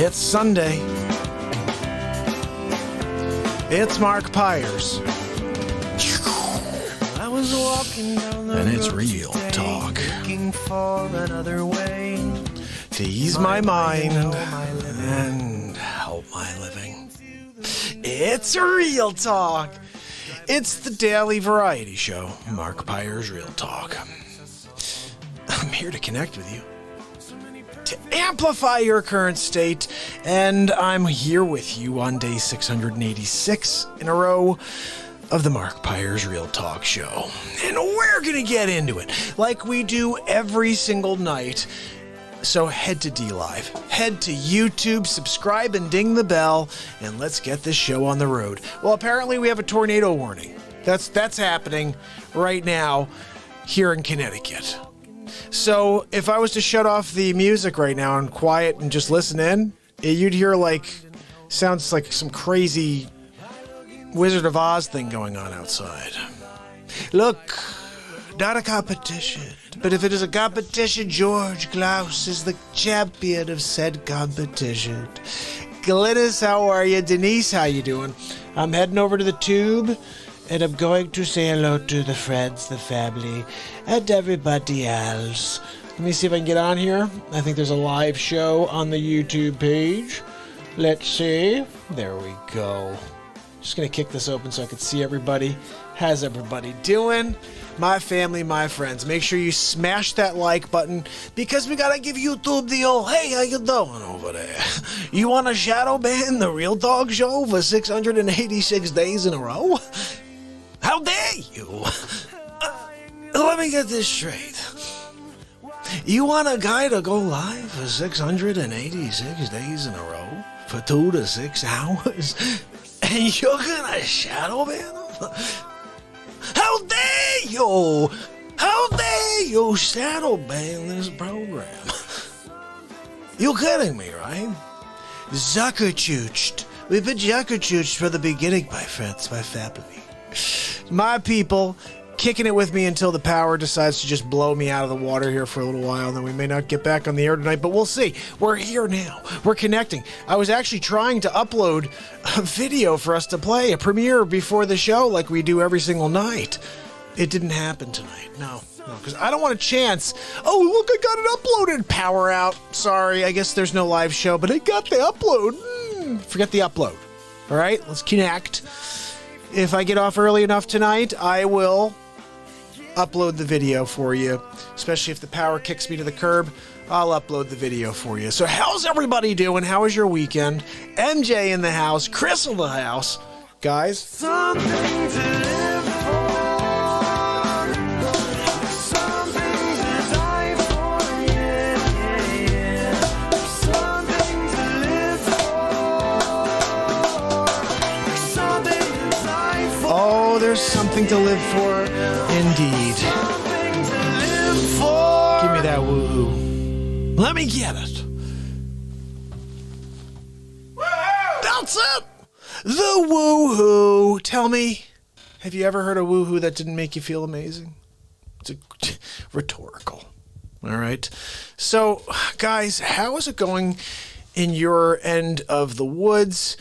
It's Sunday. It's MARKPIRES. I was walking down the and it's real talk. Looking for another way to ease my mind and help my living. It's real talk. It's the daily variety show, MARKPIRES Real Talk. I'm here to connect with you, to amplify your current state, and I'm here with you on day 686 in a row of the MARKPIRES Real Talk show. And we're going to get into it like we do every single night. So head to DLive, head to YouTube, subscribe and ding the bell, and let's get this show on the road. Well, apparently we have a tornado warning. That's happening right now here in Connecticut. So if I was to shut off the music right now and quiet and just listen in, you'd hear sounds like some crazy Wizard of Oz thing going on outside. Look, not a competition, but if it is a competition, George Klaus is the champion of said competition. Glynis, how are you? Denise, how you doing? I'm heading over to the tube, and I'm going to say hello to the friends, the family, and everybody else. Let me see if I can get on here. I think there's a live show on the YouTube page. Let's see. There we go. Just going to kick this open so I can see everybody. How's everybody doing? My family, my friends. Make sure you smash that like button because we got to give YouTube the old, hey, how you doing over there? You want to shadow ban the Real Talk show for 686 days in a row? How dare you? Let me get this straight. You want a guy to go live for 686 days in a row for 2 to 6 hours? And you're gonna shadow ban him? How dare you? How dare you shadow ban this program? You're kidding me, right? Zuckerchooched. We've been zuckerchooched from the beginning, my friends, my family. My people kicking it with me until the power decides to just blow me out of the water here for a little while. Then we may not get back on the air tonight, but we'll see. We're here now. We're connecting. I was actually trying to upload a video for us to play, a premiere before the show like we do every single night. It didn't happen tonight. No, because I don't want a chance. Oh, look, I got it uploaded. Power out. Sorry, I guess there's no live show, but I got the upload. Forget the upload. All right, let's connect. If I get off early enough tonight, I will upload the video for you, especially if the power kicks me to the curb. I'll upload the video for you. So how's everybody doing? How was your weekend? MJ in the house, Chris in the house. Guys, something to live for. Something to die for. Yeah. Something to live for. Something to die for. Oh, there's something to live for. Indeed. Give me that woohoo. Let me get it. Woo-hoo! That's it. The woohoo. Tell me, have you ever heard a woohoo that didn't make you feel amazing? It's rhetorical. All right. So, guys, how is it going in your end of the woods?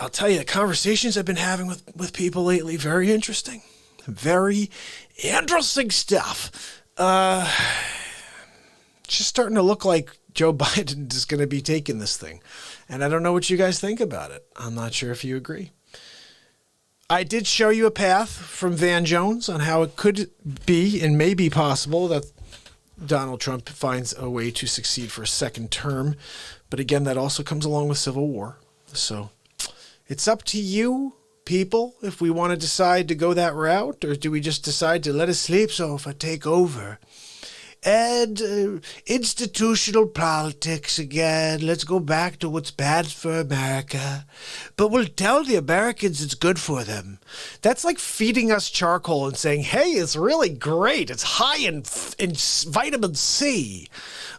I'll tell you, the conversations I've been having with people lately, very interesting. Very interesting stuff. Just starting to look like Joe Biden is going to be taking this thing. And I don't know what you guys think about it. I'm not sure if you agree. I did show you a path from Van Jones on how it could be and may be possible that Donald Trump finds a way to succeed for a second term. But again, that also comes along with civil war. So it's up to you, people, if we want to decide to go that route, or do we just decide to let a sleep sofa take over? And institutional politics again. Let's go back to what's bad for America. But we'll tell the Americans it's good for them. That's like feeding us charcoal and saying, hey, it's really great. It's high in vitamin C.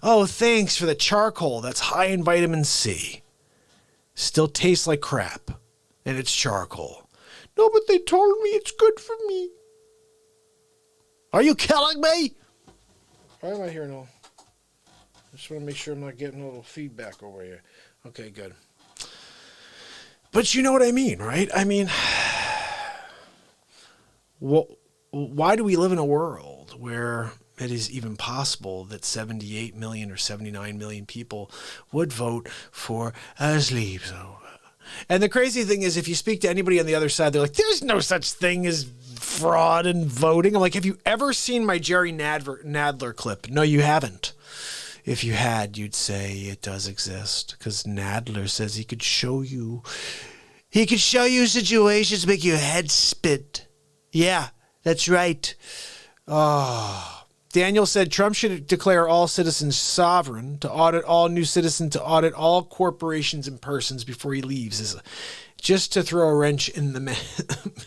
Oh, thanks for the charcoal. That's high in vitamin C. Still tastes like crap. And it's charcoal. No, but they told me it's good for me. Are you killing me? Why am I hearing all? I just want to make sure I'm not getting a little feedback over here. Okay, good. But you know what I mean, right? I mean, why do we live in a world where it is even possible that 78 million or 79 million people would vote for a sleepover? And the crazy thing is, if you speak to anybody on the other side, they're like, there's no such thing as fraud in voting. I'm like, have you ever seen my Jerry Nadler clip? No, you haven't. If you had, you'd say it does exist, because Nadler says he could show you situations make your head spin. Yeah, that's right. Oh. Daniel said Trump should declare all citizens sovereign, to audit all new citizens, to audit all corporations and persons before he leaves, just to throw a wrench in the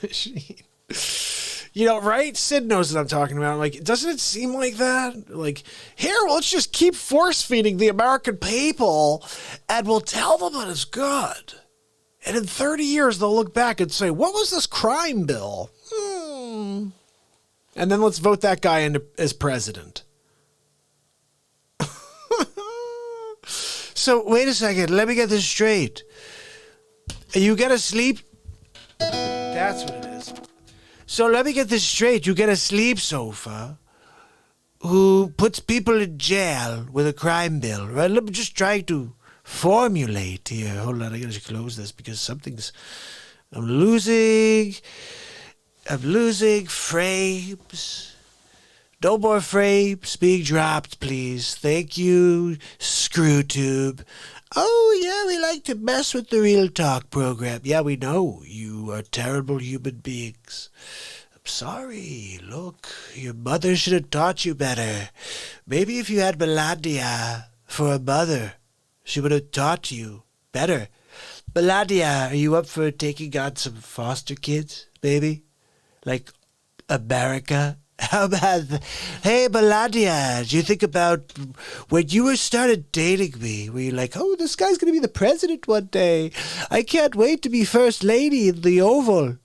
machine. You know, right? Sid knows what I'm talking about. Like, doesn't it seem like that? Like, here, let's just keep force-feeding the American people, and we'll tell them that it's good. And in 30 years, they'll look back and say, what was this crime bill? And then let's vote that guy in as president. So, wait a second. Let me get this straight. You get a sleep... That's what it is. So let me get this straight. You get a sleep sofa who puts people in jail with a crime bill, right? Let me just try to formulate here. Hold on, I gotta close this because I'm losing frames. No more frames being dropped, please. Thank you, ScrewTube. Oh, yeah, we like to mess with the Real Talk program. Yeah, we know you are terrible human beings. I'm sorry. Look, your mother should have taught you better. Maybe if you had Melania for a mother, she would have taught you better. Melania, are you up for taking on some foster kids, baby? Like America? How about hey, Melania, do you think about when you started dating me? Were you like, oh, this guy's going to be the president one day. I can't wait to be first lady in the Oval.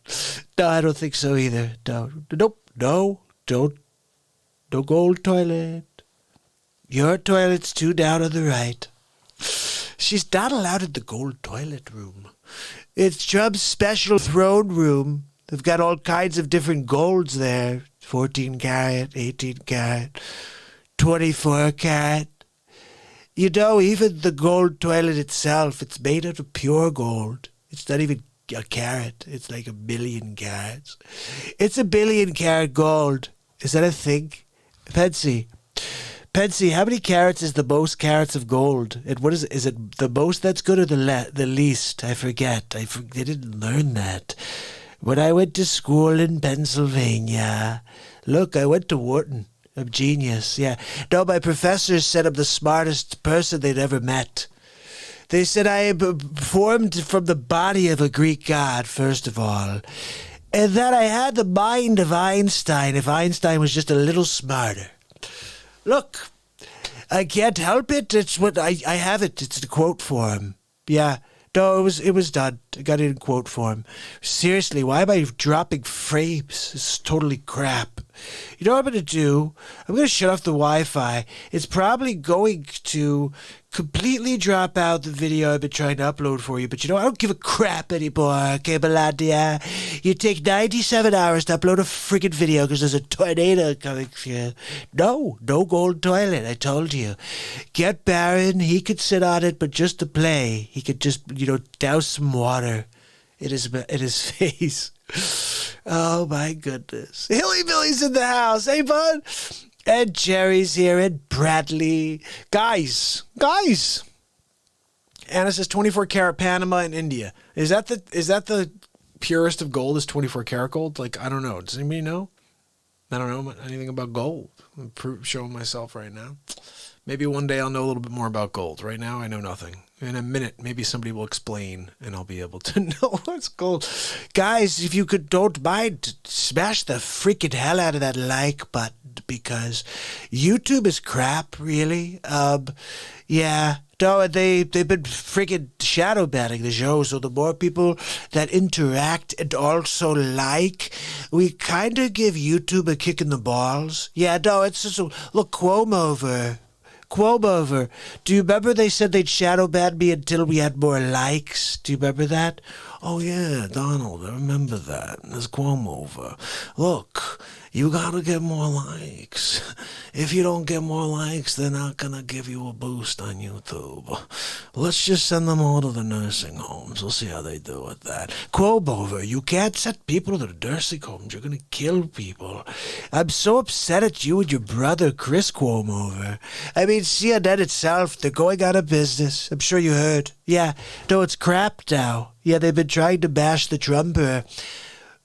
No, I don't think so either. No, don't gold toilet. Your toilet's too down on the right. She's not allowed in the gold toilet room. It's Trump's special throne room. They've got all kinds of different golds there. 14 karat, 18 karat, 24 karat. You know, even the gold toilet itself, it's made out of pure gold. It's not even a carat. It's like 1 billion carats. It's 1 billion carat gold. Is that a thing? Pensy, how many carats is the most carats of gold? And what is it the most that's good or the least? I forget. I didn't learn that. When I went to school in Pennsylvania, look, I went to Wharton. I'm genius, yeah. No, my professors said I'm the smartest person they'd ever met. They said I am formed from the body of a Greek god, first of all, and that I had the mind of Einstein if Einstein was just a little smarter. Look, I can't help it. It's what I have it. It's the quote form. Yeah. No, it was done. I got it in quote form. Seriously, why am I dropping frames? It's totally crap. You know what I'm going to do? I'm going to shut off the Wi-Fi. It's probably going to completely drop out the video I've been trying to upload for you. But you know, I don't give a crap anymore, okay, Melania? You take 97 hours to upload a friggin' video because there's a tornado coming through. No gold toilet, I told you. Get Barron, he could sit on it, but just to play. He could just, douse some water in his face. Oh, my goodness. Hilly Billy's in the house. Hey, bud. And Jerry's here, and Bradley. Guys. Anna says 24 karat Panama in India. Is that the purest of gold is 24 karat gold? Like, I don't know. Does anybody know? I don't know anything about gold. I'm showing myself right now. Maybe one day I'll know a little bit more about gold. Right now, I know nothing. In a minute, maybe somebody will explain, and I'll be able to know what's gold. Guys, if you don't mind, smash the freaking hell out of that like button, because YouTube is crap, really. Yeah. No, they've been freaking shadow banning the show, so the more people that interact and also like, we kind of give YouTube a kick in the balls. Yeah, no, it's just look, Cuomo Quob over. Do you remember they said they'd shadow ban me until we had more likes? Do you remember that? Oh, yeah, Donald, I remember that. There's Quob over. Look, you gotta get more likes. If you don't get more likes, they're not gonna give you a boost on YouTube. Let's just send them all to the nursing homes. We'll see how they do with that. Quob over. You can't send people to the nursing homes. You're gonna kill people. I'm so upset at you and your brother, Chris Quob over. I mean, CNN itself, they're going out of business. I'm sure you heard. Yeah, no, it's crap now. Yeah, they've been trying to bash the Trumper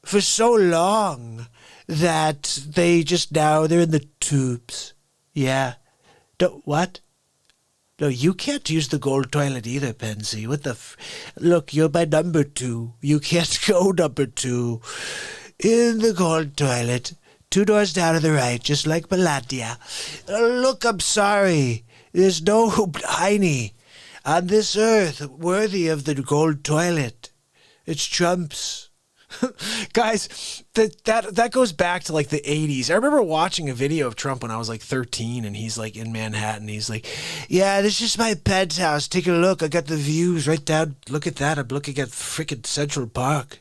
for so long that they're in the tubes. Yeah. What? No, you can't use the gold toilet either, Pansy. What the Look, you're my number 2. You can't go number 2 in the gold toilet. 2 doors down to the right, just like Melania. Look, I'm sorry. There's no hiney on this earth worthy of the gold toilet. It's Trump's. Guys, that goes back to like the 80s. I remember watching a video of Trump when I was like 13, and he's like in Manhattan. He's like, yeah, this is my penthouse. Take a look. I got the views right down. Look at that. I'm looking at freaking Central Park.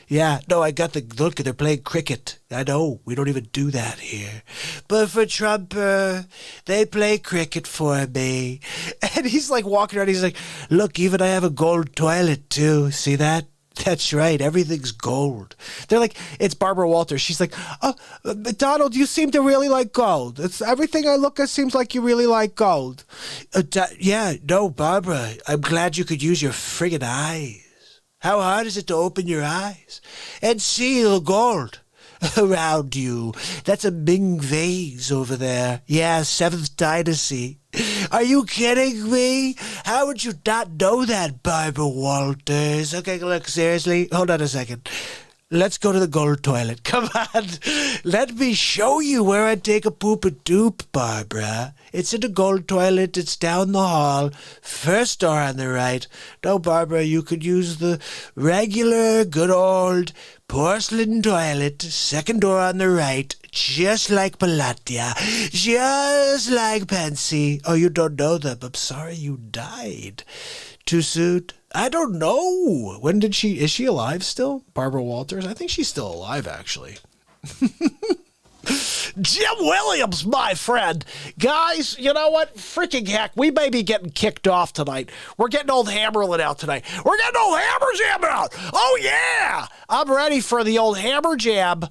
Yeah, no, I got the look. They're playing cricket. I know. We don't even do that here. But for Trump, they play cricket for me. And he's like walking around. He's like, look, even I have a gold toilet too. See that? That's right. Everything's gold. They're like, it's Barbara Walters. She's like, oh, Donald, you seem to really like gold. It's everything I look at seems like you really like gold. Yeah, no, Barbara, I'm glad you could use your friggin' eyes. How hard is it to open your eyes and see the gold around you? That's a Ming vase over there. Yeah, 7th dynasty. Are you kidding me? How would you not know that, Barbara Walters? Okay, look, seriously, hold on a second. Let's go to the gold toilet. Come on. Let me show you where I take a poop and doop, Barbara. It's in the gold toilet. It's down the hall. First door on the right. No, Barbara, you could use the regular, good old porcelain toilet. Second door on the right. Just like Palatia. Just like Pansy. Oh, you don't know them. I'm sorry you died. Too soon? I don't know. Is she alive still? Barbara Walters? I think she's still alive, actually. Jim Williams, my friend. Guys, you know what? Freaking heck, we may be getting kicked off tonight. We're getting old Hammerlin out tonight. We're getting old Hammer Jam out. Oh, yeah. I'm ready for the old Hammer Jam.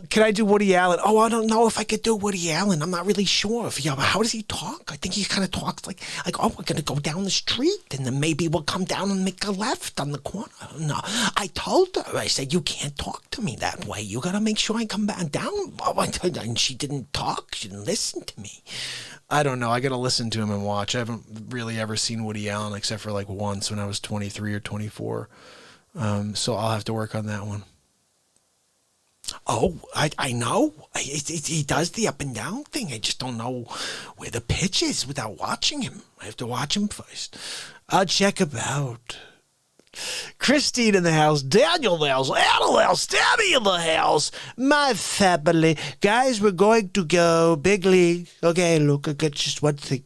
Can I do Woody Allen? Oh, I don't know if I could do Woody Allen. I'm not really sure. How does he talk? I think he kind of talks like, oh, we're going to go down the street, and then maybe we'll come down and make a left on the corner. No, I told her. I said, you can't talk to me that way. You got to make sure I come back down. And she didn't talk. She didn't listen to me. I don't know. I got to listen to him and watch. I haven't really ever seen Woody Allen except for like once when I was 23 or 24. So I'll have to work on that one. Oh, I know. He does the up and down thing. I just don't know where the pitch is without watching him. I have to watch him first. I'll check him out. Christine in the house, Daniel in the house, Anna in the house, Stabby in the house, my family. Guys, we're going to go big league. Okay, look, I got just one thing.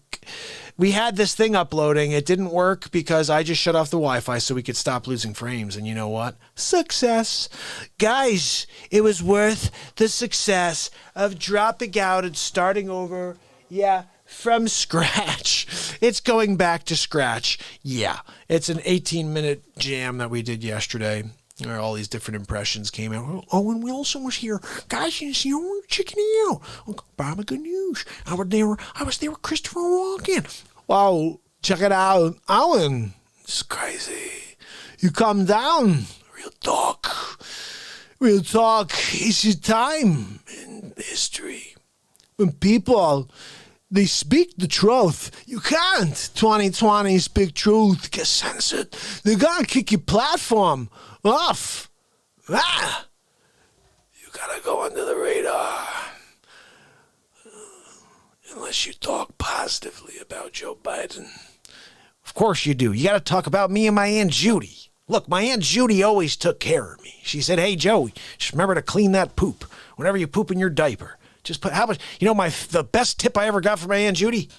We had this thing uploading. It didn't work because I just shut off the Wi-Fi so we could stop losing frames. And you know what? Success. Guys, it was worth the success of dropping out and starting over. Yeah, from scratch. It's going back to scratch. Yeah, it's an 18-minute jam that we did yesterday. Where all these different impressions came out. Owen Wilson was here. Guys, you see, we're checking it out. Baba Ganoush. I was there with Christopher Walken. Wow, check it out. Owen, it's crazy. You come down. Real talk. Real talk. It's your time in history. When people, they speak the truth. You can't. 2020 speak truth. Get censored. They're gonna kick your platform off. You gotta go under the radar. Unless you talk positively about Joe Biden. Of course you do. You gotta talk about me and my Aunt Judy. Look, my Aunt Judy always took care of me. She said, hey, Joey, just remember to clean that poop. Whenever you poop in your diaper, Just put, how much, the best tip I ever got from my Aunt Judy.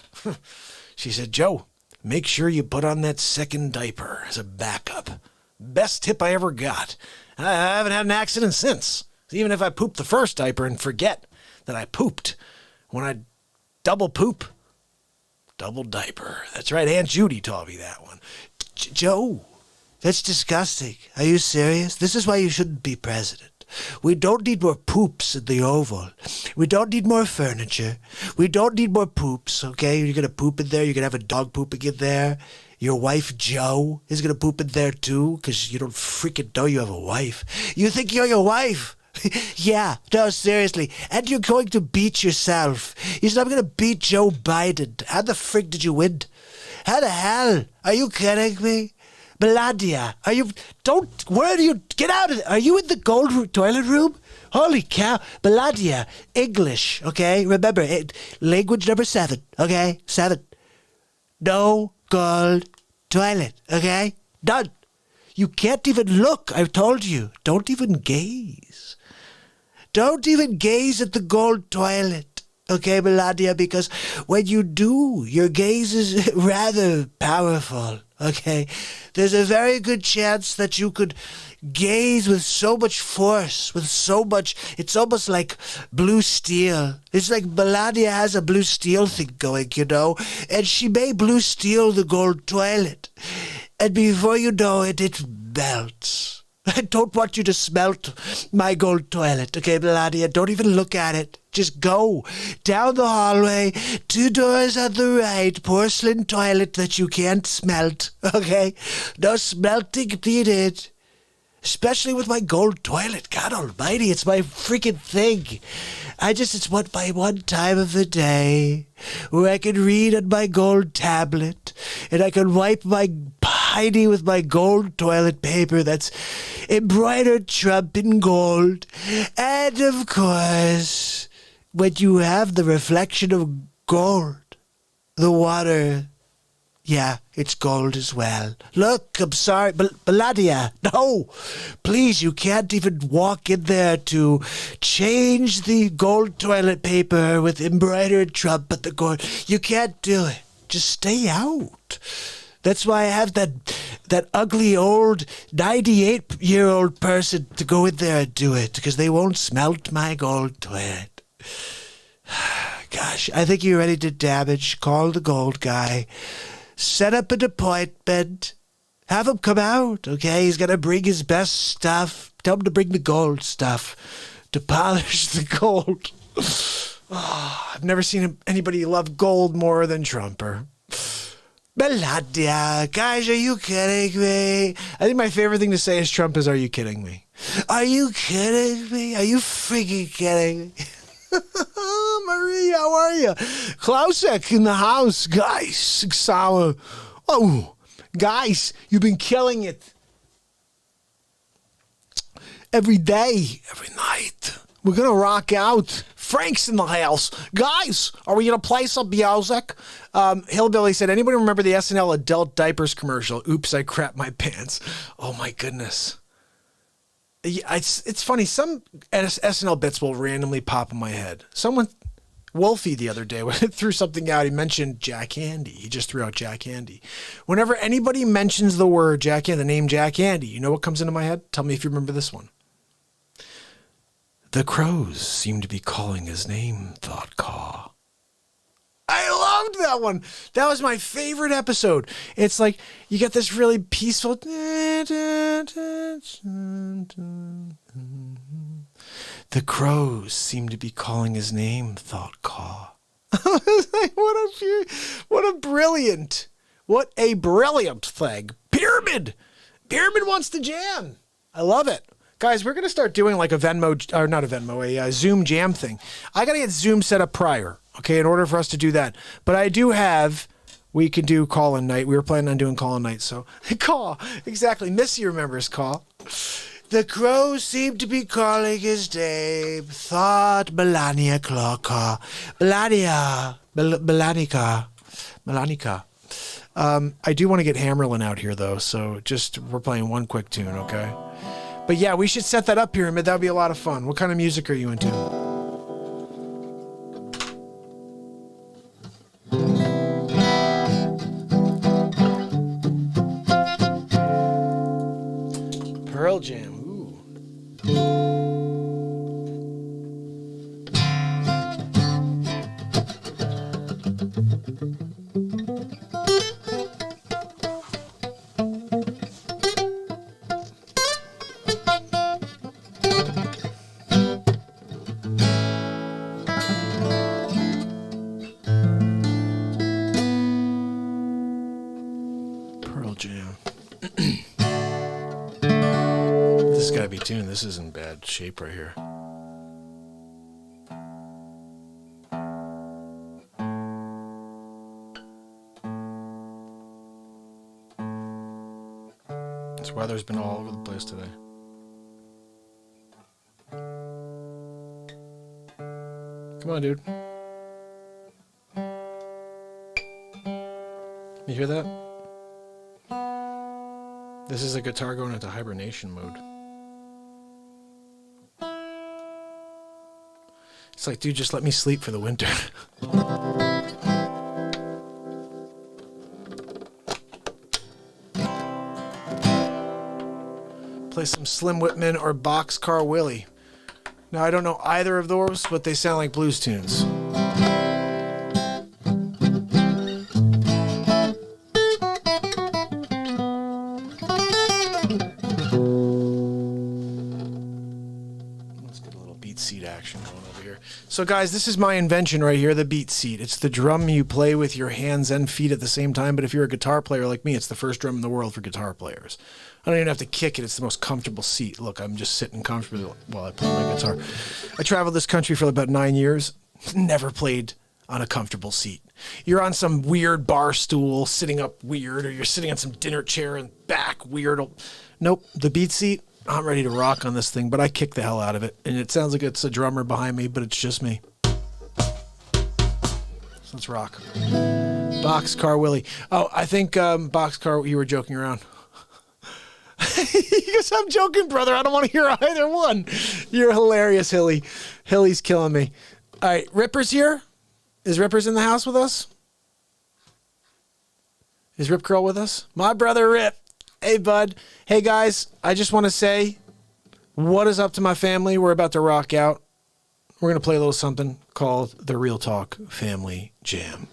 She said, Joe, make sure you put on that second diaper as a backup. Best tip I ever got. I haven't had an accident since. Even if I poop the first diaper and forget that I pooped, when I double poop, double diaper. That's right, Aunt Judy taught me that one. Joe, that's disgusting. Are you serious? This is why you shouldn't be president. We don't need more poops in the Oval. We don't need more furniture. We don't need more poops, okay? You're going to poop in there. You're going to have a dog pooping in there. Your wife, Jo, is going to poop in there, too, because you don't freaking know you have a wife. You think you're your wife? Yeah, no, seriously. And you're going to beat yourself. You said, I'm going to beat Joe Biden. How the frick did you win? How the hell? Are you kidding me? Melania, where are you, get out of it. Are you in the gold toilet room? Holy cow. Melania, English, okay? Remember, language number 7, okay? 7. No gold toilet, okay? Done. You can't even look, I've told you. Don't even gaze. Don't even gaze at the gold toilet, okay, Melania? Because when you do, your gaze is rather powerful. Okay, there's a very good chance that you could gaze with so much force, with so much, it's almost like blue steel. It's like Melania has a blue steel thing going, and she may blue steel the gold toilet. And before you know it, it melts. I don't want you to smelt my gold toilet, okay, Melania? Don't even look at it. Just go down the hallway, 2 doors on the right, porcelain toilet that you can't smelt, okay? No smelting needed. Especially with my gold toilet. God almighty, it's my freaking thing. It's my one time of the day where I can read on my gold tablet and I can wipe my piney with my gold toilet paper that's embroidered Trump in gold. And of course, when you have the reflection of gold, the water, yeah, it's gold as well. Look, I'm sorry, Melania, no, please, you can't even walk in there to change the gold toilet paper with embroidered Trump at the gold. You can't do it. Just stay out. That's why I have that ugly old 98-year-old person to go in there and do it, because they won't smelt my gold toilet. Gosh, I think you're ready to damage. Call the gold guy. Set up an appointment. Have him come out, okay? He's going to bring his best stuff. Tell him to bring the gold stuff to polish the gold. Oh, I've never seen anybody love gold more than Trumper. Melania, guys, are you kidding me? I think my favorite thing to say as Trump is, are you kidding me? Are you kidding me? Are you freaking kidding me? Marie, how are you? Klausek in the house. Guys, 6 hour. Oh, guys, you've been killing it. Every day, every night. We're going to rock out. Frank's in the house. Guys, are we going to play some music? Hillbilly said, anybody remember the SNL adult diapers commercial? Oops, I crapped my pants. Oh, my goodness. Yeah, it's funny. Some SNL bits will randomly pop in my head. Wolfie the other day, when it threw something out, he mentioned Jack Handy. He just threw out Jack Handy. Whenever anybody mentions the word Jack Handy, the name Jack Handy, you know what comes into my head? Tell me if you remember this one. The crows seem to be calling his name, thought Caw. I loved that one. That was my favorite episode. It's like you get this really peaceful. The crows seem to be calling his name, thought Caw. What a brilliant thing. Pyramid wants to jam. I love it. Guys, we're going to start doing like a Zoom jam thing. I got to get Zoom set up prior, okay, in order for us to do that. But I do have, we can do call-in night. We were planning on doing call-in night, so Caw, exactly. Missy remembers Caw. The crows seem to be calling his name, thought Melania Caw. Melanica. I do want to get Hammerlin out here, though, so we're playing one quick tune, okay? But yeah, we should set that up, Pyramid. That would be a lot of fun. What kind of music are you into? Pearl Jam. Ooh. Pearl Jam. This gotta be tuned. This is in bad shape right here. This weather's been all over the place today. Come on, dude. You hear that? This is a guitar going into hibernation mode. It's like, dude, just let me sleep for the winter. Play some Slim Whitman or Boxcar Willie. Now, I don't know either of those, but they sound like blues tunes. BeatSeat action going over here. So guys, this is my invention right here, the BeatSeat. It's the drum you play with your hands and feet at the same time, but if you're a guitar player like me, it's the first drum in the world for guitar players. I don't even have to kick it. It's the most comfortable seat. Look, I'm just sitting comfortably while I play my guitar. I traveled this country for about 9 years. Never played on a comfortable seat. You're on some weird bar stool, sitting up weird, or you're sitting on some dinner chair and back weird. Nope, the BeatSeat, I'm ready to rock on this thing, but I kick the hell out of it. And it sounds like it's a drummer behind me, but it's just me. So let's rock. Boxcar Willie. Oh, I think Boxcar, you were joking around. Because I'm joking, brother. I don't want to hear either one. You're hilarious, Hilly. Hilly's killing me. All right, Ripper's here. Is Ripper's in the house with us? Is Rip Curl with us? My brother Rip. Hey, bud. Hey, guys. I just want to say, what is up to my family? We're about to rock out. We're going to play a little something called the Real Talk Family Jam.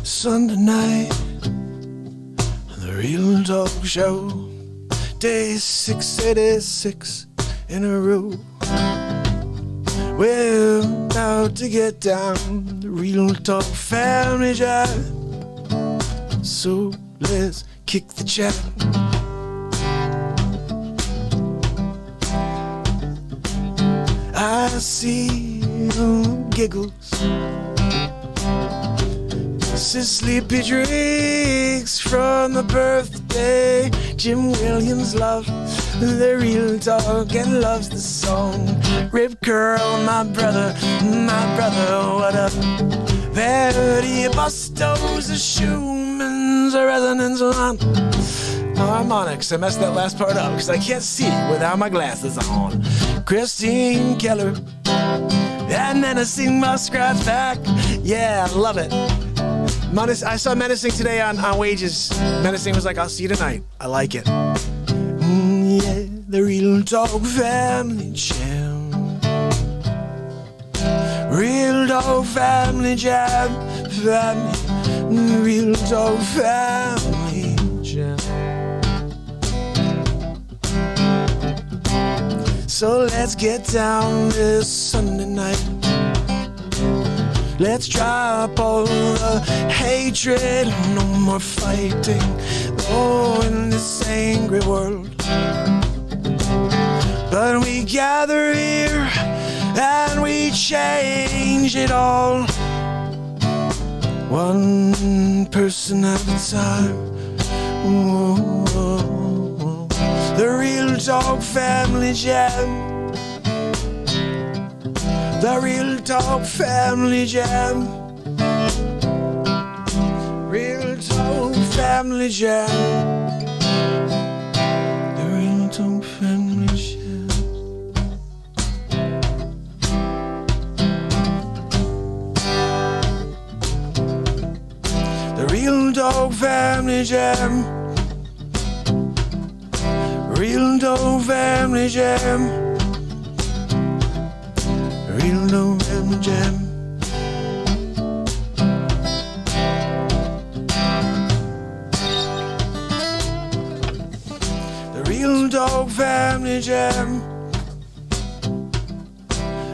Sunday night, the Real Talk Show, day 686 in a row. We're about to get down the Real Talk Family Jam, so let's kick the chat. I see you giggles, sleepy drinks from the birthday. Jim Williams loves the Real Talk and loves the song. Rip Curl, my brother, what up? Verdi, Bustos, the Schumann's, a resonance on harmonics. I messed that last part up because I can't see without my glasses on. Christine Keller, and then I sing my scratch back. Yeah, I love it. I saw Menacing today on Wages. Menacing was like, I'll see you tonight. I like it. Yeah, the Real Talk Family Jam. Real Talk Family Jam. Real Talk Family Jam. So let's get down this Sunday night. Let's drop all the hatred, no more fighting, oh, in this angry world. But we gather here and we change it all, one person at a time. Whoa. The Real Talk Family Jam. The Real Talk Family Jam. Real Talk Family Jam. The Real Talk Family Jam. The Real Talk Family Jam. Real Talk Family Jam. Real Talk Family Jam. The Real Talk Family Jam.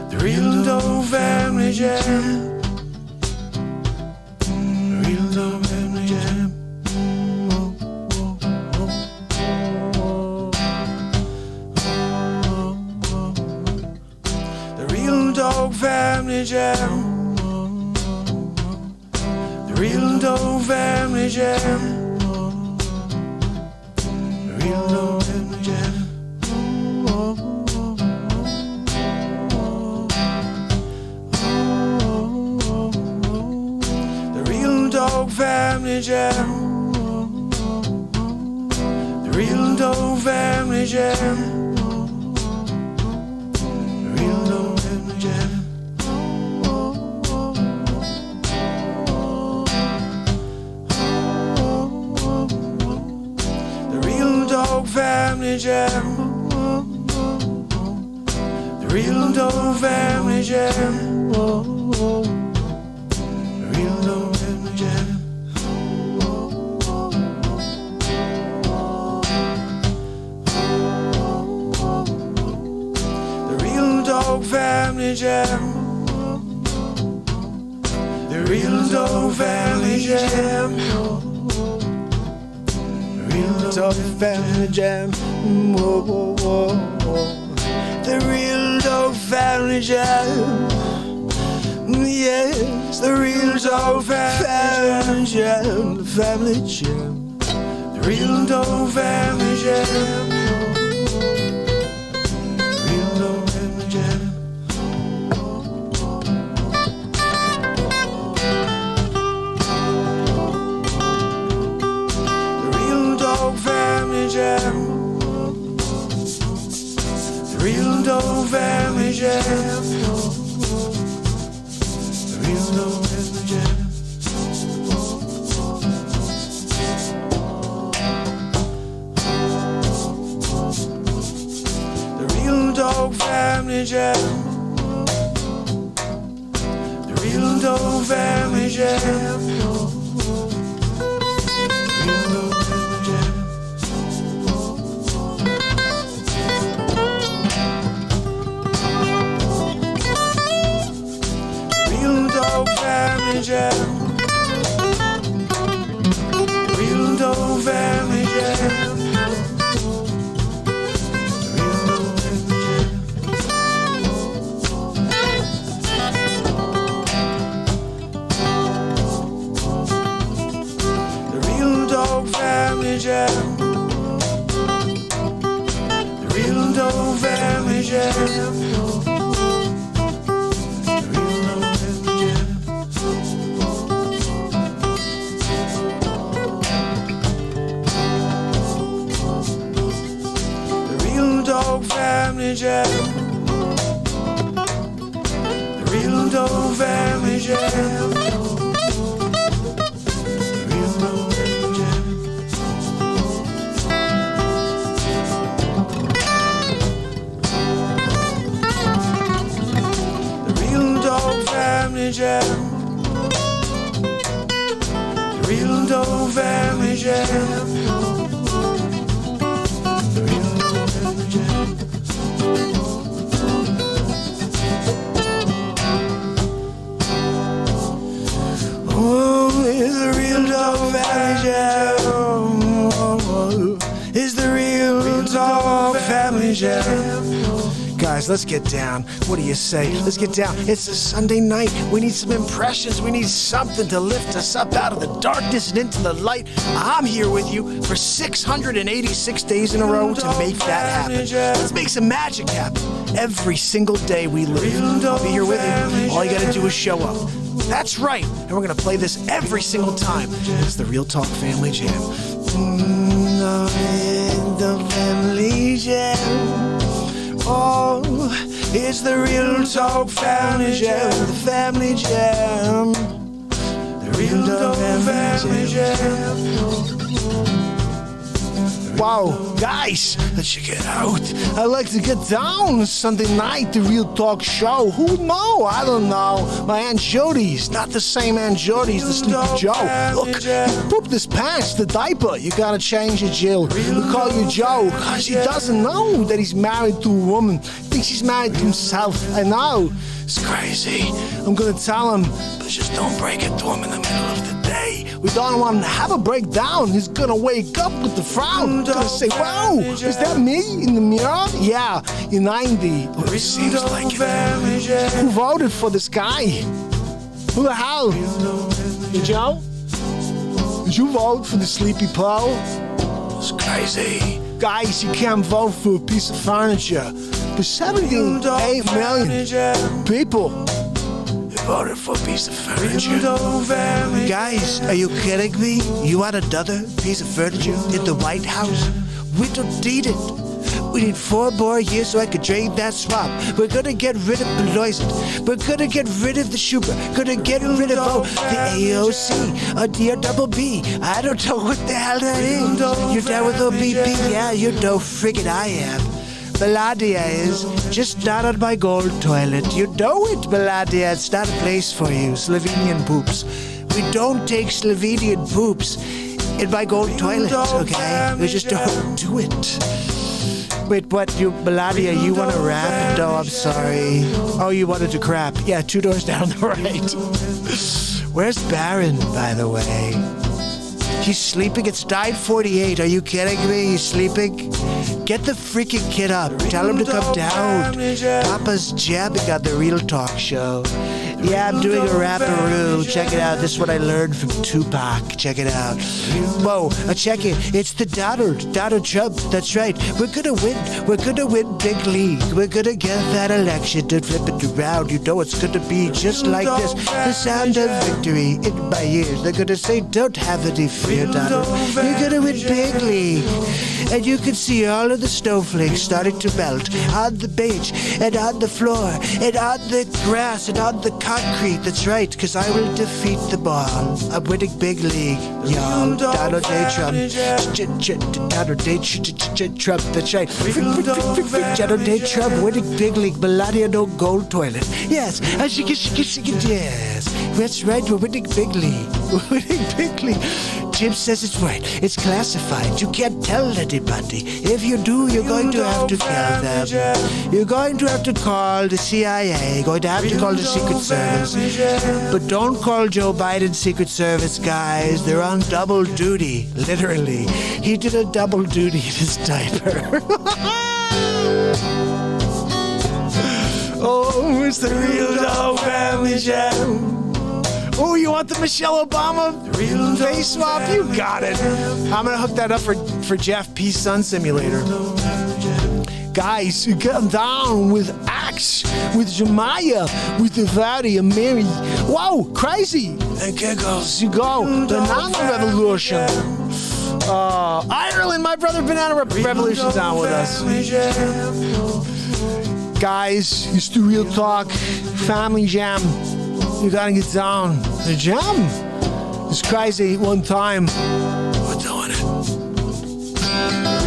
The Real Talk Family Jam. The Real Talk Family Jam. Dog Family Jam. The Real Dog Family Jam. The Real Dog Family Jam. The Real Dog Family Jam. The Real Dog Family Jam. Family Jam. The Real Dog Family Jam. The Real Dog Family Jam. The Real Dog Family Jam. The Real Dog Family Jam. Real Talk Family Jam. Whoa, whoa, whoa, whoa. The Real Talk Family Jam. Yes, the Real Talk Family Jam. The Family Jam. The Real Talk Family Jam. Real Talk Family Jam. Family Jam. The Real Dog Family Jam. The Real Dog Family Jam. The Real Dog Family Jam. The Real Dog Family Jam. Family Jam. Real Dog Family Jam. Real Dog Family Jam. The Real Dog Family Jam. The Real Dog Family Jam. Family Jam. The Real Dog Family Jam. The Real Dog Family Jam. The Real Dog Family Jam. The Real Dog Family Jam. Is the Real Talk Family Jam. Guys, guys, let's get down. What do you say? Let's get down. It's a Sunday night. We need some impressions. We need something to lift us up out of the darkness and into the light. I'm here with you for 686 days in a row to make that happen. Let's make some magic happen. Every single day we live, I'll be here with you. All you gotta do is show up. That's right. And we're gonna play this every single time. It's the Real Talk Family Jam. The Family Jam. Oh, it's the Real Talk Family Jam. The Family Jam. The Real Talk Family Jam. Wow, guys, let's check it out. I like to get down Sunday night, the Real Talk show. Who know? I don't know. My Aunt Jody's not the same Aunt Jody's, the Sleepy Joe. Look, you pooped his pants, the diaper. You gotta change it, Jill. We call you Joe because he doesn't know that he's married to a woman. Thinks he's married to himself. I know. It's crazy. I'm gonna tell him, but just don't break it to him in the middle of the day. We don't want him to have a breakdown. He's gonna wake up with the frown. He's gonna say, wow, is that me in the mirror? Yeah, you're 90. Or it seems like it. Who voted for this guy? Who the hell? Did you? Did you vote for the Sleepy Poe? It's crazy. Guys, you can't vote for a piece of furniture. But 78 million people voted for a piece of furniture. Guys, are you kidding me? You want another piece of furniture in the White House? We don't need it. We need 4 more years so I could drain that swamp. We're gonna get rid of Pelosi. We're gonna get rid of the Schumer. Gonna get rid of the AOC, or DLive. I don't know what the hell that is. You're down with OBP? Yeah, you know friggin' I am. Melania is just not on my gold toilet. You know it, Melania. It's not a place for you. Slovenian poops. We don't take Slovenian poops in my gold toilet, okay? We just don't do it. Wait, what? You, Melania, you want to rap? No, I'm sorry. Oh, you wanted to crap. Yeah, 2 doors down the right. Where's Baron, by the way? He's sleeping. It's 9:48. Are you kidding me? He's sleeping? Get the freaking kid up. Tell him to come down. Papa's jamming on the Real Talk show. Yeah, I'm doing a raparoo. Check it out. This is what I learned from Tupac. Check it out. Whoa, check it. It's the Donald Trump. That's right. We're gonna win. We're gonna win big league. We're gonna get that election to flip it around. You know it's gonna be just like this. The sound of victory in my ears. They're gonna say, don't have any fear, Donald. You're gonna win big league. And you can see all of the snowflakes starting to melt on the beach and on the floor and on the grass and on the concrete. That's right, because I will defeat the ball. I'm winning big league, y'all. Donald J. Trump. Donald J. Trump. That's right. Donald J. Trump winning big league. Melania no gold toilet. Yes. Yes. That's right. We're winning big league. We're winning big league. Jim says it's right. It's classified. You can't tell anybody. If you do, you're going to have to kill them. You're going to have to call the CIA. You're going to have to call the Secret Service. But don't call Joe Biden's Secret Service, guys. They're on double duty. Literally. He did a double duty in his diaper. Oh, it's the Real Talk Family Jam. Oh, you want the Michelle Obama face swap? You got it. I'm going to hook that up for Jeff P. Sun Simulator. Guys, you get down with Axe, with Jemiah, with Ivadi and Mary. Wow, crazy. And giggles, you go. Banana Revolution. Ireland, my brother Banana Revolution's down with us. Guys, it's the Real Talk Family Jam. You gotta get down. The jam. It's crazy. One time. We're doing it.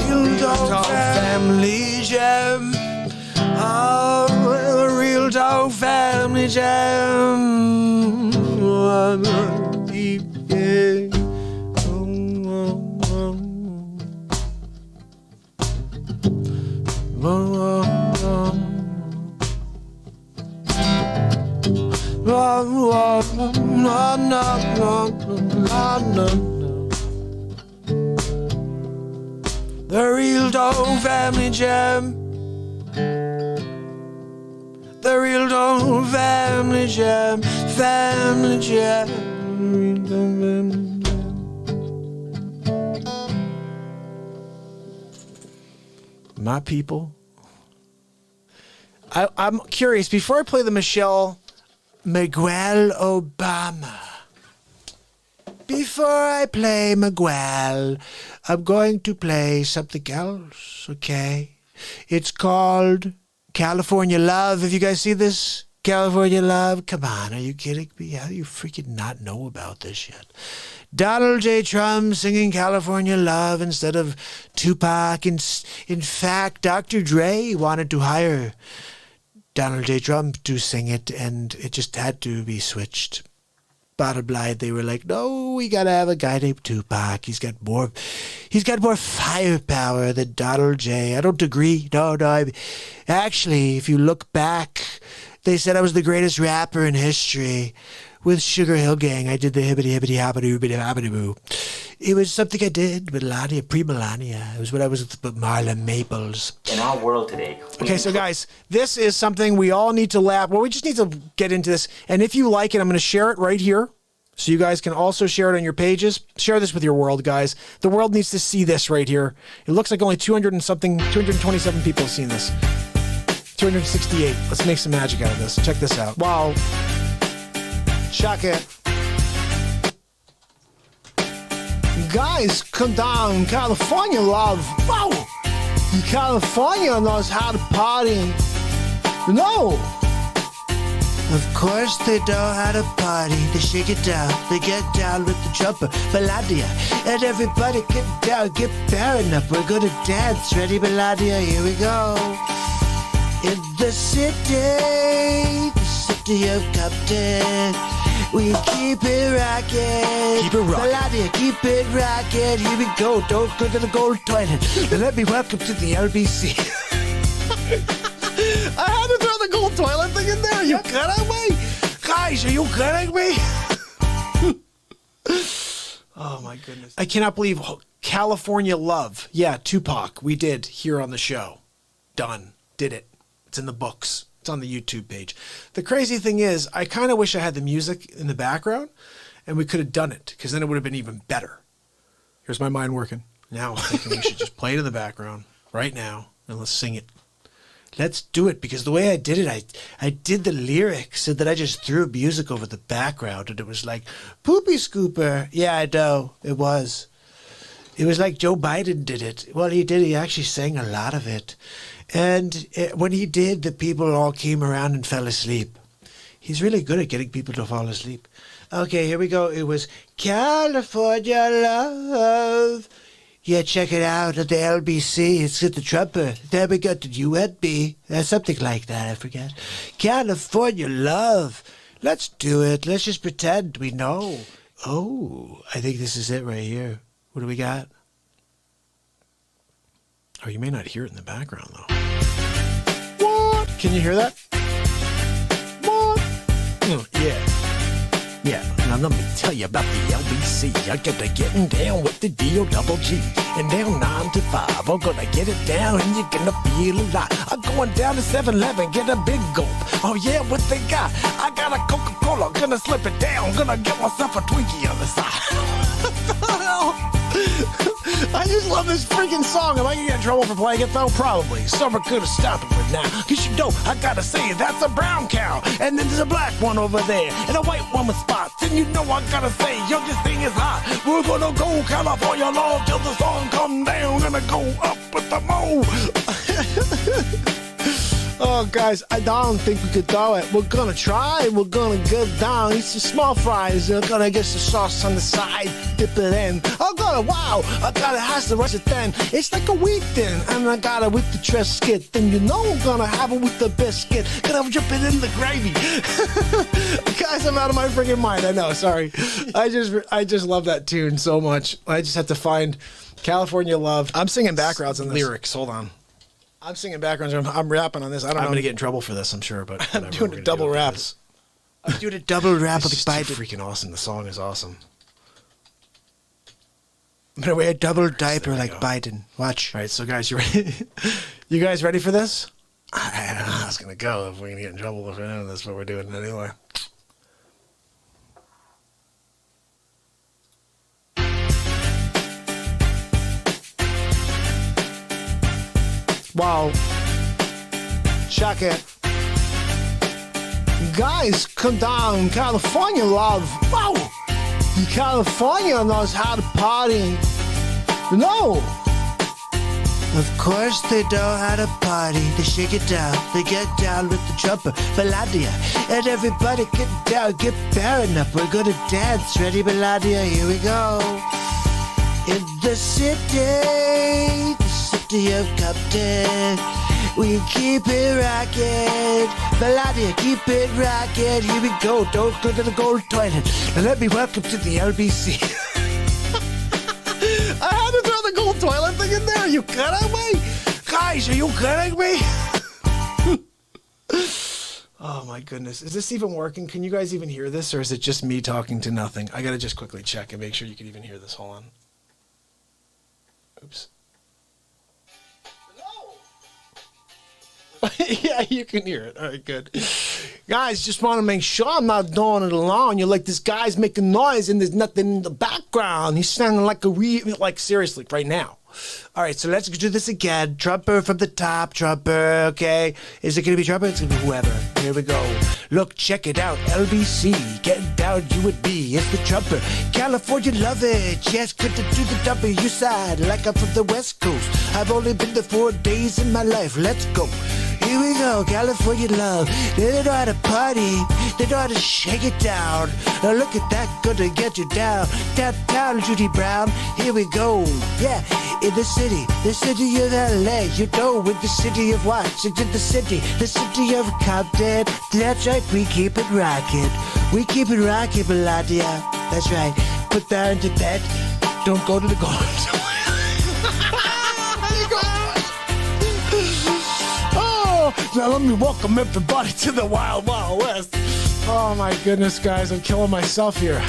Real Talk Family Jam. Oh, Real Talk Family Jam. The Real Talk Family Jam. The real Don Family Jam, Family Jam. My people. I'm curious, before I play the Michelle Obama, before I play Miguel, I'm going to play something else, okay? It's called California Love. Have you guys seen this? California Love? Come on, are you kidding me? How do you freaking not know about this yet? Donald J. Trump singing California Love instead of Tupac. In fact, Dr. Dre wanted to hire Donald J. Trump to sing it, and it just had to be switched. Bottom line, they were like, no, we gotta have a guy named Tupac. He's got more firepower than Donald J. I don't agree. No. Actually, if you look back, they said I was the greatest rapper in history. With Sugar Hill Gang, I did the hibbity hibbity hobbity hobbity hobbity boo. It was something I did with Melania, pre-Melania. It was when I was with Marla Maples. In our world today. Okay, so guys, this is something we all need to laugh. Well, we just need to get into this. And if you like it, I'm going to share it right here. So you guys can also share it on your pages. Share this with your world, guys. The world needs to see this right here. It looks like only 227 people have seen this. 268. Let's make some magic out of this. Check this out. Wow. Check it. Guys, come down. California love. Wow. California knows how to party. No. Of course they know how to party. They shake it down. They get down with the trumper, Melania. And everybody get down. Get pairing up. We're gonna dance. Ready, Melania? Here we go. In the city of Compton, we keep it rockin'. Keep it rockin'. Melania, keep it rockin'. Here we go. Don't go to the gold toilet. And let me welcome to the LBC. I had to throw the gold toilet thing in there. Are you kidding me? Guys, are you kidding me? Oh, my goodness. I cannot believe California Love. Yeah, Tupac. We did here on the show. Done. Did it. It's in the books. It's on the YouTube page. The crazy thing is, I kind of wish I had the music in the background and we could have done it because then it would have been even better. Here's my mind working. Now I'm thinking we should just play it in the background right now and let's sing it. Let's do it because the way I did it, I did the lyrics and then I just threw music over the background and it was like, poopy scooper. Yeah, I know. It was. It was like Joe Biden did it. Well, he did. He actually sang a lot of it. And when he did, the people all came around and fell asleep. He's really good at getting people to fall asleep. Okay, here we go. It was California Love. Yeah, check it out at the LBC. It's at the Trumper. Then we got the USB. Something like that, I forget. California Love. Let's do it. Let's just pretend we know. Oh, I think this is it right here. What do we got? Oh, you may not hear it in the background, though. What? Can you hear that? What? Yeah. Yeah, now let me tell you about the LBC. I get to getting down with the D-O-double-G. And down 9 to 5, I'm gonna get it down and you're gonna feel alive. I'm going down to 7-Eleven, get a big gulp. Oh yeah, what they got? I got a Coca-Cola, gonna slip it down. Gonna get myself a Twinkie on the side. I just love this freaking song. Am I gonna get in trouble for playing it though? Probably. Someone could have stopped it right now. Cause you know, I gotta say, that's a brown cow. And then there's a black one over there. And a white one with spots. And you know I gotta say, yo, this thing is hot. We're gonna go California Love till the sun come down. Gonna go up with the mo. Oh, guys, I don't think we could do it. We're gonna try. We're gonna get down. Eat some small fries. We're gonna get some sauce on the side. Dip it in. I gotta, wow. I gotta have the rest of then. It's like a wheat thin. And I got it with the Triscuit. Then you know I'm gonna have it with the biscuit. Gonna dip it in the gravy. Guys, I'm out of my freaking mind. I know, sorry. I just love that tune so much. I just have to find California Love. I'm singing backgrounds in this. Lyrics. Hold on. I'm singing backgrounds. I'm rapping on this. I don't know. I'm going to get in trouble for this, I'm sure. But I'm doing a double rap. I'm doing a double rap with Biden. Freaking awesome. The song is awesome. I'm going to wear a double diaper like Biden. Watch. All right, so guys, you ready? You guys ready for this? it's going to go if we're going to get in trouble if we know this, but we're doing it anyway. Wow. Check it. Guys, come down. California love. Wow. California knows how to party. No. Of course they know how to party. They shake it down. They get down with the trumper, Melodia. And everybody get down, get bearing up. We're gonna dance. Ready, Melodia? Here we go. In the city of Compton, we keep it rockin'. Melodia, keep it rockin'. Here we go. Don't go to the gold toilet. And let me welcome to the LBC. I had to throw the gold toilet thing in there. Are you kidding me? Guys, are you kidding me? Oh my goodness. Is this even working? Can you guys even hear this, or is it just me talking to nothing? I gotta just quickly check and make sure you can even hear this. Hold on. Oops. Yeah, you can hear it. All right, good. Guys, just want to make sure I'm not doing it alone. You're like, this guy's making noise and there's nothing in the background. He's sounding like like seriously right now. All right, so let's do this again. Trumper from the top, Trumper, okay? Is it going to be Trumper? It's going to be whoever. Here we go. Look, check it out. LBC, getting down, you and me. It's the Trumper. California, love it. Yes, good to do the W side, like I'm from the West Coast. I've only been there 4 days in my life. Let's go. Here we go, California love. They know how to party. They know how to shake it down. Now look at that, gonna get you down. Downtown, Judy Brown. Here we go. Yeah, in the city of LA. You know, in the city of Washington, the city of Compton. That's right, we keep it rockin'. We keep it rockin', Melodia. That's right. Put that into bed. Don't go to the gold. Now let me welcome everybody to the Wild Wild West. Oh my goodness, guys, I'm killing myself here.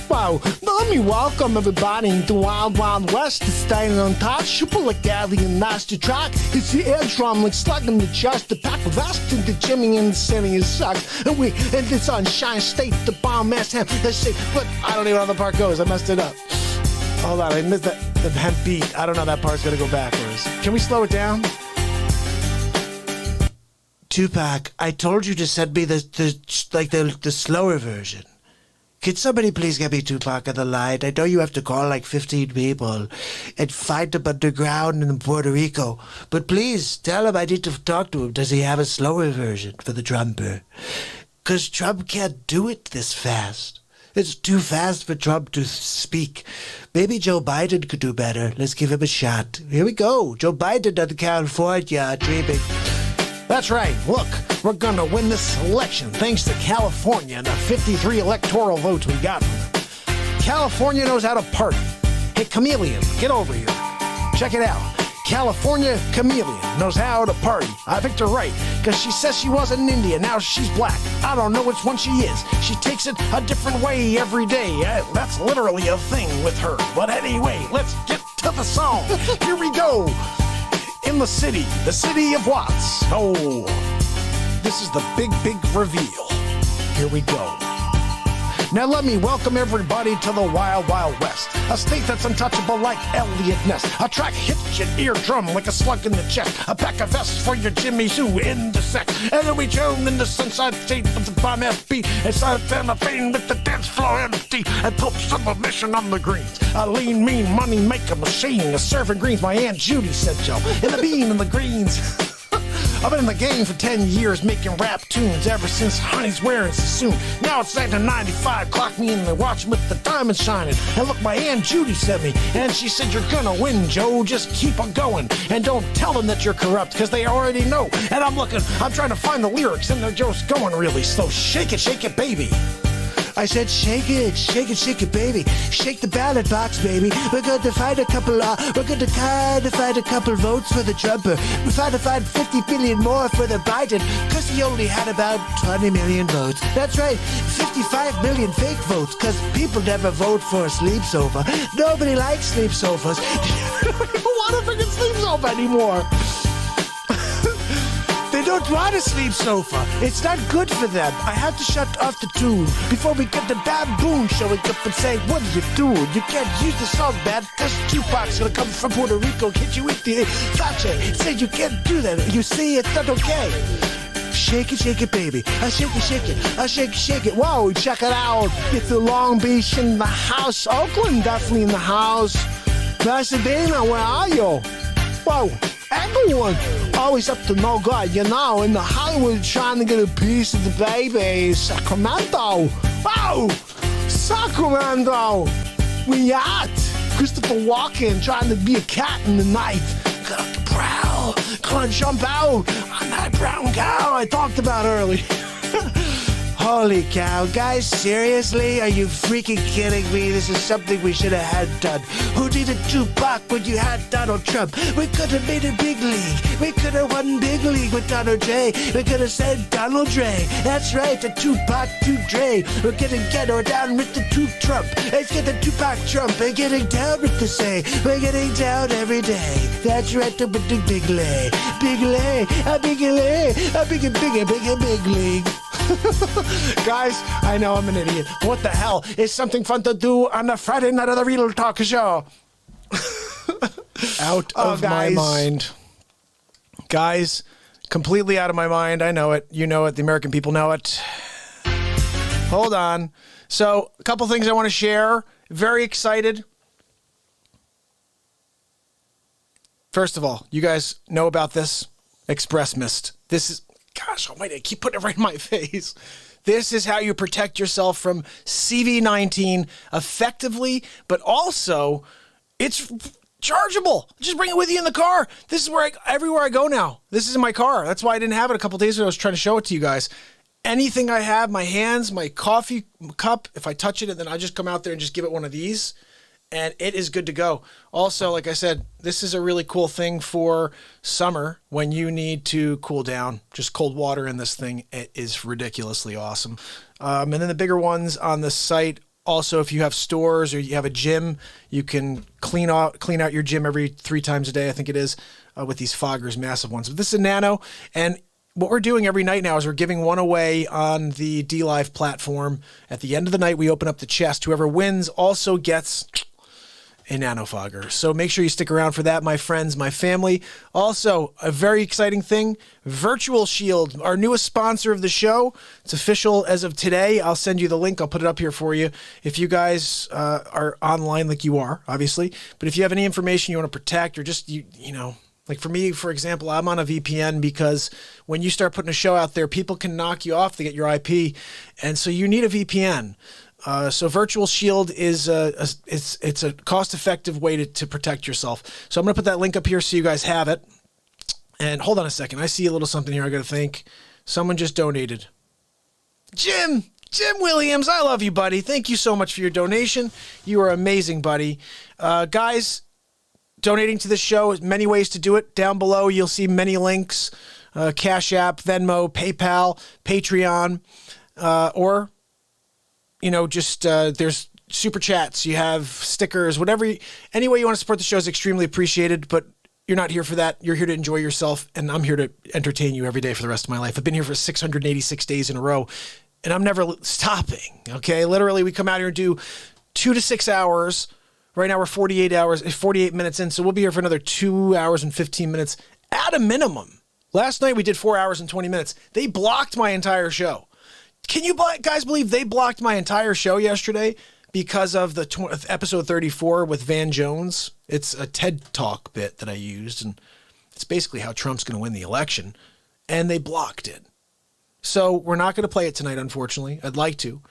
Wow, now let me welcome everybody to Wild Wild West. It's staying on top, super like Galley and Master Track. It's the air drum like slugging the chest, the pack of vest, and the Jimmy and the Sammy is sucked. And we in the Sunshine State, the bomb ass hemp. Let's see, look, I don't even know how the part goes. I messed it up. Hold on, I missed the hemp beat. I don't know, that part's gonna go backwards. Can we slow it down? Tupac, I told you to send me the slower version. Could somebody please get me Tupac on the line? I know you have to call like 15 people and find him underground in Puerto Rico. But please, tell him I need to talk to him. Does he have a slower version for the Trumper? Because Trump can't do it this fast. It's too fast for Trump to speak. Maybe Joe Biden could do better. Let's give him a shot. Here we go. Joe Biden on California, dreaming. That's right. Look, we're going to win this election thanks to California and the 53 electoral votes we got from them. California knows how to party. Hey, Chameleon, get over here. Check it out. California Chameleon knows how to party. I think they're right, because she says she was an Indian, now she's black. I don't know which one she is. She takes it a different way every day. That's literally a thing with her. But anyway, let's get to the song. Here we go. In the city of Watts. Oh, this is the big reveal. Here we go. Now let me welcome everybody to the Wild Wild West, a state that's untouchable like Elliot Ness. A track hits your eardrum like a slug in the chest. A pack of vests for your Jimmy Sue in the sex. And then we tune in the Sunshine State with the bomb FB. And start down the pain with the dance floor empty. And put some mission on the greens. A lean, mean money maker machine. A serving greens, my Aunt Judy said so. And the bean and the greens. I've been in the game for 10 years making rap tunes ever since Honey's wearing Sassoon. Now it's 1995, clock me in the watch with the diamond shining. And look, my Aunt Judy sent me, and she said, you're gonna win, Joe, just keep on going. And don't tell them that you're corrupt, because they already know. And I'm trying to find the lyrics, and they're just going really slow. Shake it, baby. I said, shake it, baby. Shake the ballot box, baby. We're going to find a couple votes for the Trumper. We're trying to find 50 billion more for the Biden, because he only had about 20 million votes. That's right, 55 million fake votes, because people never vote for a sleep sofa. Nobody likes sleep sofas. You don't want a freaking sleep sofa anymore. They don't want a sleep sofa. It's not good for them. I have to shut off the tune before we get the baboon showing up and say, what are you doing? You can't use the song, man. This Tupac's gonna come from Puerto Rico, hit you with the Sache. Say you can't do that. You see, it's not okay. Shake it, baby. I shake it. I shake it. Whoa, check it out. It's the Long Beach in the house. Oakland definitely in the house. Pasadena, where are you? Whoa, everyone always up to no good, you know, in the Hollywood trying to get a piece of the baby. Sacramento. Whoa, Sacramento. We at Christopher Walken trying to be a cat in the night. Gonna prowl, gonna jump out on that brown cow I talked about earlier. Holy cow, guys, seriously? Are you freaking kidding me? This is something we should have had done. Who needed Tupac when you had Donald Trump? We could have made a big league. We could have won big league with Donald Dre. We could have said Donald Dre. That's right, the Tupac to Dre. We're getting ghetto down with the two Trump. Let's get the Tupac Trump. We're getting down with the say. We're getting down every day. That's right, the big lay. Big lay, a big lay, a big league. Guys, I know I'm an idiot. What the hell is something fun to do on a Friday night of the Real Talk Show? Out of my mind. Guys, completely out of my mind. I know it. You know it. The American people know it. Hold on. So, a couple things I want to share. Very excited. First of all, you guys know about this Xpressmist. This is... Gosh almighty, I keep putting it right in my face. This is how you protect yourself from CV-19 effectively, but also it's chargeable. Just bring it with you in the car. This is where everywhere I go now. This is in my car. That's why I didn't have it a couple days ago. I was trying to show it to you guys. Anything I have, my hands, my coffee cup, if I touch it, then I just come out there and just give it one of these. And it is good to go. Also, like I said, this is a really cool thing for summer when you need to cool down. Just cold water in this thing. It is ridiculously awesome. And then the bigger ones on the site. Also, if you have stores or you have a gym, you can clean out your gym every 3 times a day, I think it is, with these foggers, massive ones. But this is a nano, and what we're doing every night now is we're giving one away on the DLive platform. At the end of the night, we open up the chest. Whoever wins also gets a nano fogger. So make sure you stick around for that, my friends, my family. Also, a very exciting thing, Virtual Shield, our newest sponsor of the show. It's official as of today. I'll send you the link. I'll put it up here for you. If you guys are online like you are, obviously, but if you have any information you want to protect or just, you know, like for me, for example, I'm on a VPN because when you start putting a show out there, people can knock you off to get your IP. And so you need a VPN. So Virtual Shield is it's a cost-effective way to protect yourself. So I'm going to put that link up here so you guys have it. And hold on a second. I see a little something here I got to thank. Someone just donated. Jim Williams, I love you, buddy. Thank you so much for your donation. You are amazing, buddy. Guys, donating to this show, many ways to do it. Down below, you'll see many links. Cash App, Venmo, PayPal, Patreon, or... You know, just there's super chats, you have stickers, whatever. Any way you want to support the show is extremely appreciated, but you're not here for that. You're here to enjoy yourself, and I'm here to entertain you every day for the rest of my life. I've been here for 686 days in a row, and I'm never stopping, okay? Literally, we come out here and do 2 to 6 hours. Right now, we're 48 minutes in, so we'll be here for another 2 hours and 15 minutes at a minimum. Last night, we did 4 hours and 20 minutes. They blocked my entire show. Can you guys believe they blocked my entire show yesterday because of the episode 34 with Van Jones? It's a TED Talk bit that I used, and it's basically how Trump's going to win the election, and they blocked it. So we're not going to play it tonight, unfortunately. I'd like to,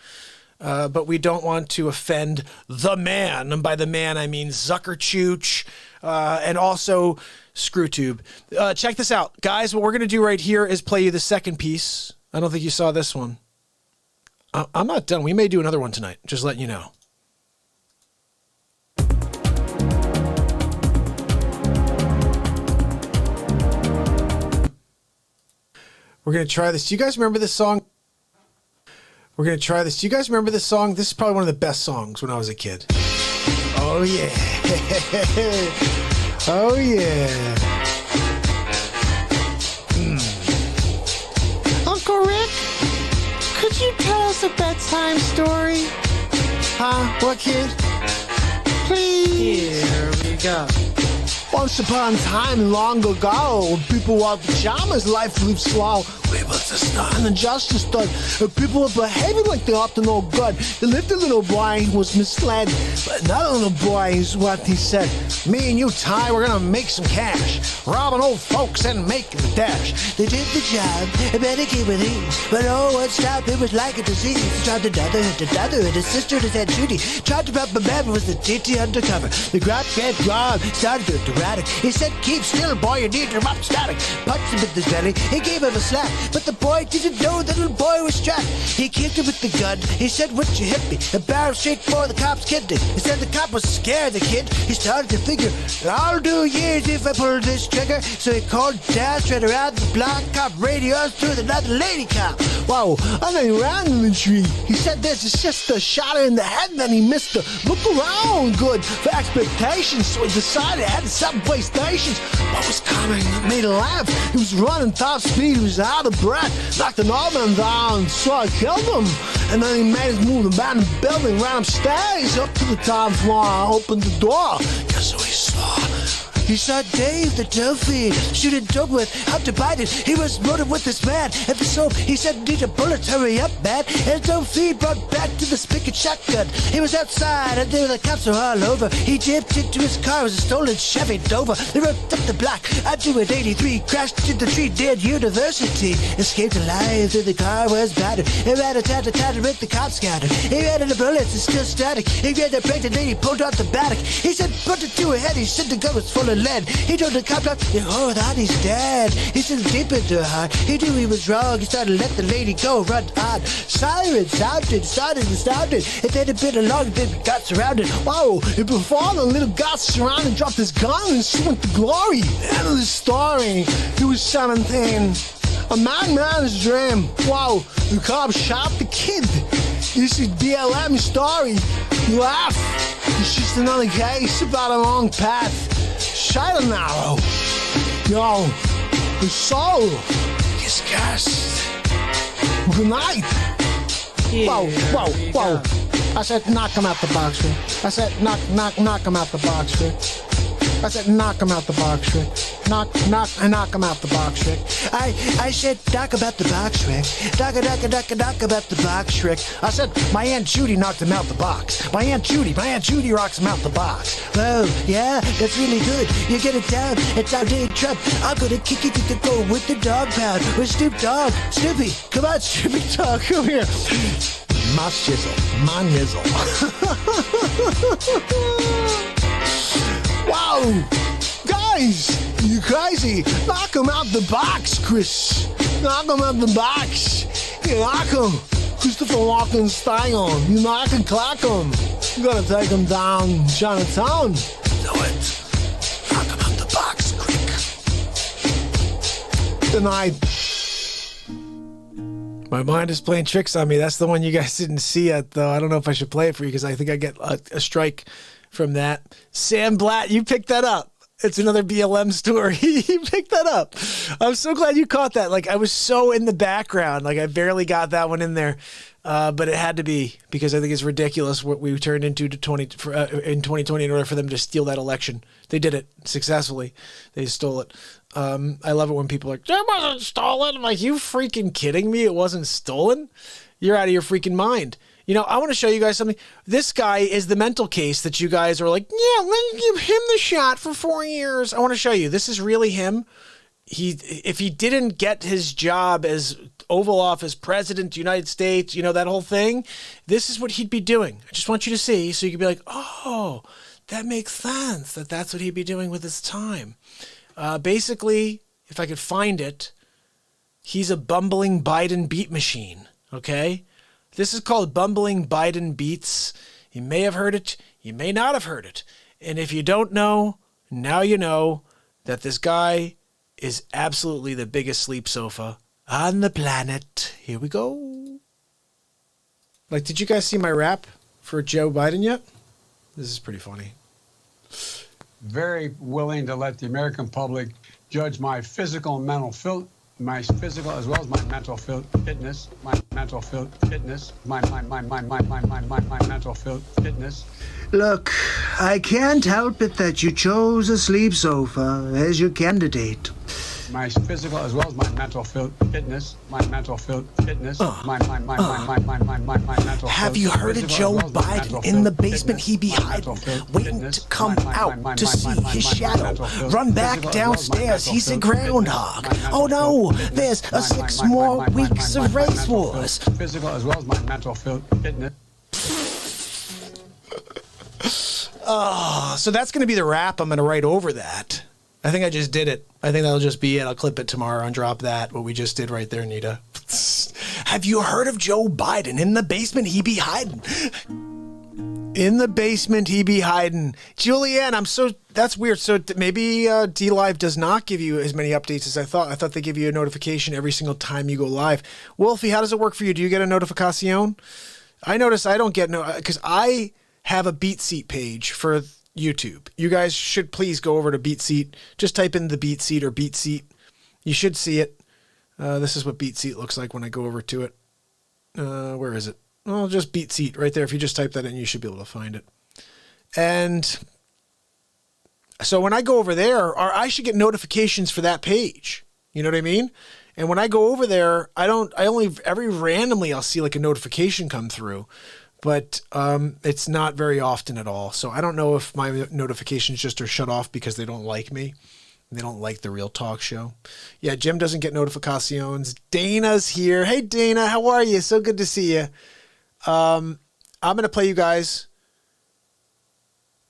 but we don't want to offend the man, and by the man I mean Zuckerchooch, and also ScrewTube. Check this out. Guys, what we're going to do right here is play you the second piece. I don't think you saw this one. I'm not done. We may do another one tonight. Just letting you know. We're going to try this. Do you guys remember this song? We're going to try this. Do you guys remember this song? This is probably one of the best songs when I was a kid. Oh, yeah. Oh, yeah. us a bedtime story? Huh? What, kid? Please. Here we go. Once upon a time, long ago, people wore pajamas, life lived slow. We was the star and the justice stood. People were behaving like they ought to know good. They lived a little boy who was misled. But another little boy is what he said. Me and you, Ty, we're gonna make some cash. Robbing old folks and making the dash. They did the job, and better keep with ease. But oh, what stopped, it was like a disease. He tried to daughter, and his sister, his Aunt Judy. Tried to rob a man, was the TT undercover. The grab get robbed, started to erratic. He said, keep still, boy, you need to rob static. Punched him in his belly, he gave him a slap. But the boy didn't know the little boy was strapped. He kicked him with the gun. He said, what you hit me? A barrel straight for the cop's kidney. He said the cop was scared, the kid. He started to figure, I'll do years if I pull this trigger. So he called Dad, right around the block. Cop radios to another lady cop. Whoa, I think ran in the tree. He said there's a sister shot her in the head, then he missed her. Look around good for expectations. So he decided at the subway stations. What was coming that made him laugh? He was running top speed, he was out of breath. Knocked an old man down, so I killed him. And then he made his move about the building, ran upstairs, up to the top floor. I opened the door. Guess who he saw? He saw Dave, the tofu, shooting dope with, up to bite it. He was loaded with this man. And for soap, he said, need a bullet, hurry up, man. And tofu brought back to the spigot shotgun. He was outside, and there the cops were all over. He dipped into his car, it was a stolen Chevy Dover. They rode up the block, onto an 83, crashed into the tree, dead University. Escaped alive, though the car was battered. He ran a tat-a-tat, with the cops scattered. He ran the bullets, it's still static. He ran the pregnant lady, pulled out the batic. He said, put it to her head, he said the gun was full of lead. He told the cop, oh, that he's dead. He said deep into her heart. He knew he was wrong. He started to let the lady go, run on. Sirens sounded, and then a bit along, then got surrounded. Whoa, and before the little got surrounded, dropped his gun and went to glory. End of the story. He was 17. A madman's dream. Wow, the cop shot the kid. This is DLM story. You laugh. It's just another case about a long path. Shine narrow. Yo, the soul is cast. Good night. Whoa. I said knock him out the box, Rick. I said knock him out the box, Rick. I said knock him out the box, Rick. Knock him out the box, Rick. I said knock about the box, Rick. Knock about the box, Rick. I said my Aunt Judy knocked him out the box. My Aunt Judy rocks him out the box. Oh, yeah, that's really good. You get it down, it's our day Trump. I'm gonna kick it to go with the dog pound. With Snoop Dogg. Snoopy, come on, Snoopy Dogg, come here. My shizzle, my nizzle. Wow! Guys, you crazy. Knock him out the box, Chris. Knock him out the box. You knock him. Christopher Walken style. You knock and clack him. You gotta take him down Chinatown. Do it. Knock him out the box, quick. Good night. My mind is playing tricks on me. That's the one you guys didn't see yet, though. I don't know if I should play it for you because I think I get a strike from that. Sam Blatt, you picked that up. It's another BLM story. You picked that up. I'm so glad you caught that. Like, I was so in the background. Like, I barely got that one in there. But it had to be because I think it's ridiculous what we turned into in 2020 in order for them to steal that election. They did it successfully. They stole it. I love it when people are like, it wasn't stolen. I'm like, you freaking kidding me? It wasn't stolen? You're out of your freaking mind. You know, I want to show you guys something. This guy is the mental case that you guys are like, yeah, let's give him the shot for 4 years. I want to show you. This is really him. If he didn't get his job as Oval Office president of the United States, you know, that whole thing, this is what he'd be doing. I just want you to see so you can be like, oh, that makes sense that that's what he'd be doing with his time. Basically, if I could find it, he's a bumbling Biden beat machine, okay? This is called Bumbling Biden Beats. You may have heard it. You may not have heard it. And if you don't know, now you know that this guy is absolutely the biggest sleep sofa on the planet. Here we go. Like, did you guys see my rap for Joe Biden yet? This is pretty funny. Very willing to let the American public judge my physical and mental my physical as well as my mental fitness, my mental fitness, my mental fitness. Look, I can't help it that you chose a sleep sofa as your candidate. My physical as well as my mental fitness, my mental fitness, my mental. Have you heard of Joe Biden in the basement? He be hiding, waiting to come out to see his shadow. Run back downstairs, he's a groundhog. Oh no, there's 6 more weeks of race wars. Physical as well as my mental fitness. Oh, so that's going to be the rap I'm going to write over that. I think I just did it. I think that'll just be it. I'll clip it tomorrow and drop that, what we just did right there, Nita. Have you heard of Joe Biden? In the basement, he be hiding. In the basement, he be hiding. Julianne, that's weird. So maybe DLive does not give you as many updates as I thought. I thought they give you a notification every single time you go live. Wolfie, how does it work for you? Do you get a notification? I notice I don't get because I have a BeatSeat page for YouTube. You guys should please go over to BeatSeat. Just type in the BeatSeat or BeatSeat. You should see it. This is what BeatSeat looks like when I go over to it. Where is it? Well, just BeatSeat right there. If you just type that in, you should be able to find it. And so when I go over there, I should get notifications for that page. You know what I mean? And when I go over there, every randomly I'll see like a notification come through. But it's not very often at all. So I don't know if my notifications just are shut off because they don't like me. They don't like the Real Talk show. Yeah, Jim doesn't get notifications. Dana's here. Hey, Dana, how are you? So good to see you. I'm going to play you guys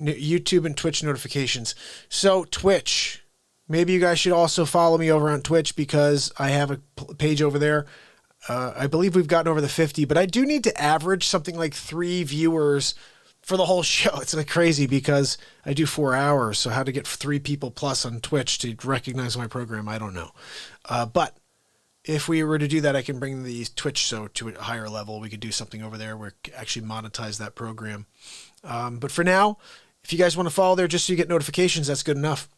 YouTube and Twitch notifications. So Twitch, maybe you guys should also follow me over on Twitch because I have a page over there. I believe we've gotten over the 50, but I do need to average something like 3 viewers for the whole show. It's like crazy because I do 4 hours. So how to get 3 people plus on Twitch to recognize my program, I don't know. But if we were to do that, I can bring the Twitch show to a higher level. We could do something over there where we actually monetize that program. But for now, if you guys want to follow there just so you get notifications, that's good enough.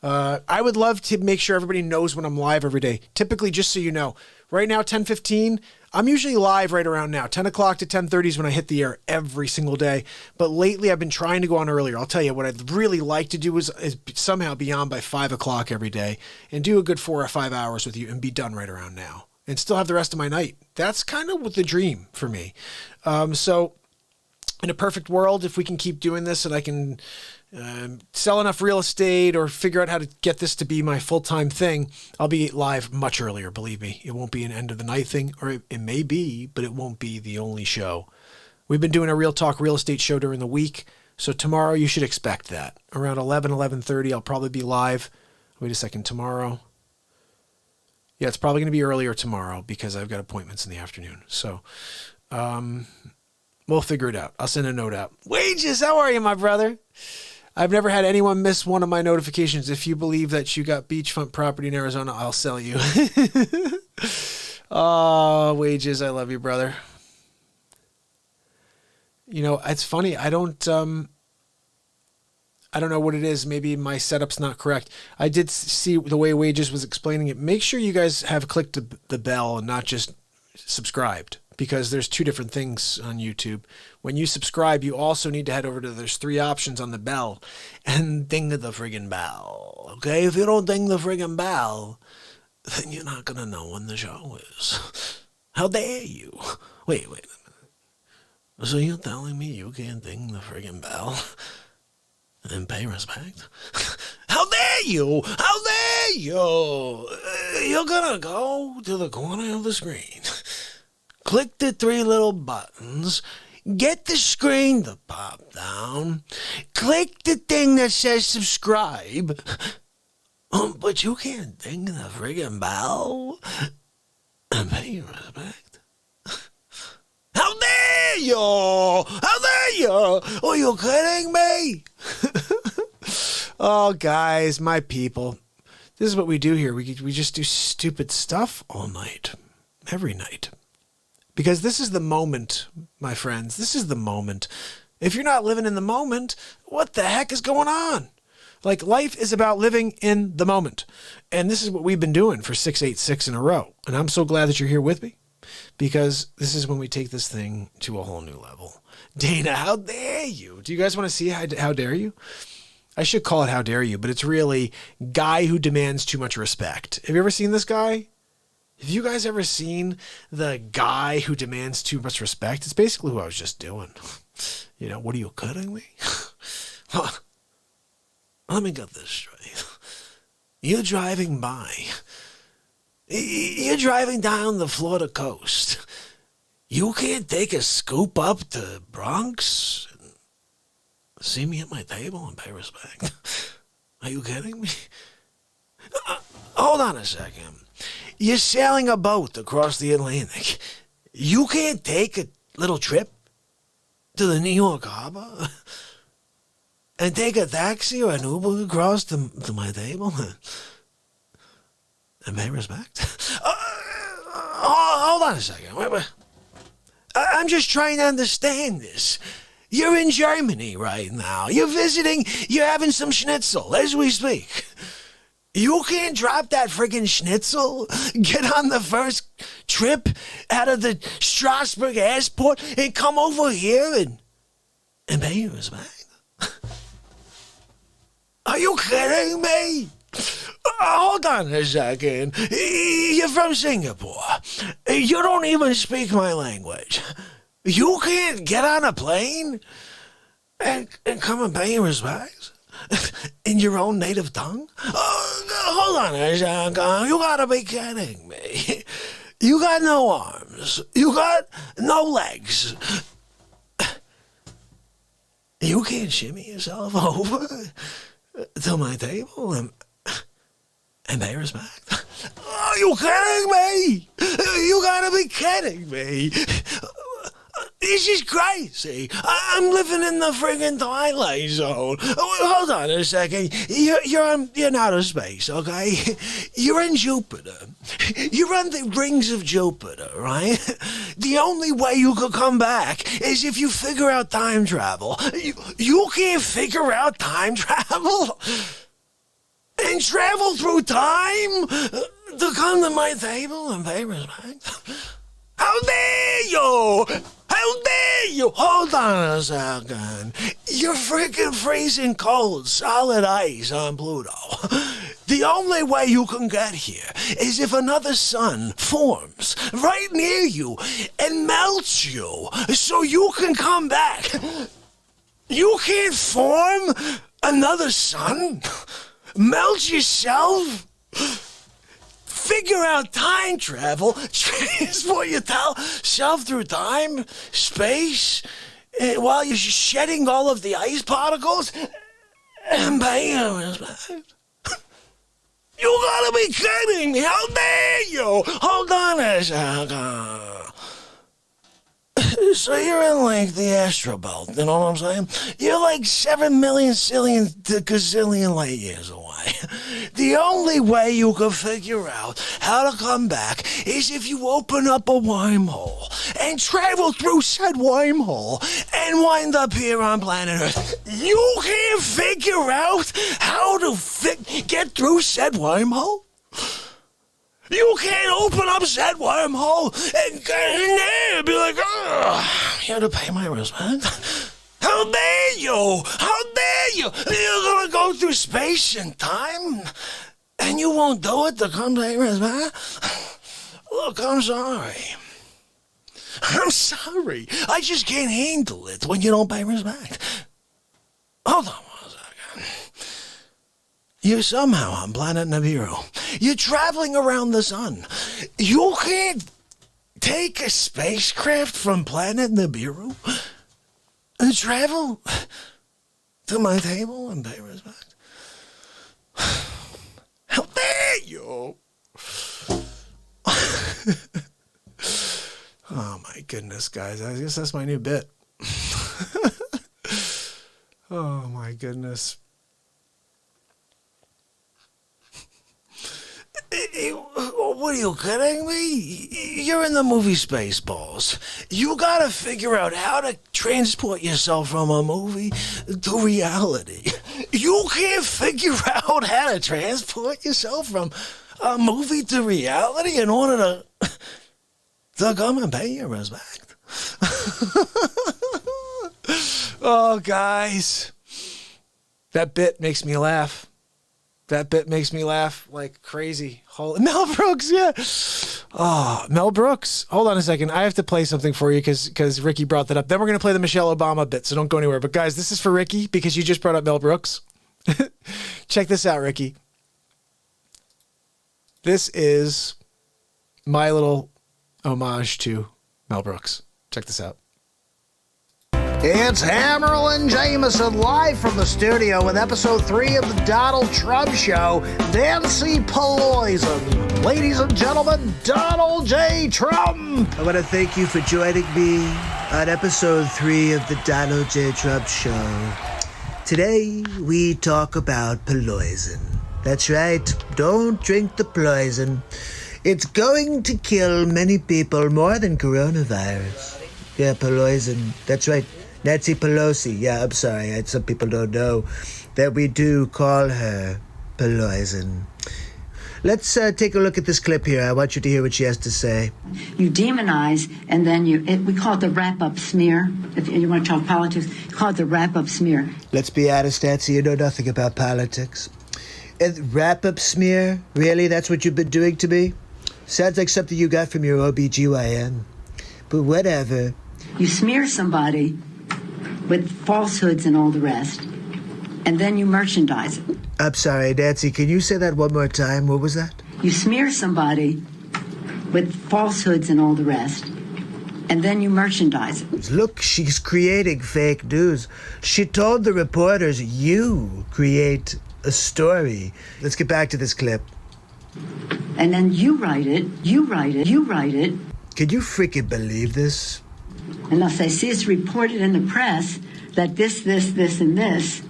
I would love to make sure everybody knows when I'm live every day. Typically, just so you know, right now, 10:15, I'm usually live right around now. 10 o'clock to 10:30 is when I hit the air every single day. But lately, I've been trying to go on earlier. I'll tell you, what I'd really like to do is somehow be on by 5 o'clock every day and do a good 4 or 5 hours with you and be done right around now and still have the rest of my night. That's kind of the dream for me. So in a perfect world, if we can keep doing this and I can sell enough real estate or figure out how to get this to be my full-time thing, I'll be live much earlier, believe me. It won't be an end of the night thing, or it may be, but it won't be the only show. We've been doing a Real Talk real estate show during the week, so tomorrow you should expect that. Around 11:30, I'll probably be live. Wait a second, tomorrow? Yeah, it's probably going to be earlier tomorrow because I've got appointments in the afternoon. So, we'll figure it out. I'll send a note out. Wages, how are you, my brother? I've never had anyone miss one of my notifications. If you believe that you got beachfront property in Arizona, I'll sell you. Oh, Wages, I love you, brother. You know, it's funny. I don't know what it is. Maybe my setup's not correct. I did see the way Wages was explaining it. Make sure you guys have clicked the bell and not just subscribed, because there's 2 different things on YouTube. When you subscribe, you also need to head over to, there's 3 options on the bell, and ding the friggin' bell. Okay? If you don't ding the friggin' bell, then you're not going to know when the show is. How dare you? Wait. So you're telling me you can't ding the friggin' bell and pay respect? How dare you? How dare you? You're going to go to the corner of the screen. Click the 3 little buttons. Get the screen to pop down. Click the thing that says subscribe. But you can't ding the friggin' bell and pay respect. How dare you? How dare you? Are you kidding me? Oh, guys, my people. This is what we do here. We just do stupid stuff all night. Every night. Because this is the moment, my friends. This is the moment. If you're not living in the moment, what the heck is going on? Like, life is about living in the moment. And this is what we've been doing for 686 in a row. And I'm so glad that you're here with me, because this is when we take this thing to a whole new level. Dana, how dare you? Do you guys want to see how dare you? I should call it How Dare You, but it's really guy who demands too much respect. Have you ever seen this guy? Have you guys ever seen the guy who demands too much respect? It's basically what I was just doing. You know, what are you kidding me? Let me get this straight. You're driving by. You're driving down the Florida coast. You can't take a scoop up to Bronx and see me at my table and pay respect. Are you kidding me? Hold on a second. You're sailing a boat across the Atlantic. You can't take a little trip to the New York Harbor and take a taxi or an Uber across to my table and pay respect? Hold on a second. Wait. I'm just trying to understand this. You're in Germany right now. You're visiting. You're having some schnitzel as we speak. You can't drop that friggin' schnitzel, get on the first trip out of the Strasbourg airport, and come over here and pay your respect? Are you kidding me? Hold on a second. You're from Singapore. You don't even speak my language. You can't get on a plane and come and pay your respects in your own native tongue? Hold on a second. You gotta be kidding me. You got no arms. You got no legs. You can't shimmy yourself over to my table and pay respect? Are you kidding me? You gotta be kidding me. This is crazy. I'm living in the friggin' Twilight Zone. Hold on a second. You're in outer space, okay? You're in Jupiter. You're on the rings of Jupiter, right? The only way you could come back is if you figure out time travel. You can't figure out time travel and travel through time to come to my table and pay respect? How dare you? How dare you? Hold on a second. You're freaking freezing cold, solid ice on Pluto. The only way you can get here is if another sun forms right near you and melts you so you can come back. You can't form another sun? Melt yourself? Figure out time travel, transport yourself through time, space, while you're shedding all of the ice particles, and pay your respect? You gotta be kidding me! How dare you? Hold on a second. So you're in, like, the astro belt, you know what I'm saying? You're like 7 million gazillion light years away. The only way you can figure out how to come back is if you open up a wormhole and travel through said wormhole and wind up here on planet Earth. You can't figure out how to get through said wormhole? You can't open up said wormhole and get in there and be like, you have to pay my respect? How dare you? How dare you? You're gonna go through space and time and you won't do it to come pay respect? Look, I'm sorry. I'm sorry. I just can't handle it when you don't pay respect. Hold on one second. You're somehow on planet Nibiru. You're traveling around the sun. You can't take a spacecraft from planet Nibiru and travel to my table and pay respect? How dare you? Oh my goodness, guys. I guess that's my new bit. Oh my goodness. What are you kidding me? You're in the movie Spaceballs. You gotta figure out how to transport yourself from a movie to reality. You can't figure out how to transport yourself from a movie to reality in order to come and pay your respect. Oh, guys. That bit makes me laugh. That bit makes me laugh like crazy. Mel Brooks, yeah. Oh, Mel Brooks. Hold on a second. I have to play something for you because Ricky brought that up. Then we're going to play the Michelle Obama bit, so don't go anywhere. But guys, this is for Ricky because you just brought up Mel Brooks. Check this out, Ricky. This is my little homage to Mel Brooks. Check this out. It's Hammerl and Jameson live from the studio with episode 3 of the Donald Trump Show. Nancy Pelosi. Ladies and gentlemen, Donald J. Trump. I want to thank you for joining me on episode 3 of the Donald J. Trump Show. Today, we talk about poison. That's right. Don't drink the poison. It's going to kill many people more than coronavirus. Yeah, poison. That's right. Nancy Pelosi. Yeah, I'm sorry. Some people don't know that we do call her poison. Let's take a look at this clip here. I want you to hear what she has to say. You demonize, and then we call it the wrap-up smear. If you want to talk politics, you call it the wrap-up smear. Let's be honest, Nancy. You know nothing about politics. And wrap-up smear? Really? That's what you've been doing to me? Sounds like something you got from your OBGYN. But whatever. You smear somebody with falsehoods and all the rest, and then you merchandise it. I'm sorry, Nancy, can you say that one more time? What was that? You smear somebody with falsehoods and all the rest, and then you merchandise it. Look, she's creating fake news. She told the reporters, you create a story. Let's get back to this clip. And then you write it. Can you freaking believe this? And they'll say, see, it's reported in the press that this, and this.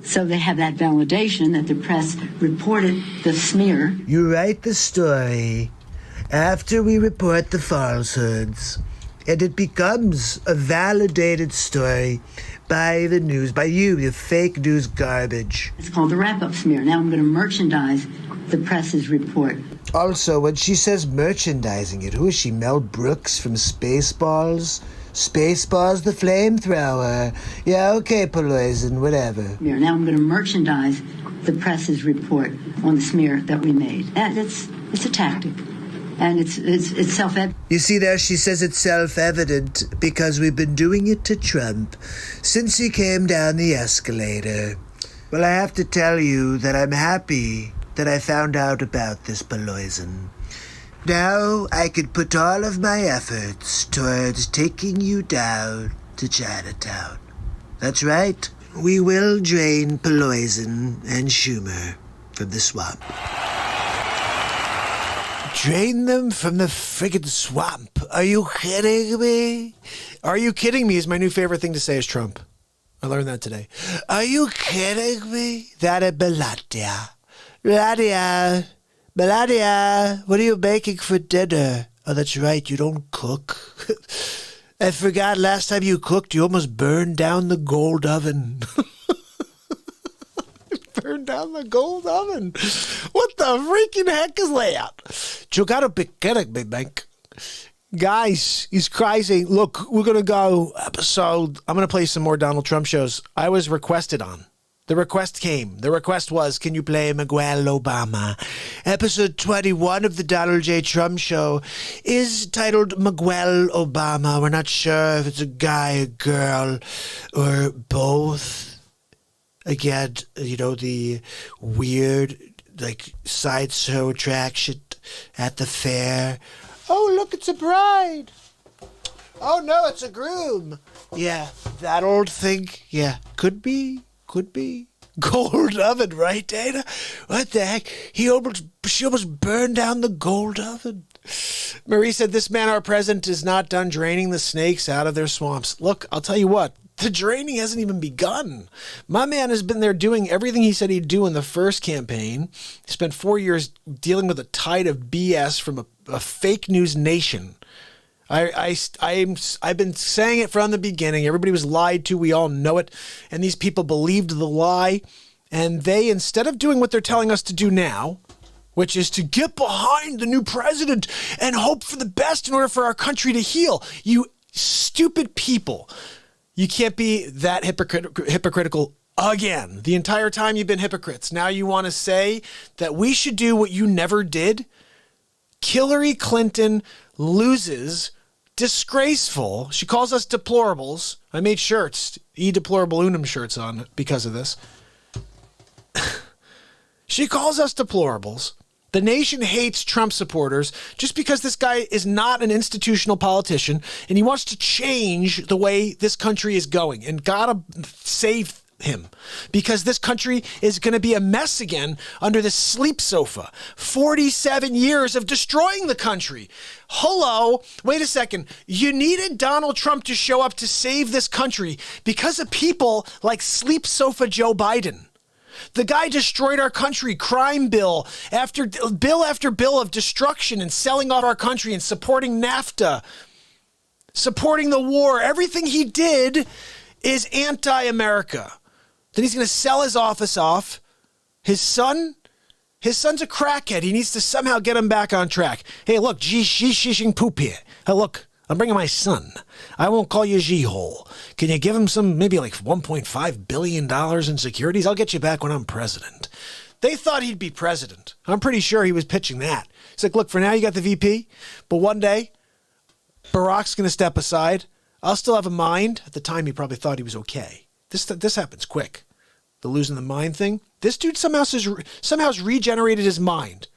So they have that validation that the press reported the smear. You write the story after we report the falsehoods, and it becomes a validated story by the news, by you, the fake news garbage. It's called the wrap-up smear. Now I'm going to merchandise the press's report. Also, when she says merchandising it, who is she, Mel Brooks from Spaceballs? Spaceballs the flamethrower. Yeah, okay, poison, whatever. Now I'm going to merchandise the press's report on the smear that we made. And it's a tactic. And it's self-evident. You see there, she says it's self-evident because we've been doing it to Trump since he came down the escalator. Well, I have to tell you that I'm happy that I found out about this poison. Now I could put all of my efforts towards taking you down to Chinatown. That's right. We will drain poison and Schumer from the swamp. Drain them from the friggin' swamp. Are you kidding me? Are you kidding me is my new favorite thing to say is Trump. I learned that today. Are you kidding me? That is Beladia. Beladia, what are you making for dinner? Oh, that's right, you don't cook. I forgot last time you cooked, you almost burned down the gold oven. Burned down the gold oven. What the freaking heck is that? You gotta be kidding me, Mink. Guys, he's crazy. Look, we're going to go episode. I'm going to play some more Donald Trump shows I was requested on. The request came. The request was, can you play Miguel Obama? Episode 21 of the Donald J. Trump Show is titled Miguel Obama. We're not sure if it's a guy, a girl, or both. Again, you know, the weird, like, sideshow attraction at the fair. Oh, look, it's a bride. Oh, no, it's a groom. Yeah, that old thing. Yeah, could be. Gold oven, right, Dana? What the heck? She almost burned down the gold oven. Marie said, this man, our president, is not done draining the snakes out of their swamps. Look, I'll tell you what. The draining hasn't even begun. My man has been there doing everything he said he'd do in the first campaign. He spent 4 years dealing with a tide of BS from a fake news nation. I've been saying it from the beginning. Everybody was lied to. We all know it. And these people believed the lie. And they, instead of doing what they're telling us to do now, which is to get behind the new president and hope for the best in order for our country to heal, you stupid people. You can't be that hypocritical again. The entire time you've been hypocrites. Now you want to say that we should do what you never did? Hillary Clinton loses. Disgraceful. She calls us deplorables. I made shirts, Deplorable Unum shirts on because of this. She calls us deplorables. The nation hates Trump supporters just because this guy is not an institutional politician and he wants to change the way this country is going, and gotta save him because this country is going to be a mess again under this sleep sofa. 47 years of destroying the country. Hello, wait a second. You needed Donald Trump to show up to save this country because of people like sleep sofa Joe Biden. The guy destroyed our country, crime bill after bill of destruction and selling off our country and supporting NAFTA, supporting the war. Everything he did is anti-America. Then he's going to sell his office off. His son's a crackhead. He needs to somehow get him back on track. Hey, look, shishing poop here. Hey, look, I'm bringing my son. I won't call you G-hole. Can you give him some, maybe like $1.5 billion in securities? I'll get you back when I'm president. They thought he'd be president. I'm pretty sure he was pitching that. He's like, look, for now you got the VP, but one day Barack's going to step aside. I'll still have a mind. At the time, he probably thought he was okay. This happens quick. The losing the mind thing. This dude somehow has regenerated his mind.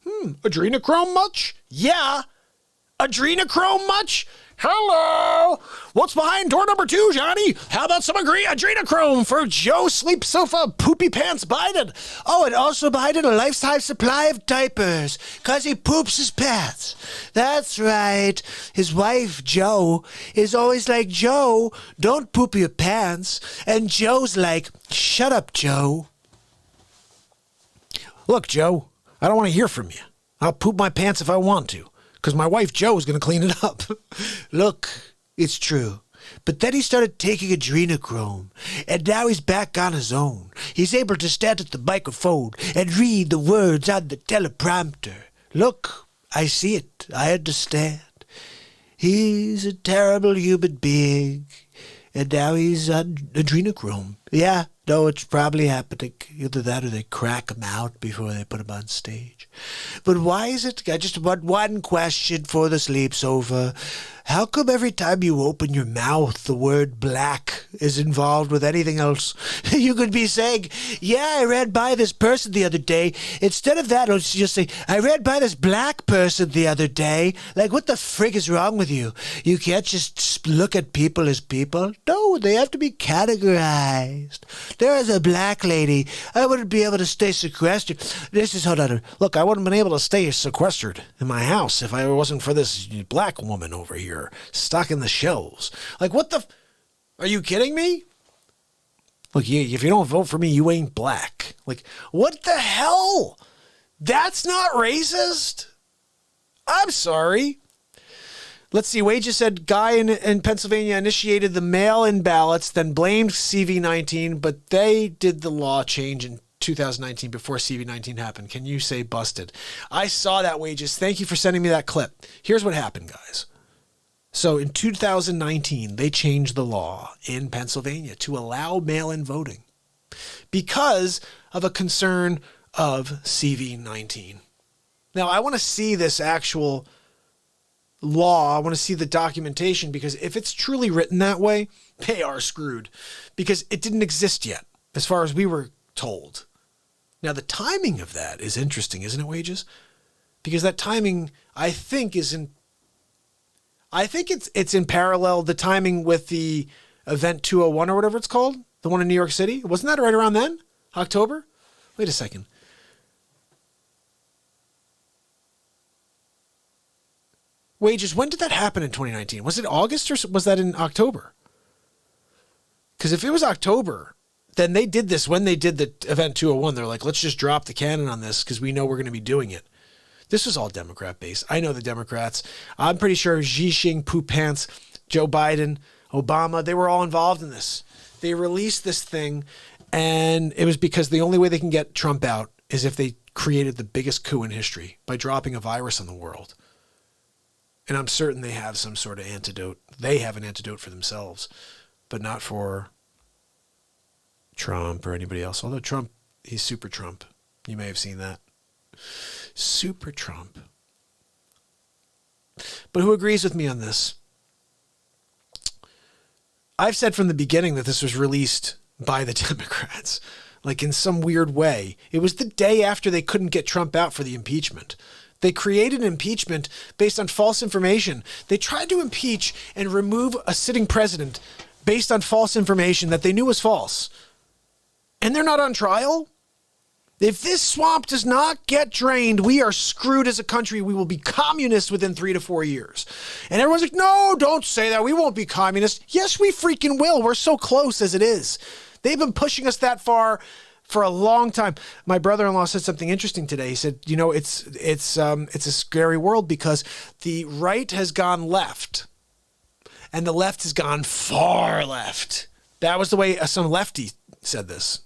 Adrenochrome much? Yeah. Adrenochrome much? Hello. What's behind door number 2, Johnny? How about some adrenochrome for Joe Sleep Sofa Poopy Pants Biden? Oh, and also Biden a lifetime supply of diapers because he poops his pants. That's right. His wife, Joe, is always like, Joe, don't poop your pants. And Joe's like, shut up, Joe. Look, Joe, I don't want to hear from you. I'll poop my pants if I want to, because my wife, Joe, is going to clean it up. Look, it's true. But then he started taking adrenochrome, and now he's back on his own. He's able to stand at the microphone and read the words on the teleprompter. Look, I see it. I understand. He's a terrible human being, and now he's on adrenochrome. Yeah, no, it's probably happening. Either that or they crack him out before they put him on stage. But why is it? I just want one question for the sleep sofa. How come every time you open your mouth, the word black is involved with anything else? You could be saying, yeah, I ran by this person the other day. Instead of that, it'll just say, I ran by this black person the other day. Like, what the frig is wrong with you? You can't just look at people as people. No, they have to be categorized. There is a black lady. I wouldn't be able to stay sequestered. Hold on. Look, I wouldn't have been able to stay sequestered in my house if I wasn't for this black woman over here stocking the shelves. Like, what the... Are you kidding me? Look, if you don't vote for me, you ain't black. Like, what the hell? That's not racist? I'm sorry. Let's see. Wages said guy in Pennsylvania initiated the mail-in ballots, then blamed CV-19, but they did the law change in 2019 before CV-19 happened. Can you say busted? I saw that, Wages. Thank you for sending me that clip. Here's what happened, guys. So in 2019, they changed the law in Pennsylvania to allow mail-in voting because of a concern of CV-19. Now, I want to see this actual law. I want to see the documentation, because if it's truly written that way, they are screwed, because it didn't exist yet, as far as we were told. Now, the timing of that is interesting, isn't it, Wages? Because that timing, I think, it's in parallel, the timing with the Event 201 or whatever it's called, the one in New York City. Wasn't that right around then? October? Wait a second. Wages, when did that happen in 2019? Was it August or was that in October? Because if it was October, then they did this when they did the Event 201. They're like, let's just drop the cannon on this because we know we're going to be doing it. This was all Democrat-based. I know the Democrats. I'm pretty sure Xi Jinping, Poop Pants, Joe Biden, Obama, they were all involved in this. They released this thing, and it was because the only way they can get Trump out is if they created the biggest coup in history by dropping a virus on the world. And I'm certain they have some sort of antidote. They have an antidote for themselves, but not for Trump or anybody else. Although Trump, he's super Trump. You may have seen that. Super Trump. But who agrees with me on this? I've said from the beginning that this was released by the Democrats, like in some weird way. It was the day after they couldn't get Trump out for the impeachment. They created an impeachment based on false information. They tried to impeach and remove a sitting president based on false information that they knew was false. And they're not on trial? If this swamp does not get drained, we are screwed as a country. We will be communist within 3 to 4 years. And everyone's like, no, don't say that. We won't be communist. Yes, we freaking will. We're so close as it is. They've been pushing us that far for a long time. My brother-in-law said something interesting today. He said, you know, it's a scary world because the right has gone left and the left has gone far left. That was the way some lefty said this.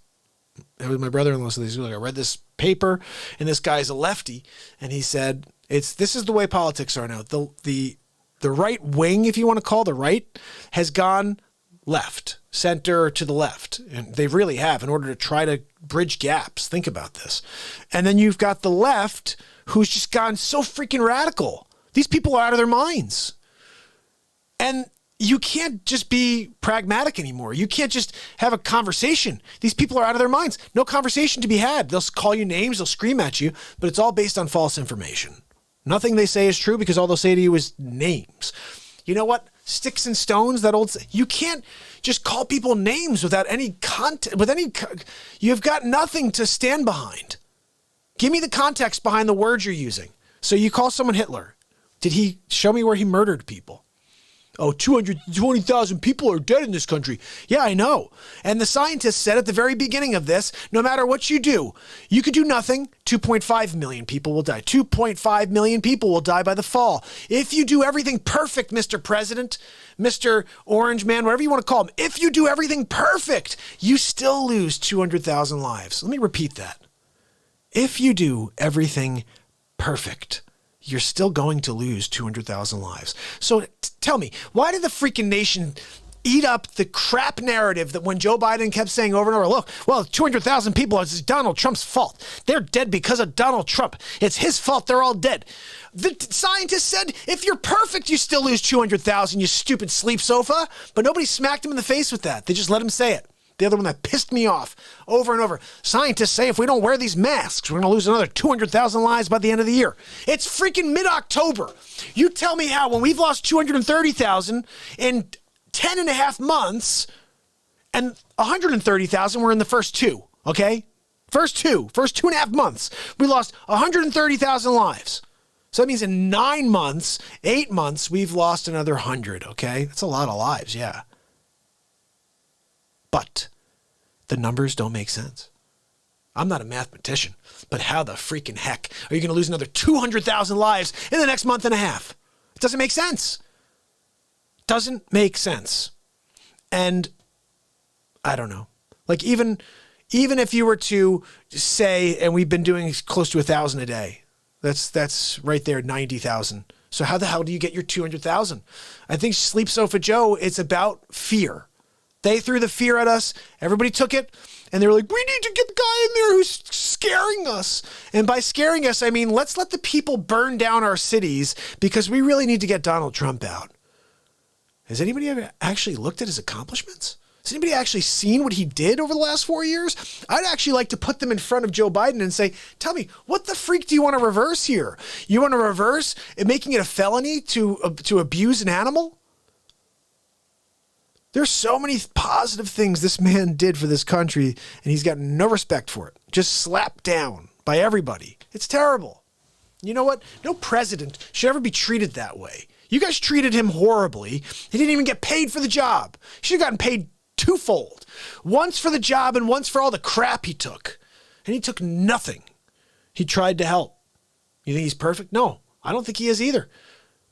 That was my brother-in-law said this. He was like, I read this paper and this guy's a lefty. And he said, this is the way politics are now. The right wing, if you want to call the right, has gone left, center to the left. And they really have in order to try to bridge gaps. Think about this. And then you've got the left who's just gone so freaking radical. These people are out of their minds. And you can't just be pragmatic anymore. You can't just have a conversation. These people are out of their minds. No conversation to be had. They'll call you names. They'll scream at you, but it's all based on false information. Nothing they say is true because all they'll say to you is names. You know what? Sticks and stones, that old, you can't just call people names without any content, you've got nothing to stand behind. Give me the context behind the words you're using. So you call someone Hitler. Did he show me where he murdered people? Oh, 220,000 people are dead in this country. Yeah, I know. And the scientists said at the very beginning of this, no matter what you do, you could do nothing. 2.5 million people will die. 2.5 million people will die by the fall. If you do everything perfect, Mr. President, Mr. Orange Man, whatever you want to call him, if you do everything perfect, you still lose 200,000 lives. Let me repeat that. If you do everything perfect, you're still going to lose 200,000 lives. So tell me, why did the freaking nation eat up the crap narrative that when Joe Biden kept saying over and over, look, well, 200,000 people, it's Donald Trump's fault. They're dead because of Donald Trump. It's his fault. They're all dead. The scientists said, if you're perfect, you still lose 200,000, you stupid sleep sofa. But nobody smacked him in the face with that. They just let him say it. The other one that pissed me off over and over. Scientists say if we don't wear these masks, we're going to lose another 200,000 lives by the end of the year. It's freaking mid-October. You tell me how when we've lost 230,000 in 10 and a half months and 130,000 were in the first two, okay? First 2.5 months, we lost 130,000 lives. So that means in 9 months, 8 months, we've lost another 100, okay? That's a lot of lives, yeah. But the numbers don't make sense. I'm not a mathematician, but how the freaking heck are you going to lose another 200,000 lives in the next month and a half? It doesn't make sense. Doesn't make sense. And I don't know. Like even if you were to say, and we've been doing close to 1,000 a day, that's right there, 90,000. So how the hell do you get your 200,000? I think Sleep Sofa Joe, it's about fear. They threw the fear at us. Everybody took it. And they were like, we need to get the guy in there who's scaring us. And by scaring us, I mean, let's let the people burn down our cities because we really need to get Donald Trump out. Has anybody ever actually looked at his accomplishments? Has anybody actually seen what he did over the last 4 years? I'd actually like to put them in front of Joe Biden and say, tell me, what the freak do you want to reverse here? You want to reverse making it a felony to abuse an animal? There's so many positive things this man did for this country, and he's got no respect for it. Just slapped down by everybody. It's terrible. You know what? No president should ever be treated that way. You guys treated him horribly. He didn't even get paid for the job. He should have gotten paid twofold. Once for the job and once for all the crap he took. And he took nothing. He tried to help. You think he's perfect? No, I don't think he is either.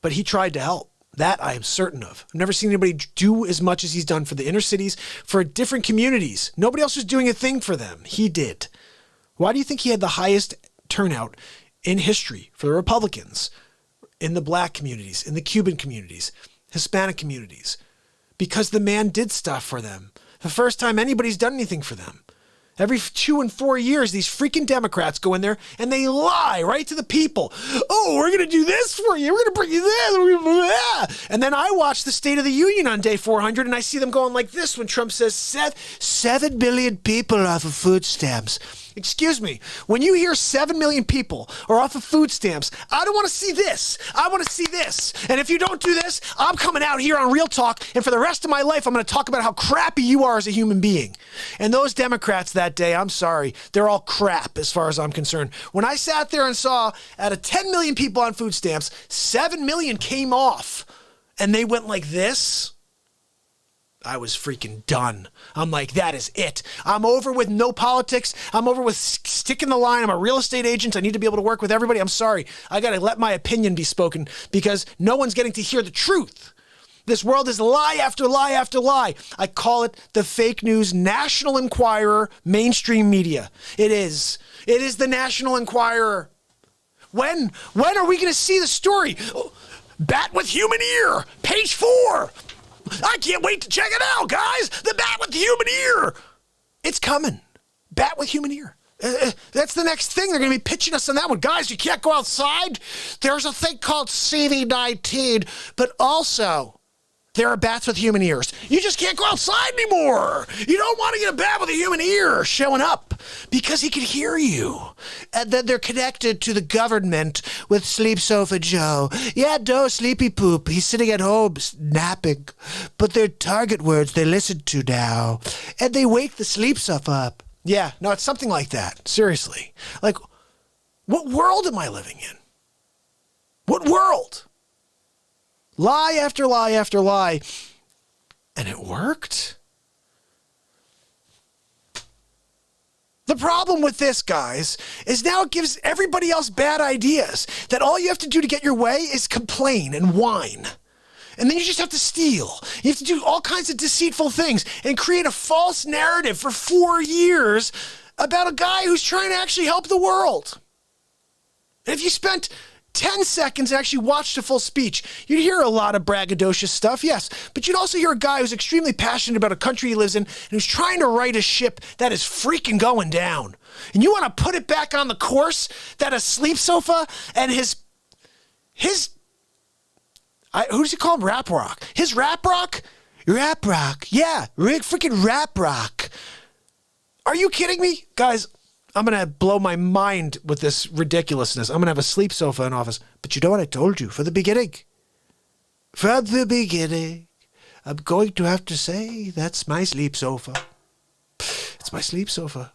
But he tried to help. That I am certain of. I've never seen anybody do as much as he's done for the inner cities, for different communities. Nobody else was doing a thing for them. He did. Why do you think he had the highest turnout in history for the Republicans, in the black communities, in the Cuban communities, Hispanic communities? Because the man did stuff for them. The first time anybody's done anything for them. Every 2 and 4 years, these freaking Democrats go in there and they lie right to the people. Oh, we're going to do this for you. We're going to bring you this. And then I watch the State of the Union on day 400 and I see them going like this when Trump says 7 billion people off of food stamps. Excuse me, when you hear 7 million people are off of food stamps, I don't want to see this. I want to see this. And if you don't do this, I'm coming out here on Real Talk, and for the rest of my life, I'm going to talk about how crappy you are as a human being. And those Democrats that day, I'm sorry, they're all crap as far as I'm concerned. When I sat there and saw out of 10 million people on food stamps, 7 million came off, and they went like this, I was freaking done. I'm like, that is it. I'm over with no politics. I'm over with sticking the line. I'm a real estate agent. I need to be able to work with everybody. I'm sorry. I got to let my opinion be spoken because no one's getting to hear the truth. This world is lie after lie after lie. I call it the fake news National Enquirer mainstream media. It is. It is the National Enquirer. When are we going to see the story? Bat with human ear, page 4. I can't wait to check it out, guys. The bat with the human ear. It's coming. Bat with human ear. That's the next thing. They're going to be pitching us on that one. Guys, you can't go outside. There's a thing called CV-19, but also there are bats with human ears. You just can't go outside anymore. You don't want to get a bat with a human ear showing up because he can hear you. And then they're connected to the government with Sleep Sofa Joe. Yeah, no, sleepy poop. He's sitting at home napping. But they're target words they listen to now. And they wake the sleep sofa up. Yeah, no, it's something like that. Seriously. Like, what world am I living in? What world? Lie after lie after lie. And it worked. The problem with this, guys, is now it gives everybody else bad ideas. That all you have to do to get your way is complain and whine. And then you just have to steal. You have to do all kinds of deceitful things and create a false narrative for 4 years about a guy who's trying to actually help the world. And if you spent 10 seconds and actually watched a full speech, you'd hear a lot of braggadocious stuff, yes, but you'd also hear a guy who's extremely passionate about a country he lives in and who's trying to right a ship that is freaking going down. And you want to put it back on the course that a sleep sofa and his who does he call him? Rap rock. His rap rock? Rap rock. Yeah, freaking rap rock. Are you kidding me? Guys, I'm going to blow my mind with this ridiculousness. I'm going to have a sleep sofa in office. But you know what I told you from the beginning? From the beginning, I'm going to have to say that's my sleep sofa. It's my sleep sofa.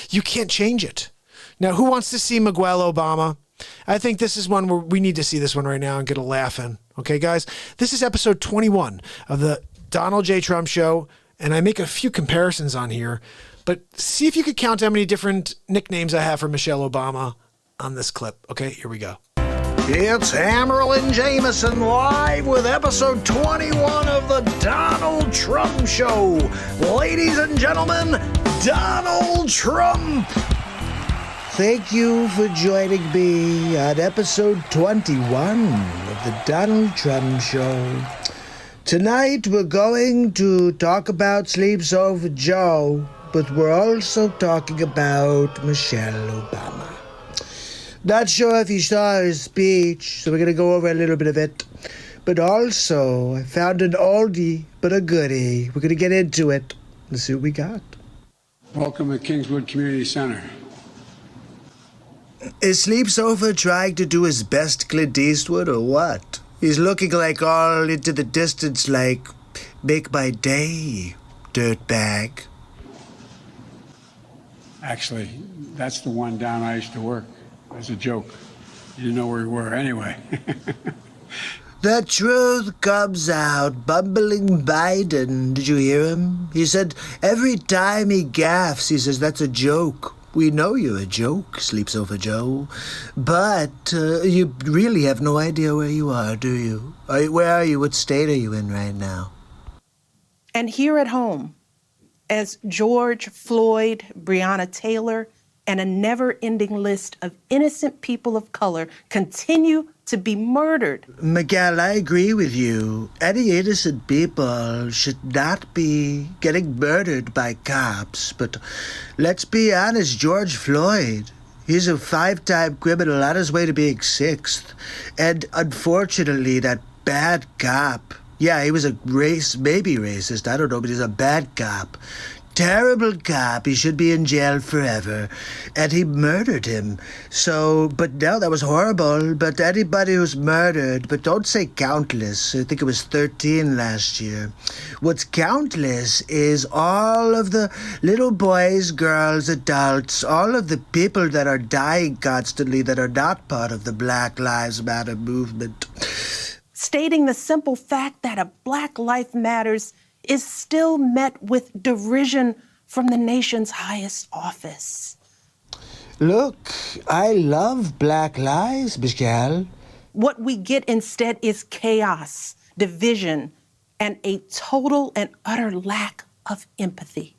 You can't change it. Now, who wants to see Miguel Obama? I think this is one where we need to see this one right now and get a laugh in. Okay, guys? This is episode 21 of the Donald J. Trump Show, and I make a few comparisons on here. But see if you could count how many different nicknames I have for Michelle Obama on this clip. Okay, here we go. It's Hammerlin Jameson live with episode 21 of the Donald Trump Show. Ladies and gentlemen, Donald Trump. Thank you for joining me on episode 21 of the Donald Trump Show. Tonight we're going to talk about Sleep Sofa Joe, but we're also talking about Michelle Obama. Not sure if you saw her speech, so we're going to go over a little bit of it. But also, I found an oldie, but a goodie. We're going to get into it. Let's see what we got. Welcome to Kingswood Community Center. Is Sleep Sofa trying to do his best Clint Eastwood or what? He's looking like all into the distance like, make my day, dirtbag. Actually, that's the one down I used to work. As a joke. You didn't know where we were anyway. The truth comes out. Bumbling Biden. Did you hear him? He said every time he gaffes, he says, that's a joke. We know you're a joke, Sleeps Over Joe. But you really have no idea where you are, do you? Where are you? What state are you in right now? And here at home, as George Floyd, Breonna Taylor, and a never-ending list of innocent people of color continue to be murdered. Miguel, I agree with you. Any innocent people should not be getting murdered by cops. But let's be honest, George Floyd, he's a 5-time criminal on his way to being 6th. And unfortunately, that bad cop, yeah, he was maybe racist, I don't know, but he's a bad cop. Terrible cop. He should be in jail forever. And he murdered him. So, but no, that was horrible. But anybody who's murdered, but don't say countless. I think it was 13 last year. What's countless is all of the little boys, girls, adults, all of the people that are dying constantly that are not part of the Black Lives Matter movement. Stating the simple fact that a Black Life Matters is still met with derision from the nation's highest office. Look, I love Black lives, Michelle. What we get instead is chaos, division, and a total and utter lack of empathy.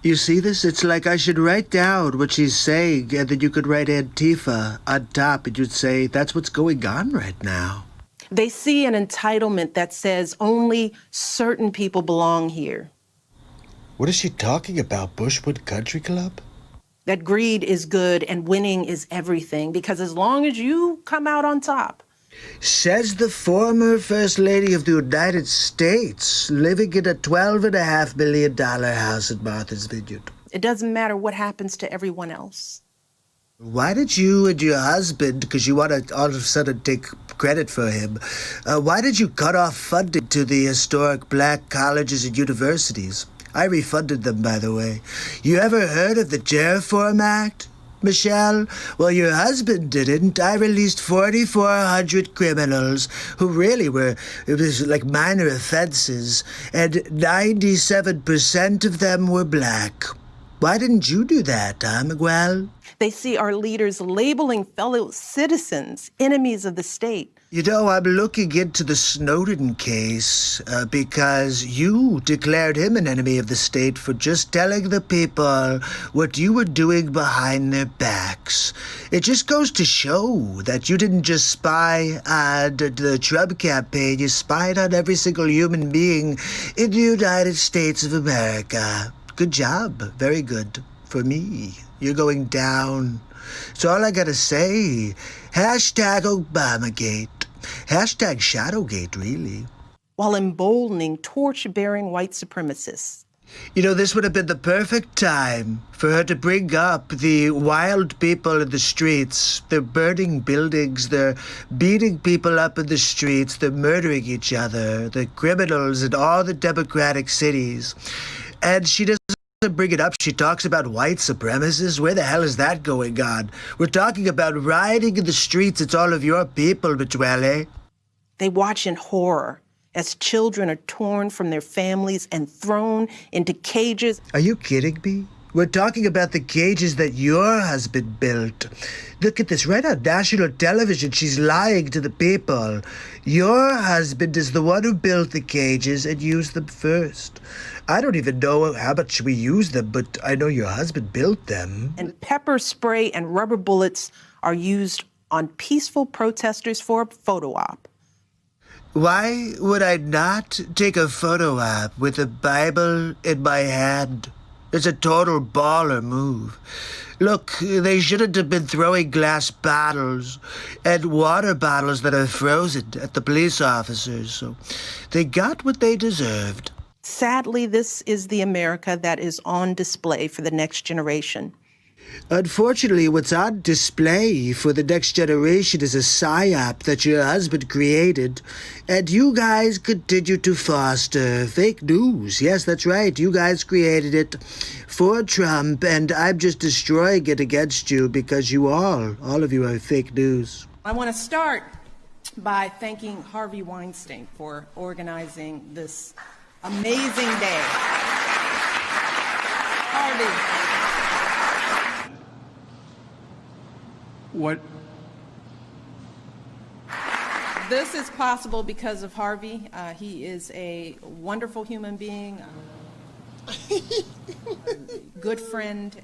You see this? It's like I should write down what she's saying, and then you could write Antifa on top, and you'd say, that's what's going on right now. They see an entitlement that says only certain people belong here. What is she talking about, Bushwood Country Club? That greed is good and winning is everything, because as long as you come out on top. Says the former First Lady of the United States, living in a $12.5 million house in Martha's Vineyard. It doesn't matter what happens to everyone else. Why did you and your husband, because you want to all of a sudden take credit for him, why did you cut off funding to the historic black colleges and universities? I refunded them, by the way. You ever heard of the Terraform Act, Michelle? Well, your husband didn't. I released 4,400 criminals who really were, it was like minor offenses, and 97% of them were black. Why didn't you do that, Miguel? They see our leaders labeling fellow citizens enemies of the state. You know, I'm looking into the Snowden case because you declared him an enemy of the state for just telling the people what you were doing behind their backs. It just goes to show that you didn't just spy on the Trump campaign, you spied on every single human being in the United States of America. Good job. Very good. For me. You're going down. So all I gotta say, hashtag Obamagate. Hashtag Shadowgate, really. While emboldening torch-bearing white supremacists. You know, this would have been the perfect time for her to bring up the wild people in the streets. They're burning buildings, they're beating people up in the streets, they're murdering each other, the criminals in all the democratic cities. And she doesn't bring it up. She talks about white supremacists. Where the hell is that going on? We're talking about rioting in the streets. It's all of your people, Michelle. They watch in horror as children are torn from their families and thrown into cages. Are you kidding me? We're talking about the cages that your husband built. Look at this, right on national television. She's lying to the people. Your husband is the one who built the cages and used them first. I don't even know how much we use them, but I know your husband built them. And pepper spray and rubber bullets are used on peaceful protesters for a photo op. Why would I not take a photo op with a Bible in my hand? It's a total baller move. Look, they shouldn't have been throwing glass bottles and water bottles that are frozen at the police officers, so they got what they deserved. Sadly, this is the America that is on display for the next generation. Unfortunately, what's on display for the next generation is a psyop that your husband created, and you guys continue to foster fake news. Yes, that's right. You guys created it for Trump, and I'm just destroying it against you because you all of you are fake news. I want to start by thanking Harvey Weinstein for organizing this amazing day. Harvey. What? This is possible because of Harvey. He is a wonderful human being, good friend,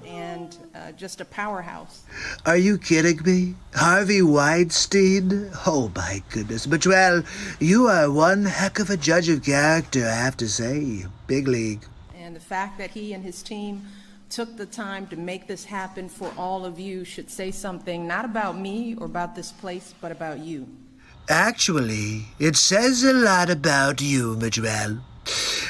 and just a powerhouse. Are you kidding me? Harvey Weinstein? Oh my goodness. But well, you are one heck of a judge of character, I have to say. Big league. And the fact that he and his team took the time to make this happen for all of you should say something not about me or about this place, but about you. Actually, it says a lot about you, Majwell.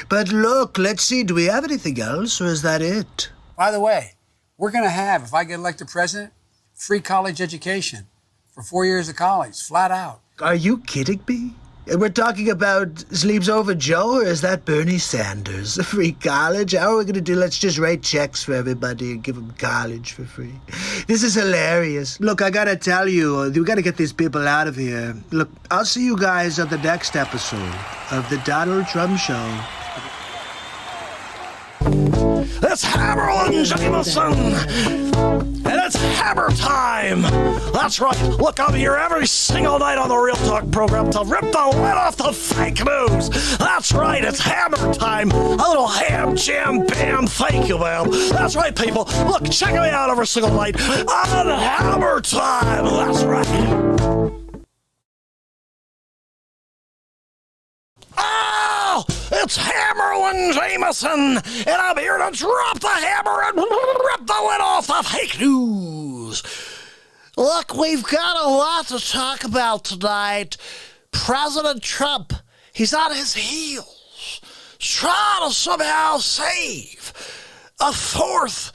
But look, let's see, do we have anything else, or is that it? By the way, we're going to have, if I get elected president, free college education for 4 years of college, flat out. Are you kidding me? And we're talking about Sleeps Over Joe, or is that Bernie Sanders? Free college? How are we going to do? Let's just write checks for everybody and give them college for free. This is hilarious. Look, I got to tell you, we got to get these people out of here. Look, I'll see you guys on the next episode of The Donald Trump Show. It's Hammer and Jameson! And it's hammer time! That's right. Look, I'm here every single night on the Real Talk program to rip the lid off the fake news. That's right, it's hammer time. A little ham, jam, bam, thank you, ma'am. That's right, people. Look, check me out every single night on Hammer Time. That's right. Oh, it's Hammerlin Jameson, and I'm here to drop the hammer and rip the lid off the fake news. Look, we've got a lot to talk about tonight. President Trump, he's on his heels, trying to somehow save a fourth,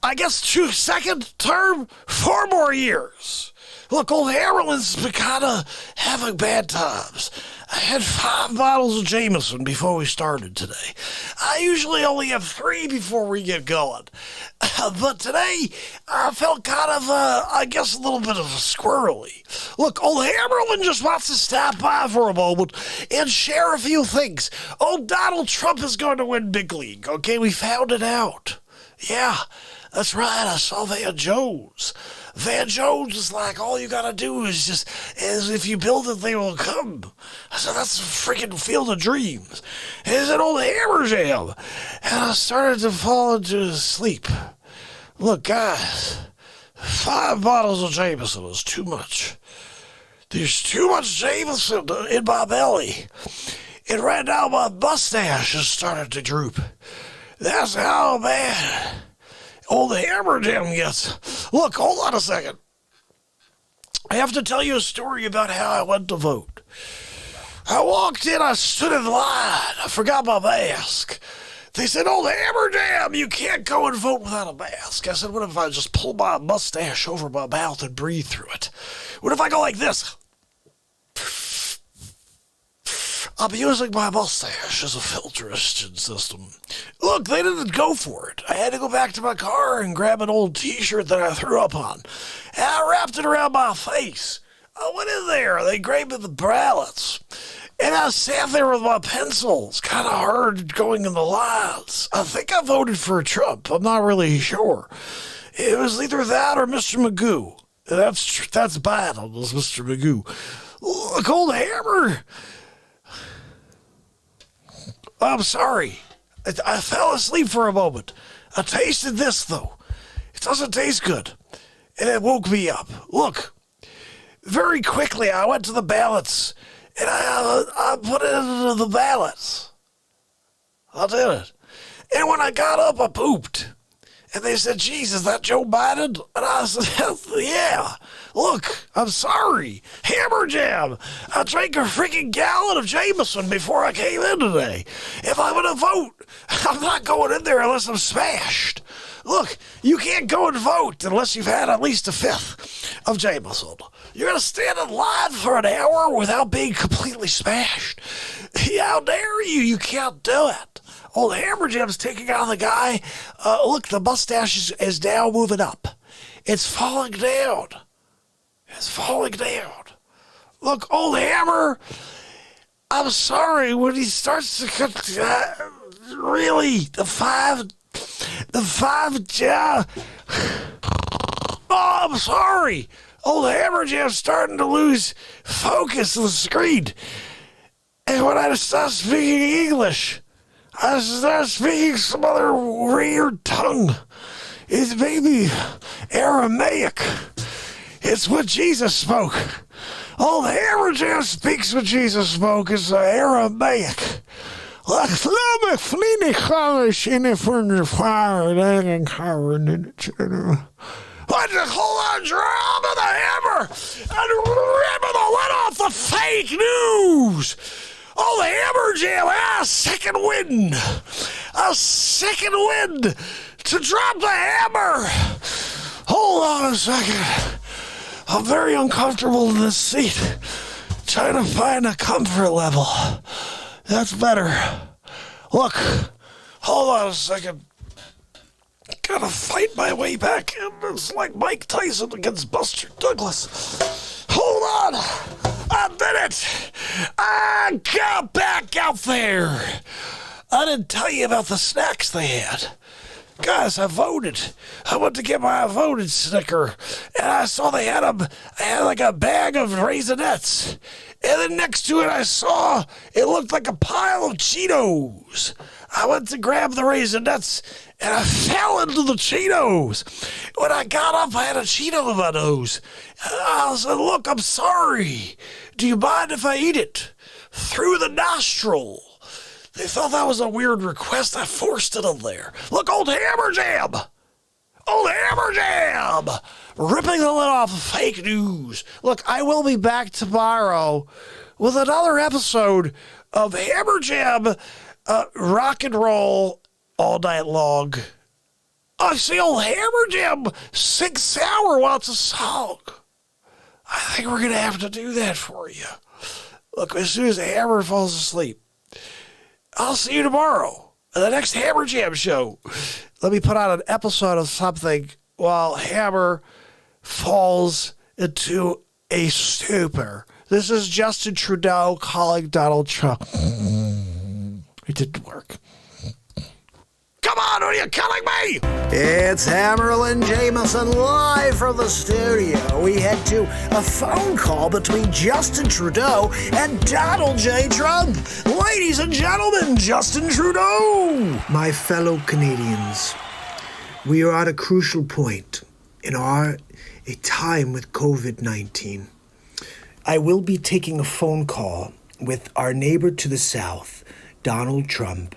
I guess, second term, 4 more years. Look, old Hammerlin's been kind of having bad times. I had 5 bottles of Jameson before we started today. I usually only have 3 before we get going. But today, I felt kind of, I guess, a little bit of a squirrely. Look, old Hammerlin just wants to stop by for a moment and share a few things. Old Donald Trump is going to win big league, okay? We found it out. Yeah, that's right, I saw Van Jones. Van Jones is like, all you gotta do is if you build it, they will come. I said, that's a freaking field of dreams. It's an old hammer jam. And I started to fall into sleep. Look, guys, 5 bottles of Jameson is too much. There's too much Jameson in my belly. And right now my mustache has started to droop. That's how bad old hammer jam gets. Look, hold on a second. I have to tell you a story about how I went to vote. I walked in, I stood in line, I forgot my mask. They said, old hammer jam, you can't go and vote without a mask. I said, what if I just pull my mustache over my mouth and breathe through it? What if I go like this? I'm using my mustache as a filtration system. Look, they didn't go for it. I had to go back to my car and grab an old t-shirt that I threw up on. And I wrapped it around my face. I went in there. They gave me the ballots. And I sat there with my pencils, kind of hard going in the lines. I think I voted for Trump. I'm not really sure. It was either that or Mr. Magoo. That's Biden, was Mr. Magoo. Look, old hammer. I'm sorry. I fell asleep for a moment. I tasted this, though. It doesn't taste good. And it woke me up. Look, very quickly I went to the ballots, and I put it into the ballots. I did it. And when I got up, I pooped. And they said, geez, is that Joe Biden? And I said, yeah. Look, I'm sorry. Hammer jam. I drank a freaking gallon of Jameson before I came in today. If I'm going to vote, I'm not going in there unless I'm smashed. Look, you can't go and vote unless you've had at least a 5th of Jameson. You're going to stand in line for an hour without being completely smashed. How dare you? You can't do it. Old Hammer Jam's taking on the guy. Look, the mustache is now moving up. It's falling down. is falling down. Look, old Hammer, I'm sorry, when he starts to cut, really, the five, oh, I'm sorry. Old Hammerjam's starting to lose focus on the screen. And when I start speaking English, I start speaking some other weird tongue. It's maybe Aramaic. It's what Jesus spoke. Old Hammerjam speaks what Jesus spoke. It's Aramaic. Hold on, drop the hammer and rip the lid off the fake news. Oh, the Hammerjam, a second wind to drop the hammer. Hold on a second. I'm very uncomfortable in this seat, trying to find a comfort level. That's better. Look, hold on a second. Gotta fight my way back in. It's like Mike Tyson against Buster Douglas. Hold on a minute. I got back out there. I didn't tell you about the snacks they had. Guys, I voted. I went to get my voted sticker, and I saw they had like a bag of Raisinets. And then next to it, I saw it looked like a pile of Cheetos. I went to grab the Raisinets, and I fell into the Cheetos. When I got up, I had a Cheeto in my nose. And I said, look, I'm sorry. Do you mind if I eat it? Through the nostril. They thought that was a weird request. I forced it in there. Look, old Hammerjam! Old Hammerjam! Ripping the lid off of fake news. Look, I will be back tomorrow with another episode of Hammerjam rock and roll all night long. I see old Hammerjam sing sour while it's a song. I think we're going to have to do that for you. Look, as soon as Hammer falls asleep, I'll see you tomorrow at the next Hammerjam show. Let me put out an episode of something while Hammer falls into a stupor. This is Justin Trudeau calling Donald Trump. It didn't work. Come on, are you killing me? It's Hammerlin Jameson live from the studio. We head to a phone call between Justin Trudeau and Donald J. Trump. Ladies and gentlemen, Justin Trudeau. My fellow Canadians, we are at a crucial point in a time with COVID-19. I will be taking a phone call with our neighbor to the south, Donald Trump,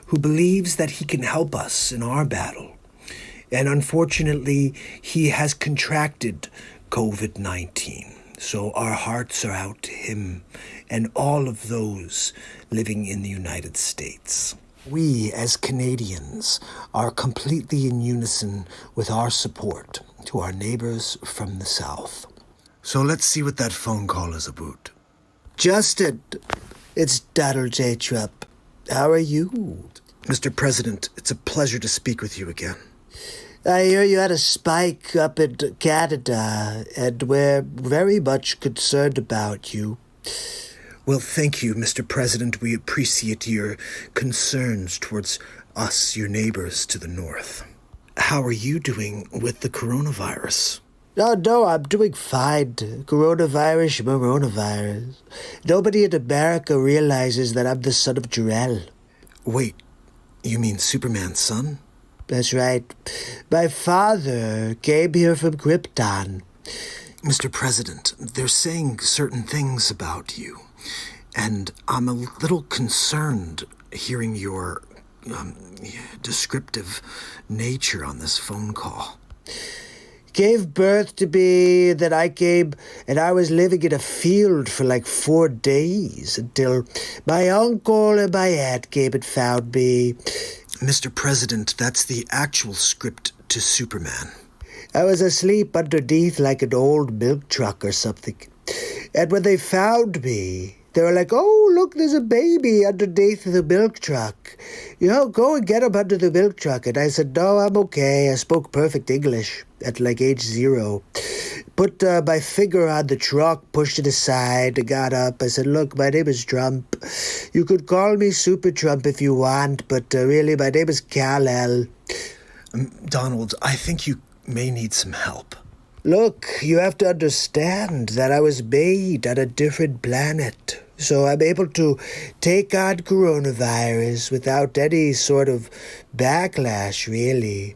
who believes that he can help us in our battle. And unfortunately, he has contracted COVID-19. So our hearts are out to him and all of those living in the United States. We, as Canadians, are completely in unison with our support to our neighbors from the south. So let's see what that phone call is about. Justin, it's Donald J. Trump. How are you? Mr. President, it's a pleasure to speak with you again. I hear you had a spike up in Canada, and we're very much concerned about you. Well, thank you, Mr. President. We appreciate your concerns towards us, your neighbors to the north. How are you doing with the coronavirus? Oh, no, I'm doing fine. Coronavirus. Nobody in America realizes that I'm the son of Jor-El. Wait, you mean Superman's son? That's right. My father came here from Krypton. Mr. President, they're saying certain things about you, and I'm a little concerned hearing your descriptive nature on this phone call. Gave birth to me, then I came, and I was living in a field for like 4 days until my uncle and my aunt came and found me. Mr. President, that's the actual script to Superman. I was asleep underneath like an old milk truck or something. And when they found me, They were like, oh, look, there's a baby underneath the milk truck. Go and get him under the milk truck. And I said, no, I'm okay. I spoke perfect English at like age 0. Put my finger on the truck, pushed it aside, and got up. I said, look, my name is Trump. You could call me Super Trump if you want, but really, my name is Kal-El. Donald, I think you may need some help. Look, you have to understand that I was made on a different planet. So I'm able to take on coronavirus without any sort of backlash, really.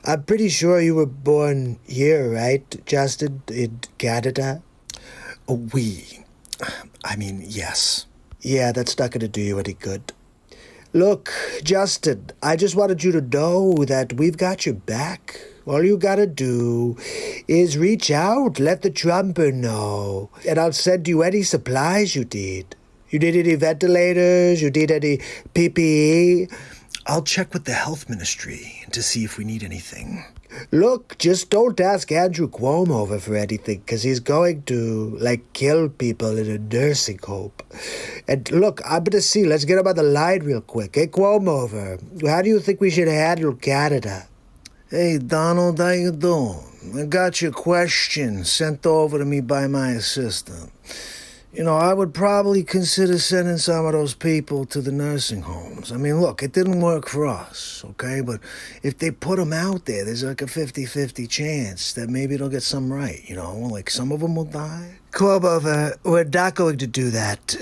I'm pretty sure you were born here, right, Justin, in Canada? Yes. Yeah, that's not going to do you any good. Look, Justin, I just wanted you to know that we've got your back. All you gotta do is reach out, let the Trumper know, and I'll send you any supplies you need. You need any ventilators? You need any PPE? I'll check with the health ministry to see if we need anything. Look, just don't ask Andrew Cuomo for anything, because he's going to, kill people in a nursing home. And look, I'm going to see. Let's get him on the line real quick. Hey, Cuomo, how do you think we should handle Canada? Hey, Donald, how you doing? I got your question sent over to me by my assistant. I would probably consider sending some of those people to the nursing homes. I mean, look, it didn't work for us, okay? But if they put them out there, there's like a 50-50 chance that maybe they'll get some right, some of them will die. Cuomo, we're not going to do that.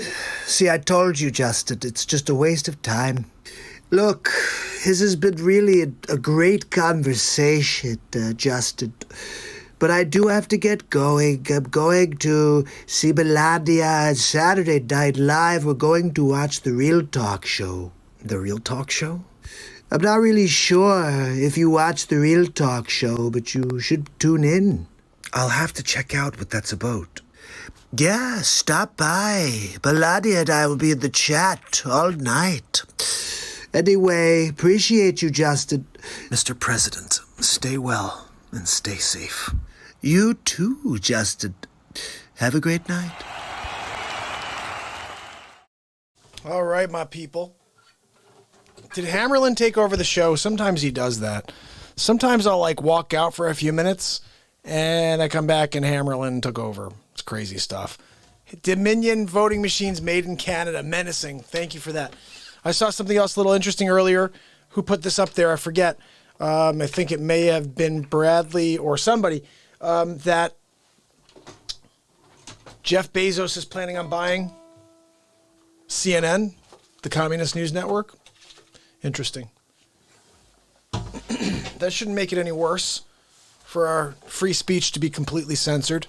See, I told you, Justin, it's just a waste of time. Look, this has been really a great conversation, Justin. But I do have to get going. I'm going to see Melania on Saturday Night Live. We're going to watch The Real Talk Show. The Real Talk Show? I'm not really sure if you watch The Real Talk Show, but you should tune in. I'll have to check out what that's about. Yeah, stop by. Melania and I will be in the chat all night. Anyway, appreciate you, Justin. Mr. President, stay well and stay safe. You too, Justin. Have a great night. All right, my people. Did Hammerlin take over the show? Sometimes he does that. Sometimes I'll walk out for a few minutes and I come back and Hammerlin took over. It's crazy stuff. Dominion voting machines made in Canada. Menacing. Thank you for that. I saw something else a little interesting earlier. Who put this up there? I forget. I think it may have been Bradley or somebody, that Jeff Bezos is planning on buying CNN, the Communist News Network. Interesting. That shouldn't make it any worse for our free speech to be completely censored.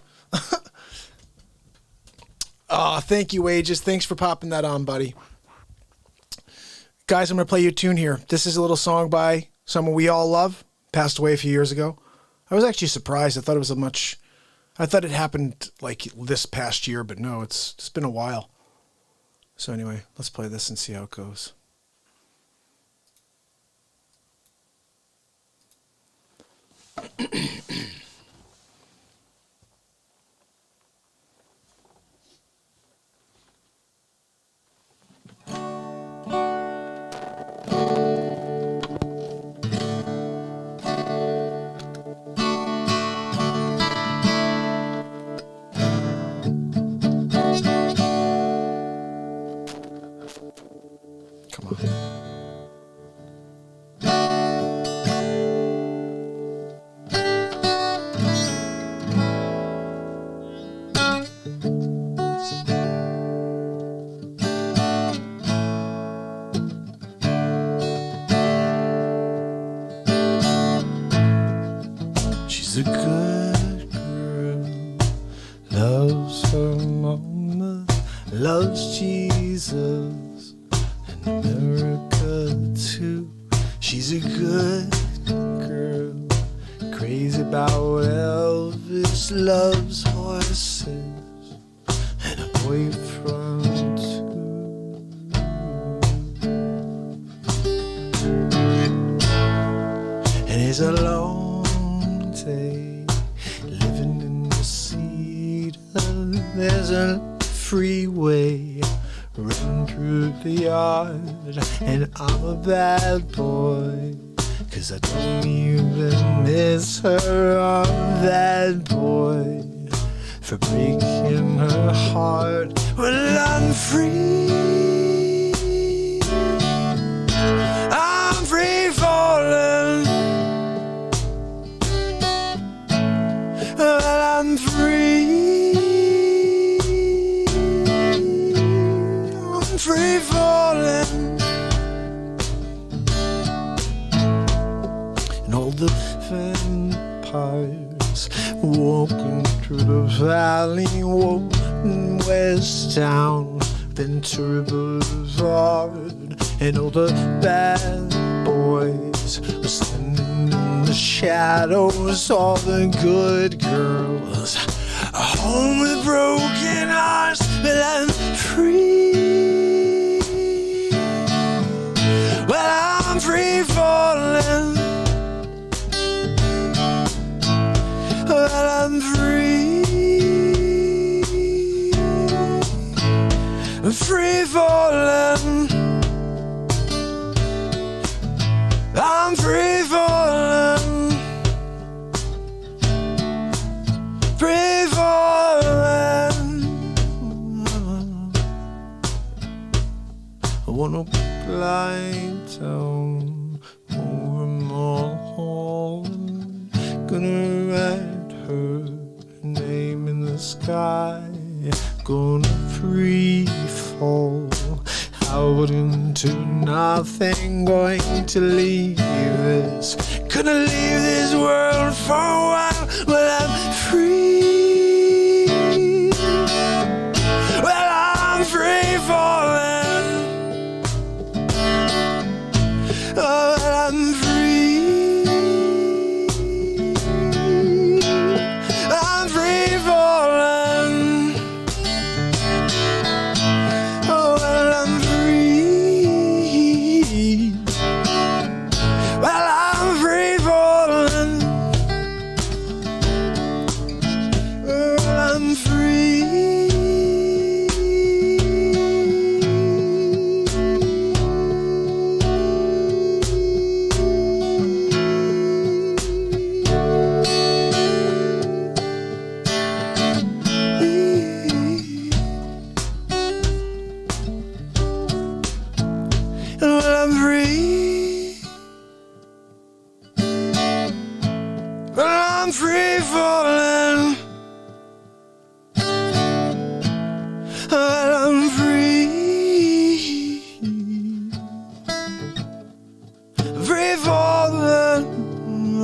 Thank you, Aegis. Thanks for popping that on, buddy. Guys, I'm going to play you a tune here. This is a little song by someone we all love. Passed away a few years ago. I was actually surprised. I thought it happened this past year, but no, it's been a while. So anyway, let's play this and see how it goes. Come on. She's a good girl, loves her mama, loves Jesus and America too. She's a good girl, crazy about Elvis, loves horses and a boyfriend too. And it's a long day living in the cedar. There's a freeway through the yard, and I'm a bad boy, 'cause I don't even miss her. I'm that boy for breaking her heart. Well, I'm free. I'm free falling. Well, I'm free. I'm free falling. And all the vampires walking through the valley, walking west town, Ventura Boulevard, and all the bad boys were standing in the shadows. All the good girls are home with broken hearts, but I'm free. Well, I'm free falling. Well, I'm free. I'm free falling. I'm free falling. Free falling. I wanna glide down over Mulholland, gonna write her name in the sky, gonna free fall out into nothing, going to leave this, gonna leave this world for a while. Well, I'm free. Well, I'm free falling. Oh, well, I'm free. I'm free falling. Oh, well, I'm free. Well, I'm free falling. Well, I'm free. Well, I'm free. Well, I'm free falling. Well, I'm free. Free falling.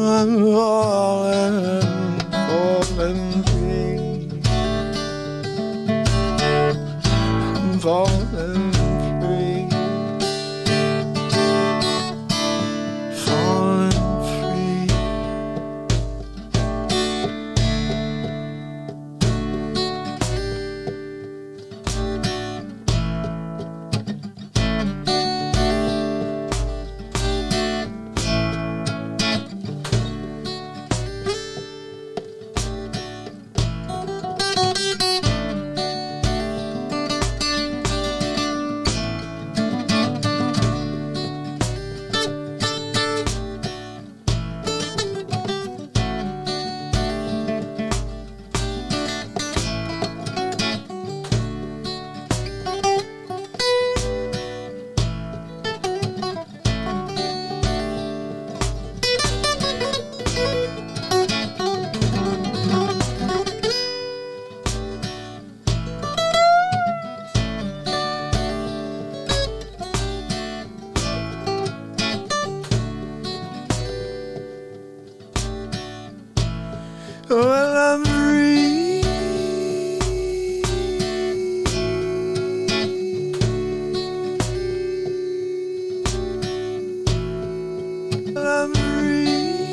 I'm falling, falling free. I'm falling free. Falling free. Well, I'm free. Well, I'm free.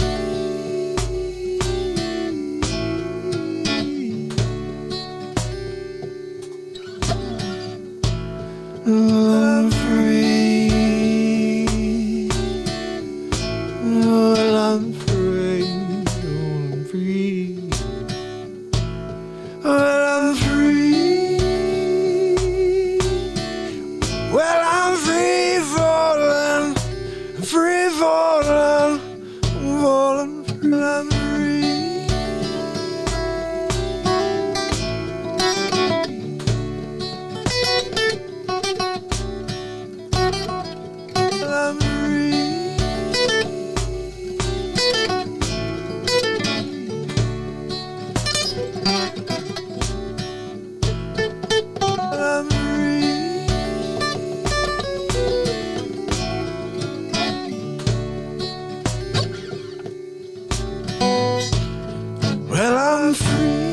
Well, I'm free. Well, I'm free. I'm free. Well, I'm free. Well, I'm free falling, free falling, falling, I'm free. I'm free. I'm free. Well, I'm free.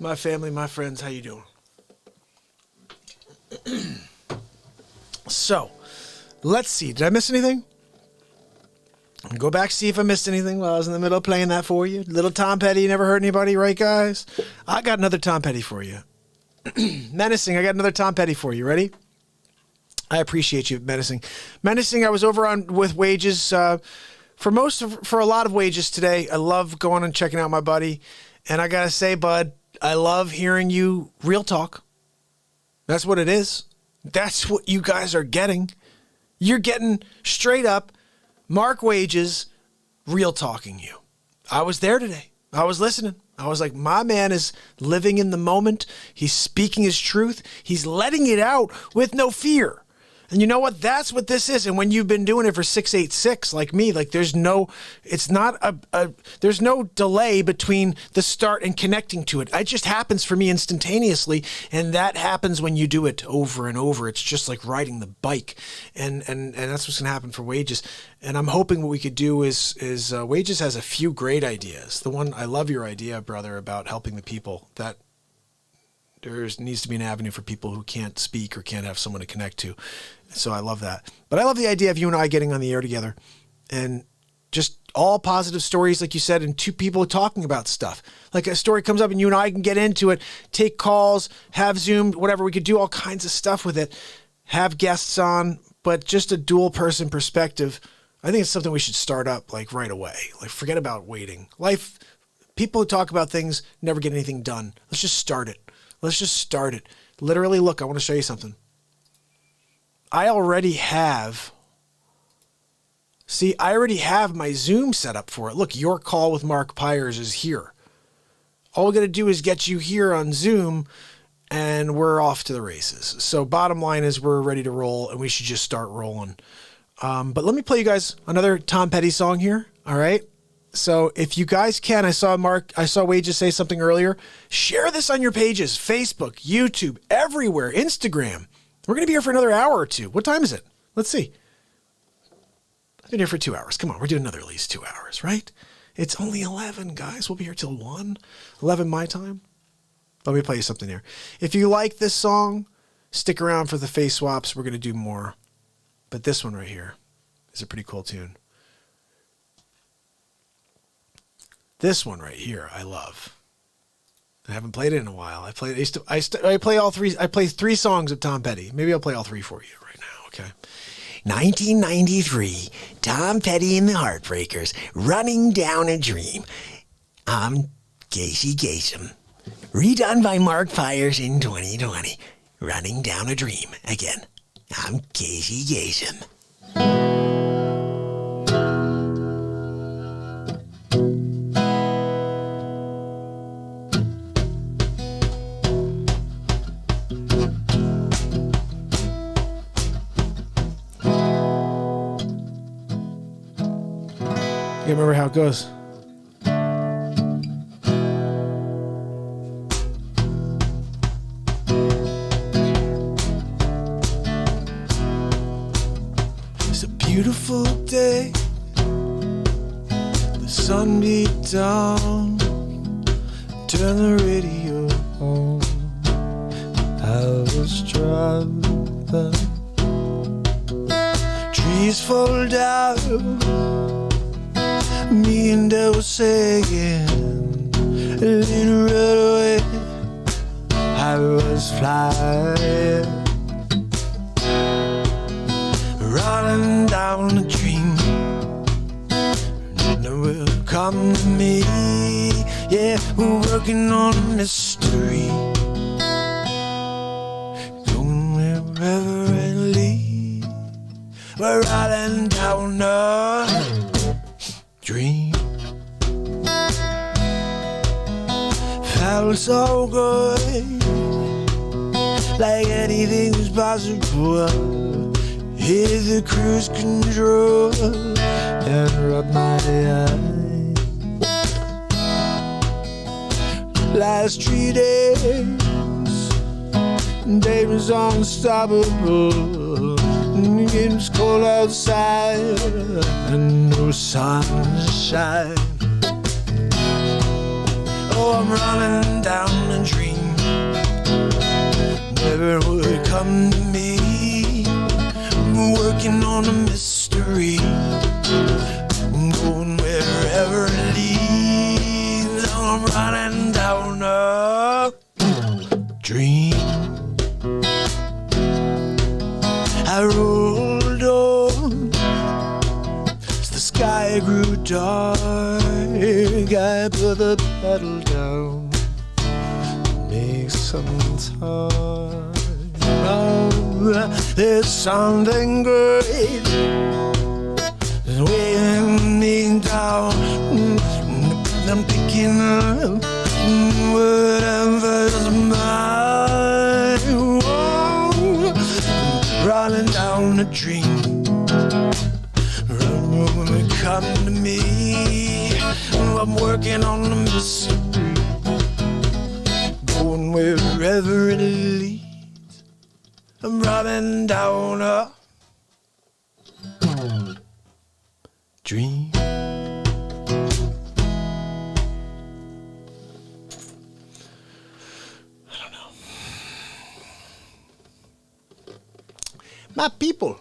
My family, my friends, how you doing? So, let's see. Did I miss anything? Go back, see if I missed anything while I was in the middle of playing that for you. Little Tom Petty never hurt anybody, right, guys? I got another Tom Petty for you. Menacing, I got another Tom Petty for you. Ready? I appreciate you, Menacing. Menacing, I was over on with Wages for a lot of Wages today. I love going and checking out my buddy. And I got to say, bud, I love hearing you real talk. That's what it is. That's what you guys are getting. You're getting straight up Mark Wages real talking you. I was there today. I was listening. I was like, my man is living in the moment. He's speaking his truth. He's letting it out with no fear. And you know what? That's what this is. And when you've been doing it for 686, like me, like there's no delay between the start and connecting to it. It just happens for me instantaneously. And that happens when you do it over and over. It's just like riding the bike. And that's what's going to happen for Wages. And I'm hoping what we could do is Wages has a few great ideas. The one, I love your idea, brother, about helping the people. That there needs to be an avenue for people who can't speak or can't have someone to connect to. So I love that. But I love the idea of you and I getting on the air together and just all positive stories, like you said, and two people talking about stuff. Like a story comes up and you and I can get into it, take calls, have Zoom, whatever. We could do all kinds of stuff with it, have guests on, but just a dual person perspective. I think it's something we should start up like right away. Like forget about waiting. Life, people who talk about things never get anything done. Let's just start it. Let's just start it. Literally, look, I want to show you something. I already have my Zoom set up for it. Look, your call with MARKPIRES is here. All we got to do is get you here on Zoom and we're off to the races. So bottom line is we're ready to roll and we should just start rolling. But let me play you guys another Tom Petty song here. All right. So if you guys can, I saw Wages say something earlier. Share this on your pages, Facebook, YouTube, everywhere, Instagram. We're going to be here for another hour or two. What time is it? Let's see. I've been here for 2 hours. Come on, we're doing another at least 2 hours, right? It's only 11, guys. We'll be here till 1. 11 my time. Let me play you something here. If you like this song, stick around for the face swaps. We're going to do more. But this one right here is a pretty cool tune. This one right here, I love. I haven't played it in a while. I play 3 songs of Tom Petty. Maybe I'll play all 3 for you right now, okay? 1993, Tom Petty and the Heartbreakers, Running Down a Dream. I'm Casey Kasem. Redone by MARKPIRES in 2020. Running Down a Dream. Again, I'm Casey Kasem. You remember how it goes? It's a beautiful day. The sun beat down. Turn the radio on. I was driving. Trees fall down. Me and I was saying, lean right away. I was flying, running down a dream, will come to me. Yeah, we're working on a mystery. Going wherever it leads. We're riding down a dream. Felt so good, like anything's possible. Hit the cruise control and rub my eyes. Last 3 days, day was unstoppable. It's cold outside and no sunshine. Oh, I'm running down a dream. Never would come to me. I'm working on a mystery. I'm going wherever it leads. I'm running down a dream. I rolled on as the sky grew dark. I put the pedal down, make some time. Oh, there's something great weighing me down. I'm picking up whatever's mine. Whoa, running down a dream. Run, come to me. I'm working on a mystery. Going wherever it leads. I'm running down a dream. I don't know. My people.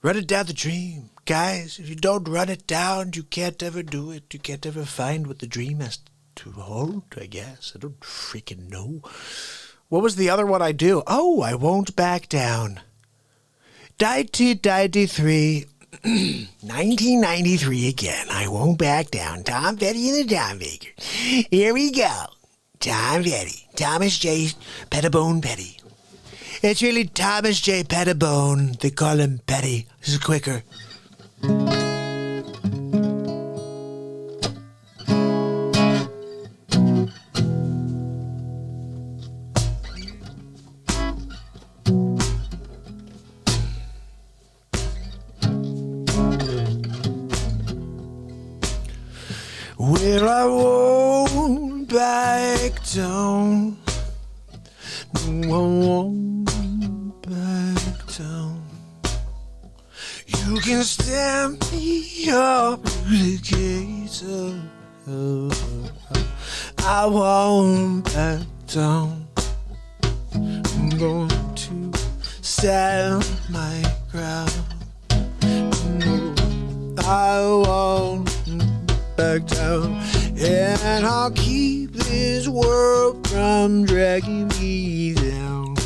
Run it down the dream. Guys, if you don't run it down, you can't ever do it. You can't ever find what the dream has to hold, I guess. I don't freaking know. What was the other one I do? Oh, I won't back down. 1993. 1993 again. I won't back down. Tom Petty and the Tom Baker. Here we go. Tom Petty. Thomas J. Pettibone Petty. It's really Thomas J. Pettibone. They call him Petty. This is quicker. Well, I won't back down. No, I won't back down. You can stand me up to the gates of hell. I won't back down. I'm going to stand my ground. No, I won't back down. And I'll keep this world from dragging me down.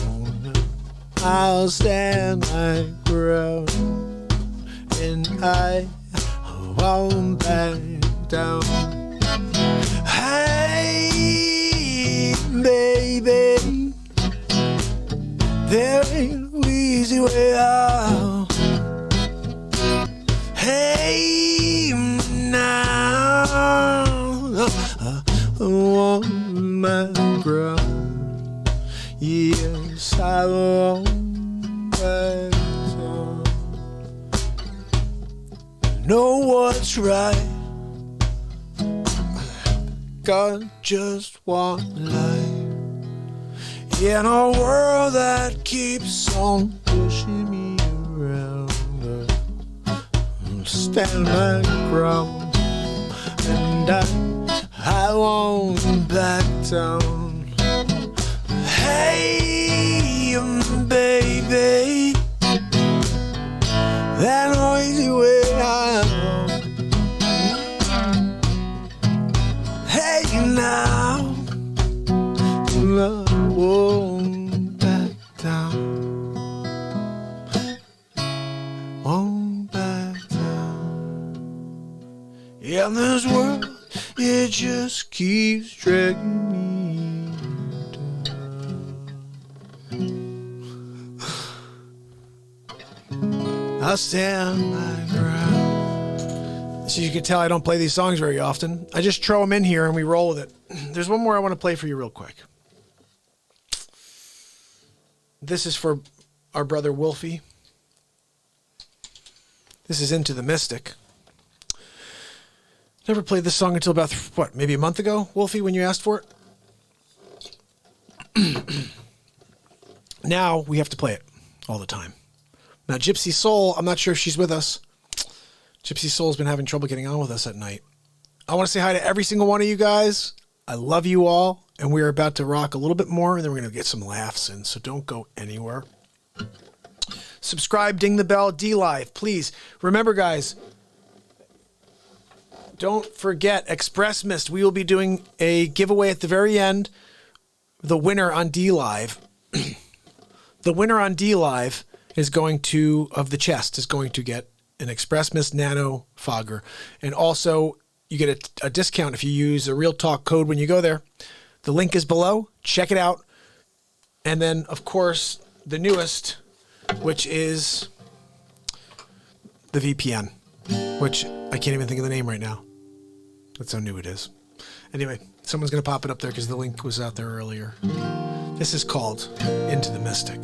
I'll stand my ground, and I won't back down. Hey, baby, there ain't no easy way out. Hey, now I want my ground. Yes, I won't back down. Know what's right. Got just one life in a world that keeps on pushing me around. Stand my ground, and I won't back down. Hey, baby, that noisy way out. Hey, now, I won't back down. And this world, it just keeps dragging me down. I'll stand my ground. So you can tell I don't play these songs very often. I just throw them in here and we roll with it. There's one more I want to play for you real quick. This is for our brother Wolfie. This is Into the Mystic. Never played this song until about, what, maybe a month ago, Wolfie, when you asked for it? Now we have to play it all the time. Now, Gypsy Soul, I'm not sure if she's with us. Gypsy Soul's been having trouble getting on with us at night. I want to say hi to every single one of you guys. I love you all, and we're about to rock a little bit more, and then we're going to get some laughs in, so don't go anywhere. Subscribe, ding the bell, DLive, please. Remember, guys, don't forget Xpressmist. We will be doing a giveaway at the very end. The winner on DLive, the winner on DLive is going to, of the chest, is going to get an Xpressmist Nano Fogger. And also, you get a discount if you use a Real Talk code when you go there. The link is below. Check it out. And then, of course, the newest, which is the VPN, which I can't even think of the name right now. That's how new it is. Anyway, someone's going to pop it up there because the link was out there earlier. This is called Into the Mystic.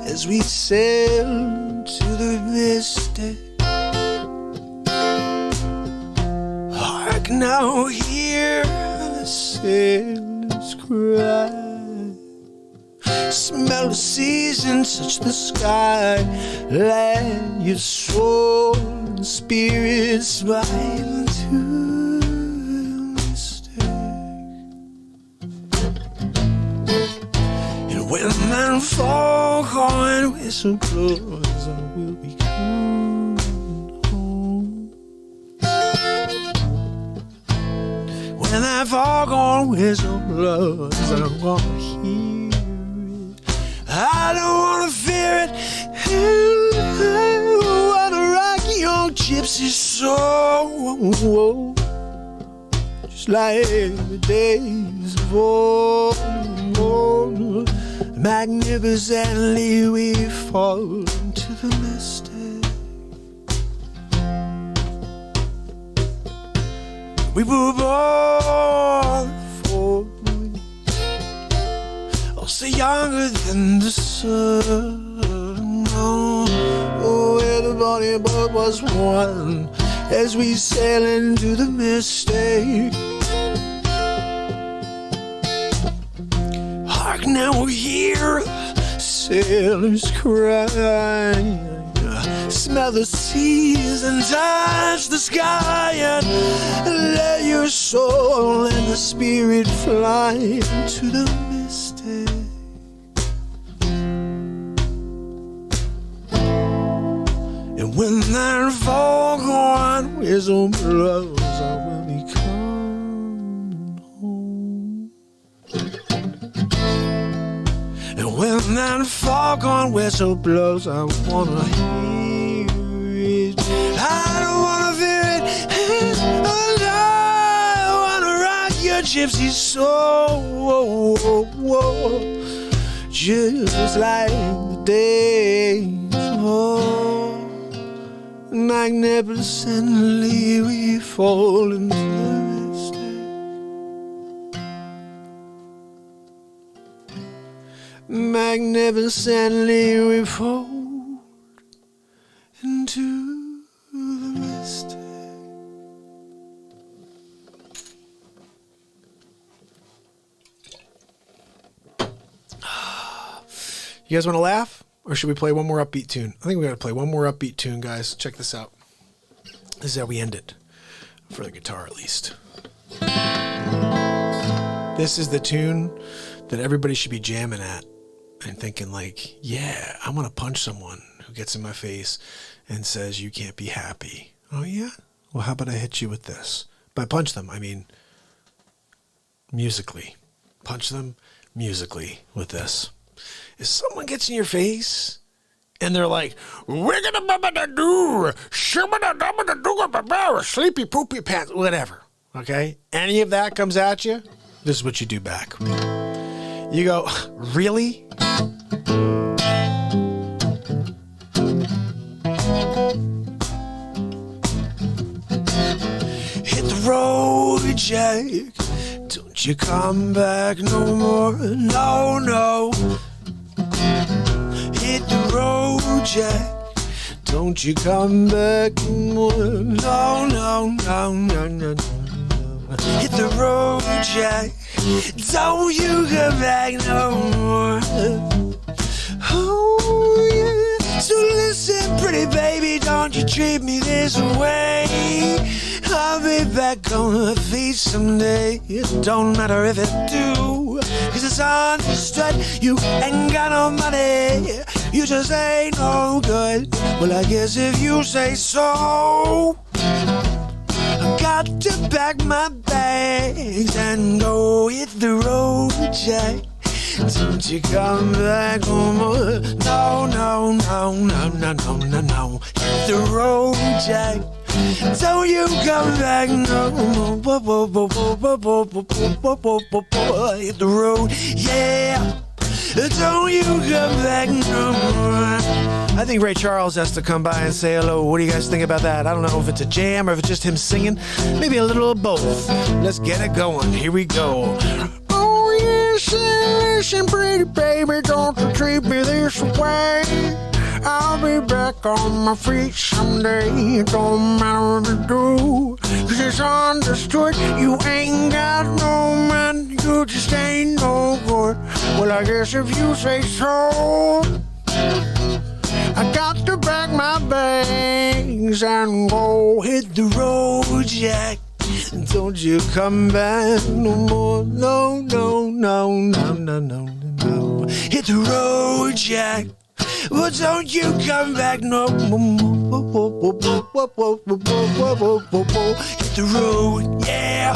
As we sail to the mystic, hark now, hear the sailors cry. Smell the season, touch the sky, let your soul and spirit smile to the mystic. And when that foghorn whistle blows, I will be coming home. When that foghorn whistle blows, I don't want to hear it. I don't want to fear it. I want to rock your gypsy soul, just like the days of old. Magnificently we fall into the mystic. We were born for also younger than the sun. Oh, everybody but was one as we sail into the mystic. Hark now, hear sailors cry. smell the seas and touch the sky and let your soul and the spirit fly into the mystic. And when that foghorn whistle blows, I will be coming home. And when that foghorn whistle blows, I wanna hear it. I don't wanna fear it. And I wanna rock your gypsy soul, just like the days of old. Magnificently we fall into the mistake. Magnificently we fall into the mistake. You guys want to laugh? Or should we play one more upbeat tune? I think we got to play one more upbeat tune, guys. Check this out. This is how we end it. For the guitar, at least. This is the tune that everybody should be jamming at and thinking like, yeah, I'm going to punch someone who gets in my face and says, you can't be happy. Oh, yeah? Well, how about I hit you with this? By punch them, I mean musically. Punch them musically with this. If someone gets in your face and they're like, we're gonna do sleepy poopy pants, whatever, okay? Any of that comes at you, this is what you do back. You go, really? Hit the road, Jack. Don't you come back no more. No, no. Hit the road, Jack. Don't you come back no more. No, no, no, no, no, no. Hit the road, Jack. Don't you come back no more. Oh, yeah. So listen, pretty baby, don't you treat me this way. I'll be back on my feet someday. It don't matter if it do, 'cause it's understood you ain't got no money. You just ain't no good. Well, I guess if you say so, I got to pack my bags and go hit the road, Jack. Don't you come back no more. No, no, no, no, no, no, no, no. Hit the road, Jack. Don't you come back no more. Hit the road, yeah. Don't you come back no more. I think Ray Charles has to come by and say hello. What do you guys think about that? I don't know if it's a jam or if it's just him singing. Maybe a little of both. Let's get it going. Here we go. Oh, yes, listen, pretty baby, don't you treat me this way. I'll be back on my feet someday. It don't matter what you do, 'cause it's understood you ain't got no money. You just ain't no good. Well, I guess if you say so, I got to pack my bags and go hit the road, Jack. Don't you come back no more. No, no, no, no, no, no, no. Hit the road, Jack. Well, don't you come back no more. Hit the road, yeah.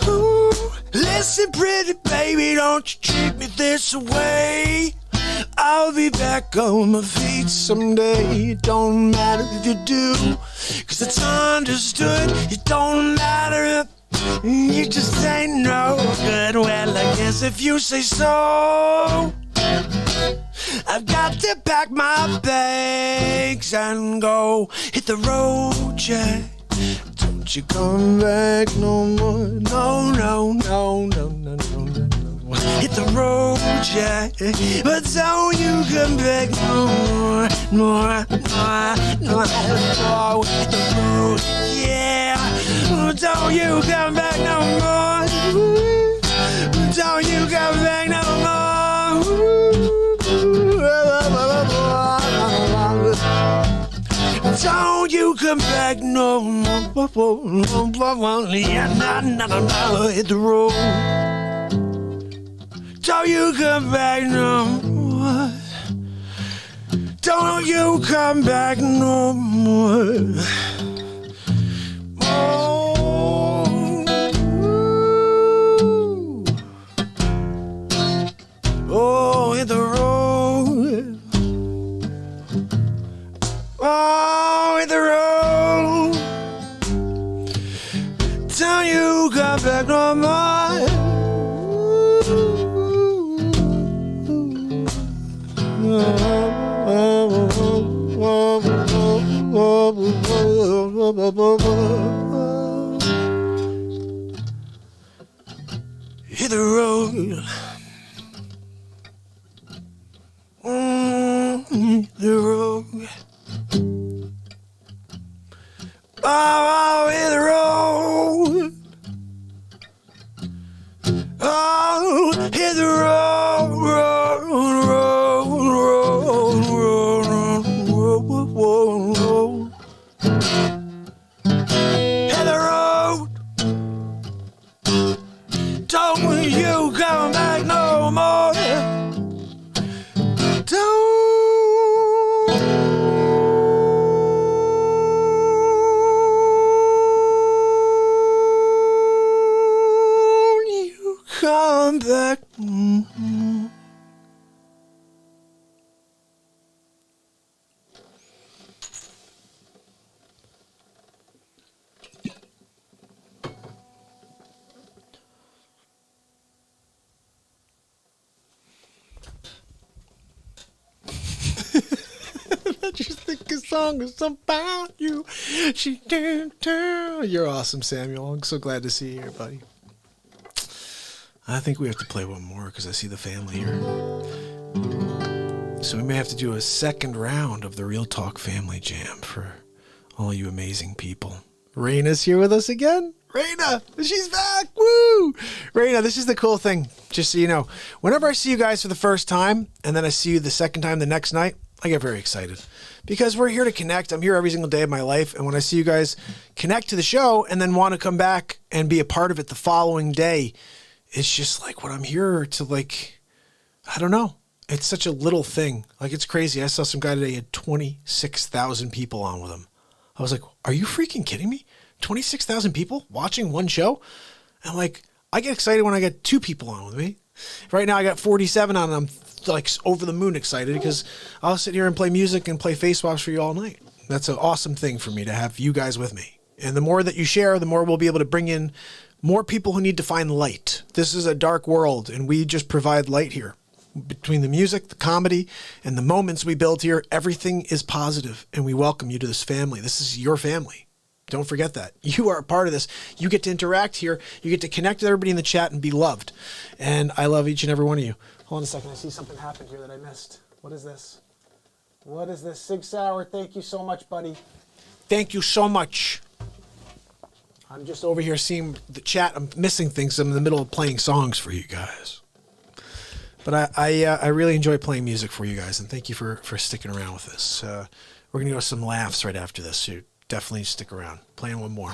Ooh, listen, pretty baby, don't you treat me this way. I'll be back on my feet someday. It don't matter if you do, 'cause it's understood. It don't matter if you just ain't no good. Well, I guess if you say so, I've got to pack my bags and go hit the road, Jack. Don't you come back no more. No, no, no, no, no, no, no. Hit the road, Jack. But don't you come back no more. No, no, no, no. Hit the road, yeah. Don't you come back no more. Don't you come back no more. Don't you come back no more. Yeah, no, hit the road. Don't you come back no more. Don't you come back no more. Oh, hit the road. Oh, hit the road. Don't you come back no more. Hit the road. The road. Oh, hit the road. Oh, hit the road, road, road, road, road, road, road, road. Hit the road. Don't you come back no more. Don't you come back. I just think a song is about you. She didn't tell. You're awesome, Samuel. I'm so glad to see you here, buddy. I think we have to play one more because I see the family here. So we may have to do a second round of the Real Talk Family Jam for all you amazing people. Raina's here with us again. Raina, she's back. Woo! Raina, this is the cool thing. Just so you know, whenever I see you guys for the first time and then I see you the second time the next night, I get very excited because we're here to connect. I'm here every single day of my life. And when I see you guys connect to the show and then want to come back and be a part of it the following day, it's just like what I'm here to, like, I don't know. It's such a little thing. Like, it's crazy. I saw some guy today, he had 26,000 people on with him. I was like, are you freaking kidding me? 26,000 people watching one show? And like, I get excited when I get 2 people on with me. Right now I got 47 on and I'm like over the moon excited because I'll sit here and play music and play face swaps for you all night. That's an awesome thing for me to have you guys with me. And the more that you share, the more we'll be able to bring in more people who need to find light. This is a dark world and we just provide light here. Between the music, the comedy, and the moments we build here, everything is positive and we welcome you to this family. This is your family. Don't forget that. You are a part of this. You get to interact here. You get to connect with everybody in the chat and be loved. And I love each and every one of you. Hold on a second. I see something happen here that I missed. What is this? What is this? Sig Sauer, thank you so much, buddy. Thank you so much. I'm just over here seeing the chat. I'm missing things. I'm in the middle of playing songs for you guys. But I really enjoy playing music for you guys. And thank you for sticking around with this. We're going to go with some laughs right after this. So definitely stick around. Playing one more.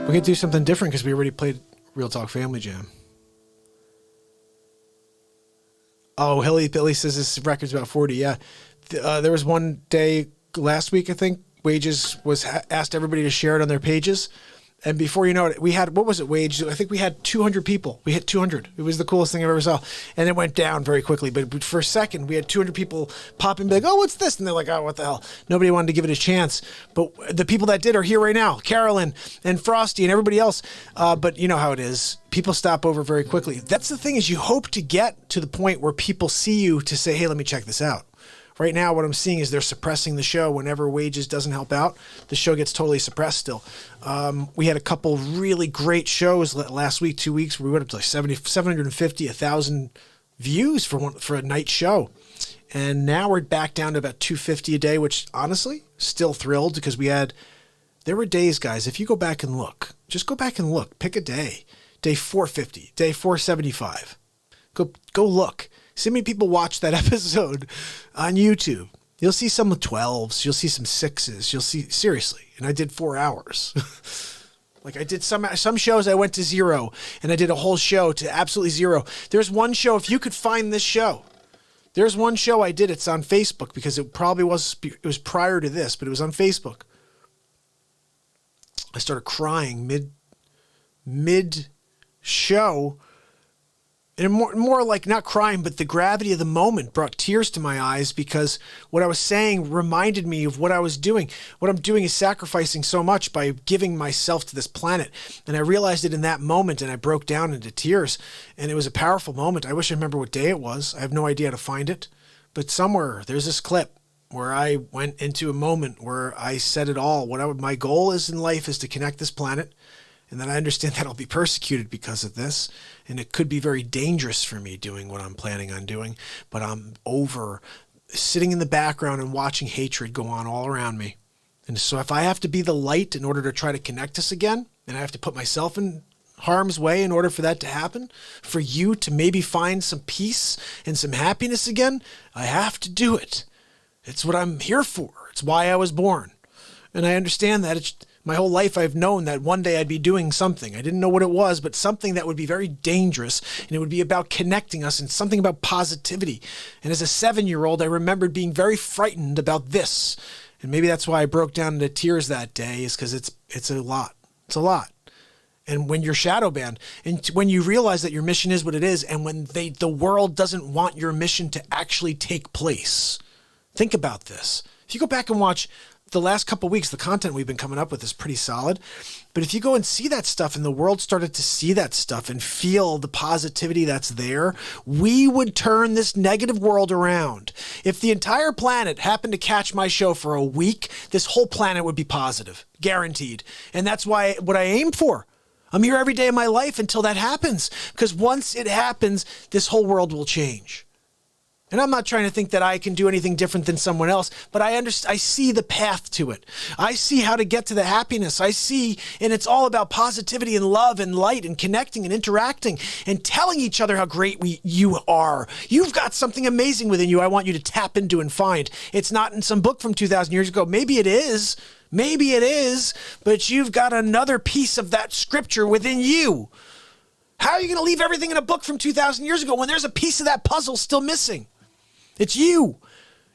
We could do something different because we already played Real Talk Family Jam. Oh, Hilly Billy says this record's about 40. Yeah. There was one day last week, I think, Wages was asked everybody to share it on their pages. And before you know it, we had, what was it, Wage? I think we had 200 people. We hit 200. It was the coolest thing I ever saw. And it went down very quickly. But for a second, we had 200 people pop in and be like, oh, what's this? And they're like, oh, what the hell? Nobody wanted to give it a chance. But the people that did are here right now. Carolyn and Frosty and everybody else. But you know how it is. People stop over very quickly. That's the thing is you hope to get to the point where people see you to say, hey, let me check this out. Right now, what I'm seeing is they're suppressing the show. Whenever wages doesn't help out, the show gets totally suppressed still. We had a couple really great shows last week, 2 weeks, where we went up to like 750, 1,000 views for a night show. And now we're back down to about 250 a day, which honestly, still thrilled because there were days, guys, if you go back and look, just go back and look, pick a day, day 450, day 475. Go look. See how many people watch that episode on YouTube. You'll see some with 12s. You'll see some 6s. You'll see, seriously. And I did 4 hours. Like I did some shows I went to 0 and I did a whole show to absolutely 0. There's one show, if you could find this show, there's one show I did. It's on Facebook because it was prior to this, but it was on Facebook. I started crying mid show. And more like not crying, but the gravity of the moment brought tears to my eyes because what I was saying reminded me of what I was doing. What I'm doing is sacrificing so much by giving myself to this planet. And I realized it in that moment and I broke down into tears. And it was a powerful moment. I wish I remember what day it was. I have no idea how to find it. But somewhere there's this clip where I went into a moment where I said it all. My goal is in life is to connect this planet. And then I understand that I'll be persecuted because of this. And it could be very dangerous for me doing what I'm planning on doing. But I'm over sitting in the background and watching hatred go on all around me. And so if I have to be the light in order to try to connect us again, and I have to put myself in harm's way in order for that to happen, for you to maybe find some peace and some happiness again, I have to do it. It's what I'm here for. It's why I was born. And I understand that my whole life I've known that one day I'd be doing something. I didn't know what it was, but something that would be very dangerous, and it would be about connecting us and something about positivity. And as a 7-year-old, I remembered being very frightened about this. And maybe that's why I broke down into tears that day, is because it's a lot. It's a lot. And when you're shadow banned, and when you realize that your mission is what it is, and when the world doesn't want your mission to actually take place, think about this. If you go back and watch the last couple of weeks, the content we've been coming up with is pretty solid. But if you go and see that stuff and the world started to see that stuff and feel the positivity that's there, we would turn this negative world around. If the entire planet happened to catch my show for a week, this whole planet would be positive, guaranteed. And that's what I aim for. I'm here every day of my life until that happens. Because once it happens, this whole world will change. And I'm not trying to think that I can do anything different than someone else, but I see the path to it. I see how to get to the happiness. I see, and it's all about positivity and love and light and connecting and interacting and telling each other how great you are. You've got something amazing within you I want you to tap into and find. It's not in some book from 2,000 years ago. Maybe it is, but you've got another piece of that scripture within you. How are you going to leave everything in a book from 2,000 years ago when there's a piece of that puzzle still missing? It's you.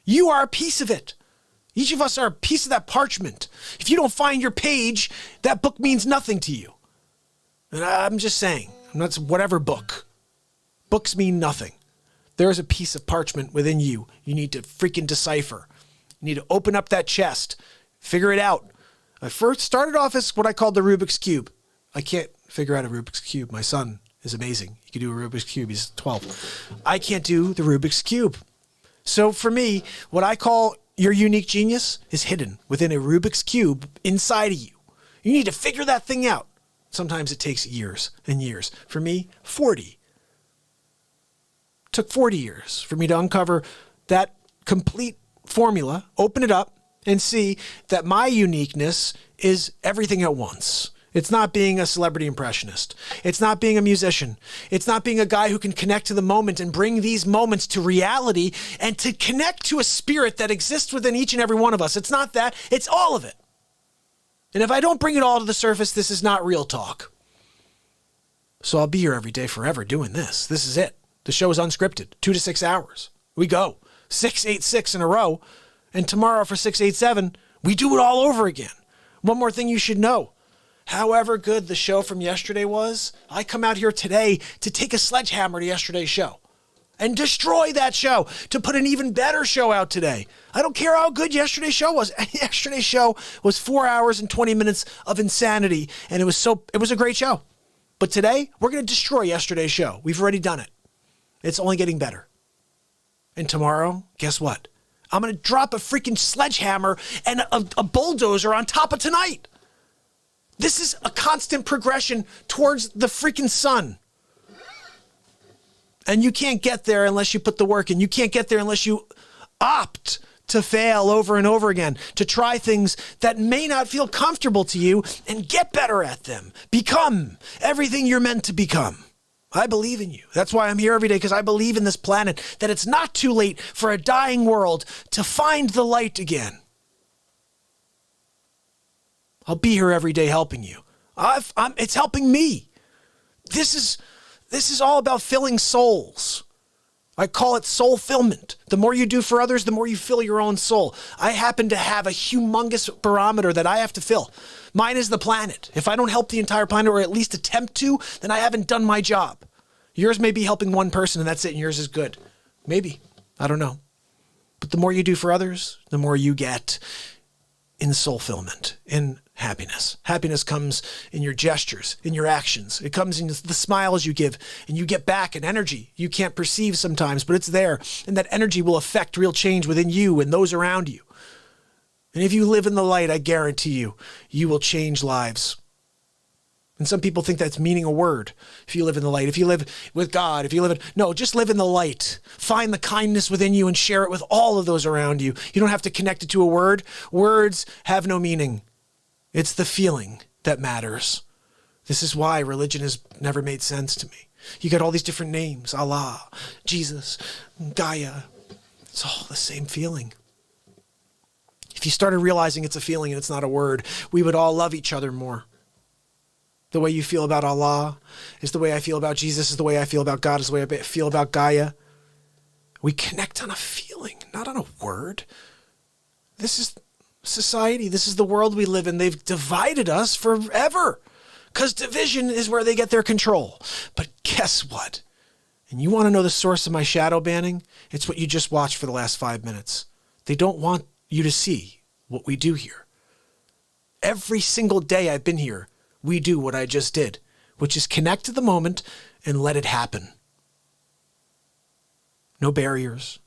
You are a piece of it. Each of us are a piece of that parchment. If you don't find your page, that book means nothing to you. And I'm just saying, I'm not whatever book. Books mean nothing. There is a piece of parchment within you. You need to freaking decipher. You need to open up that chest. Figure it out. I first started off as what I called the Rubik's Cube. I can't figure out a Rubik's Cube. My son is amazing. He can do a Rubik's Cube. He's 12. I can't do the Rubik's Cube. So for me, what I call your unique genius is hidden within a Rubik's Cube inside of you. You need to figure that thing out. Sometimes it takes years and years. For me, 40. It took 40 years for me to uncover that complete formula, open it up, and see that my uniqueness is everything at once. It's not being a celebrity impressionist. It's not being a musician. It's not being a guy who can connect to the moment and bring these moments to reality and to connect to a spirit that exists within each and every one of us. It's not that. It's all of it. And if I don't bring it all to the surface, this is not real talk. So I'll be here every day forever doing this. This is it. The show is unscripted. 2 to 6 hours. We go. 686 in a row. And tomorrow for 687, we do it all over again. One more thing you should know. However good the show from yesterday was, I come out here today to take a sledgehammer to yesterday's show and destroy that show to put an even better show out today. I don't care how good yesterday's show was. Yesterday's show was 4 hours and 20 minutes of insanity, and it was a great show. But today, we're going to destroy yesterday's show. We've already done it. It's only getting better. And tomorrow, guess what? I'm going to drop a freaking sledgehammer and a bulldozer on top of tonight. This is a constant progression towards the freaking sun. And you can't get there unless you put the work in. You can't get there unless you opt to fail over and over again, to try things that may not feel comfortable to you and get better at them. Become everything you're meant to become. I believe in you. That's why I'm here every day, because I believe in this planet, that it's not too late for a dying world to find the light again. I'll be here every day helping you. It's helping me. This is all about filling souls. I call it soul fulfillment. The more you do for others, the more you fill your own soul. I happen to have a humongous barometer that I have to fill. Mine is the planet. If I don't help the entire planet, or at least attempt to, then I haven't done my job. Yours may be helping one person and that's it, and yours is good. Maybe. I don't know. But the more you do for others, the more you get in soul fulfillment, in happiness. Happiness comes in your gestures, in your actions. It comes in the smiles you give, and you get back an energy you can't perceive sometimes, but it's there. And that energy will affect real change within you and those around you. And if you live in the light, I guarantee you, you will change lives. And some people think that's meaning a word. If you live in the light, if you live with God, no, just live in the light. Find the kindness within you and share it with all of those around you. You don't have to connect it to a word. Words have no meaning. It's the feeling that matters. This is why religion has never made sense to me. You got all these different names, Allah, Jesus, Gaia. It's all the same feeling. If you started realizing it's a feeling and it's not a word, we would all love each other more. The way you feel about Allah is the way I feel about Jesus, is the way I feel about God, is the way I feel about Gaia. We connect on a feeling, not on a word. This is society. This is the world we live in. They've divided us forever because division is where they get their control. But guess what? And you want to know the source of my shadow banning? It's what you just watched for the last 5 minutes. They don't want you to see what we do here. Every single day I've been here, we do what I just did, which is connect to the moment and let it happen. No barriers.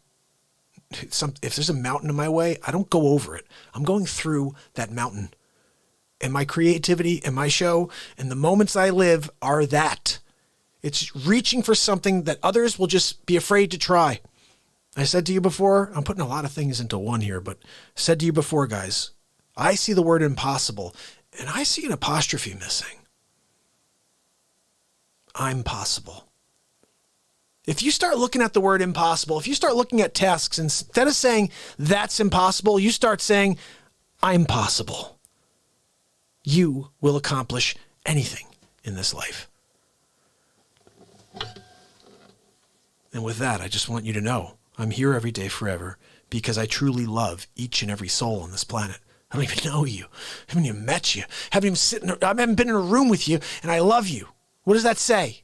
If there's a mountain in my way, I don't go over it. I'm going through that mountain. And my creativity and my show and the moments I live are that. It's reaching for something that others will just be afraid to try. I said to you before, I'm putting a lot of things into one here, but I said to you before, guys, I see the word impossible. And I see an apostrophe missing. I'm possible. If you start looking at the word impossible, if you start looking at tasks, instead of saying that's impossible, you start saying I'm possible. You will accomplish anything in this life. And with that, I just want you to know I'm here every day forever because I truly love each and every soul on this planet. I don't even know you. I haven't even met you. I haven't been in a room with you, and I love you. What does that say?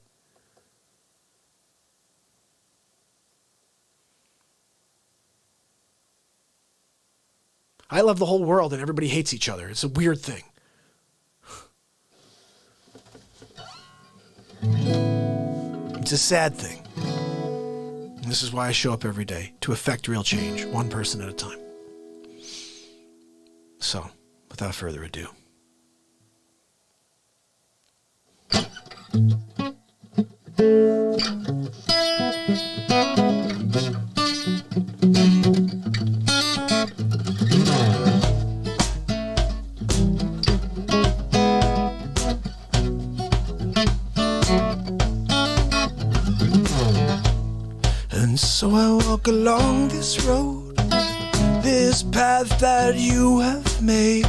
I love the whole world, and everybody hates each other. It's a weird thing. It's a sad thing. And this is why I show up every day, to affect real change, one person at a time. So, without further ado. And so I walk along this road, this path that you have made.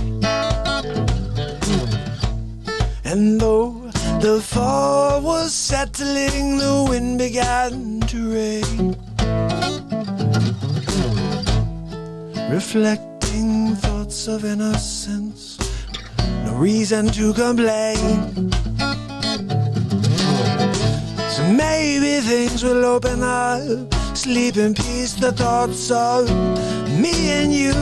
And though the fall was settling, the wind began to rain. Reflecting thoughts of innocence, no reason to complain. So maybe things will open up, sleep in peace, the thoughts of me and you.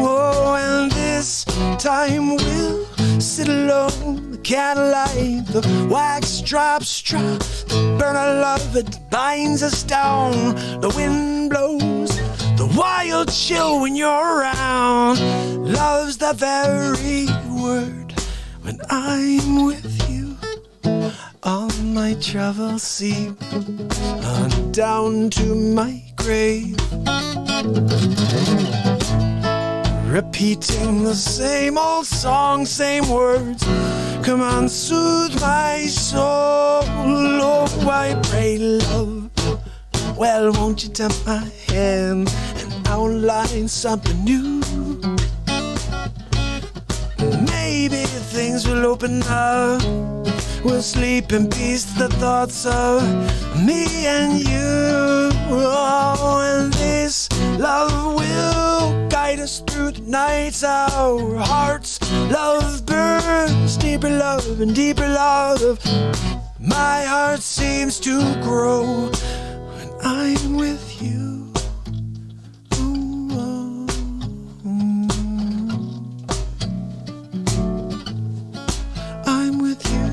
Oh, and this time we'll sit alone, the candlelight, the wax drops drop, the burn of love, it binds us down. The wind blows, the wild chill when you're around. Love's the very word when I'm with you. All my troubles seem on down to my grave. Repeating the same old song, same words. Come on, soothe my soul. Oh, I pray, love. Well, won't you take my hand and outline something new? Maybe things will open up. We'll sleep in peace, the thoughts of me and you. Oh, and this love will guide us through the nights. Our hearts, love burns, deeper love and deeper love. My heart seems to grow when I'm with you. Ooh, oh, I'm with you.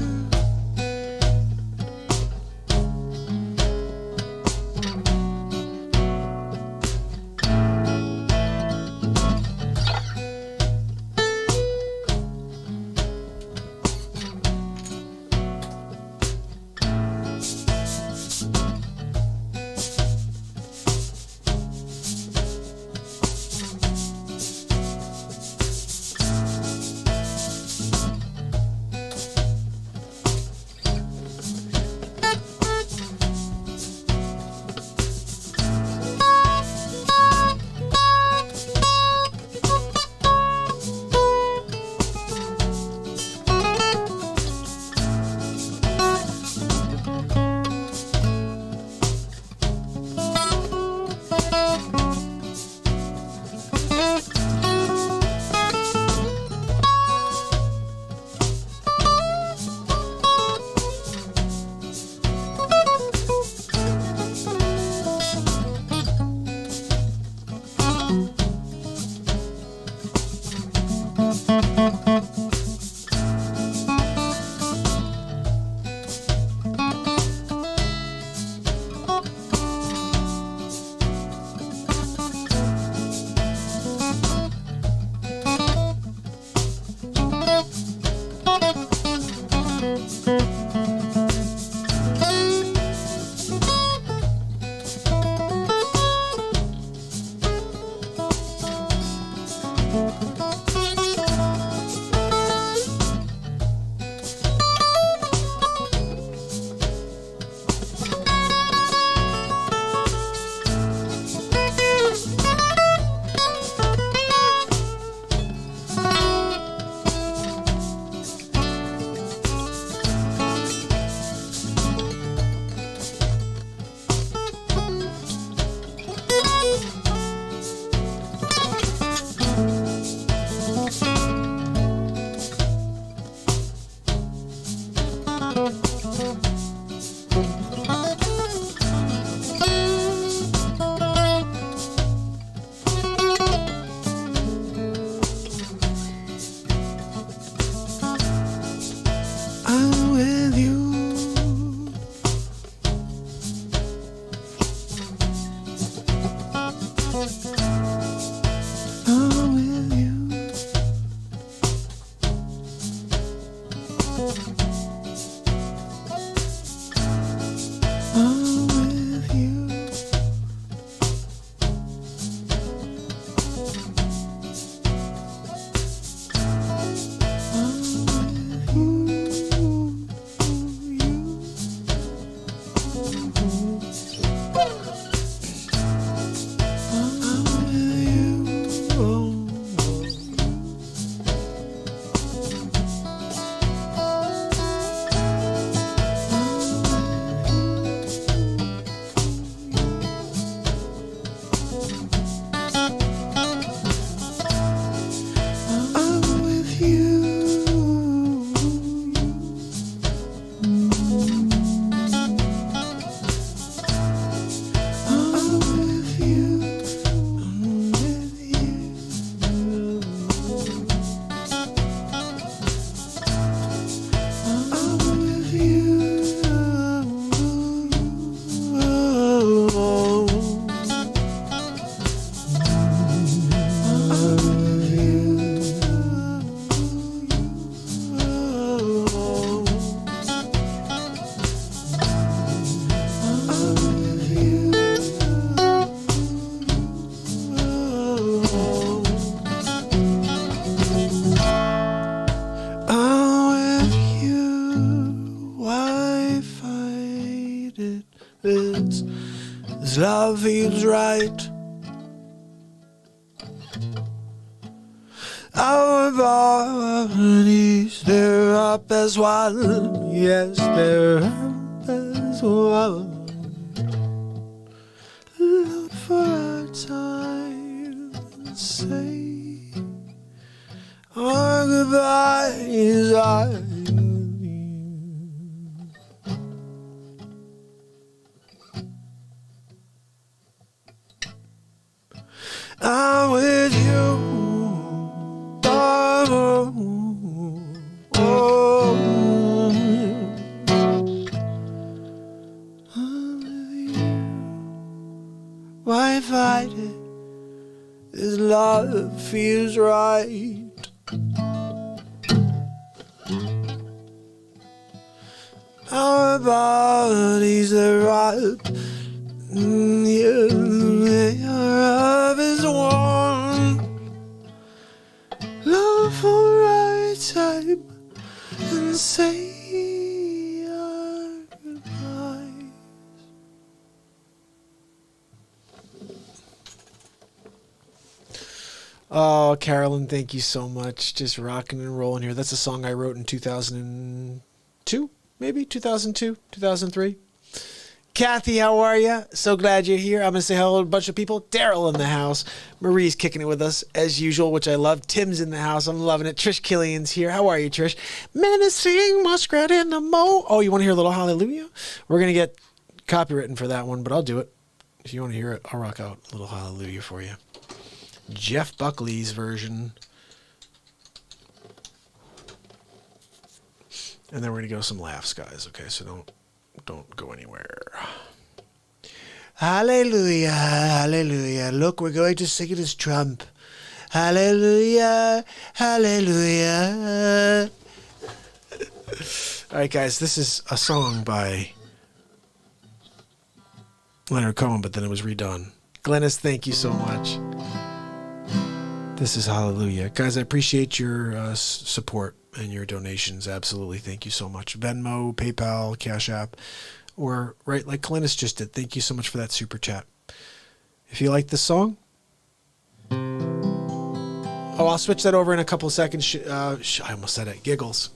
This love feels right. Our bodies, they're up as one. Yes, they're up as one. Look for our time and say our goodbyes. I love you. I'm with you. Why fight it? This love feels right. Our bodies are up. Yeah, love is one. Love for right time and say our goodbyes. Oh, Carolyn, thank you so much. Just rocking and rolling here. That's a song I wrote in 2002, maybe 2002, 2003. Kathy, how are you? So glad you're here. I'm going to say hello to a bunch of people. Daryl in the house. Marie's kicking it with us as usual, which I love. Tim's in the house. I'm loving it. Trish Killian's here. How are you, Trish? Menacing muskrat in the mow. Oh, you want to hear a little hallelujah? We're going to get copywritten for that one, but I'll do it. If you want to hear it, I'll rock out a little hallelujah for you. Jeff Buckley's version. And then we're going to go some laughs, guys. Okay, so don't go anywhere. Hallelujah, hallelujah. Look, we're going to sing it as Trump. Hallelujah, hallelujah. All right, guys, this is a song by Leonard Cohen, but then it was redone. Glennis, thank you so much. This is Hallelujah. Guys, I appreciate your support and your donations. Absolutely. Thank you so much. Venmo, PayPal, Cash App, or right like Glennis just did. Thank you so much for that super chat. If you like this song, I'll switch that over in a couple of seconds. I almost said it. Giggles.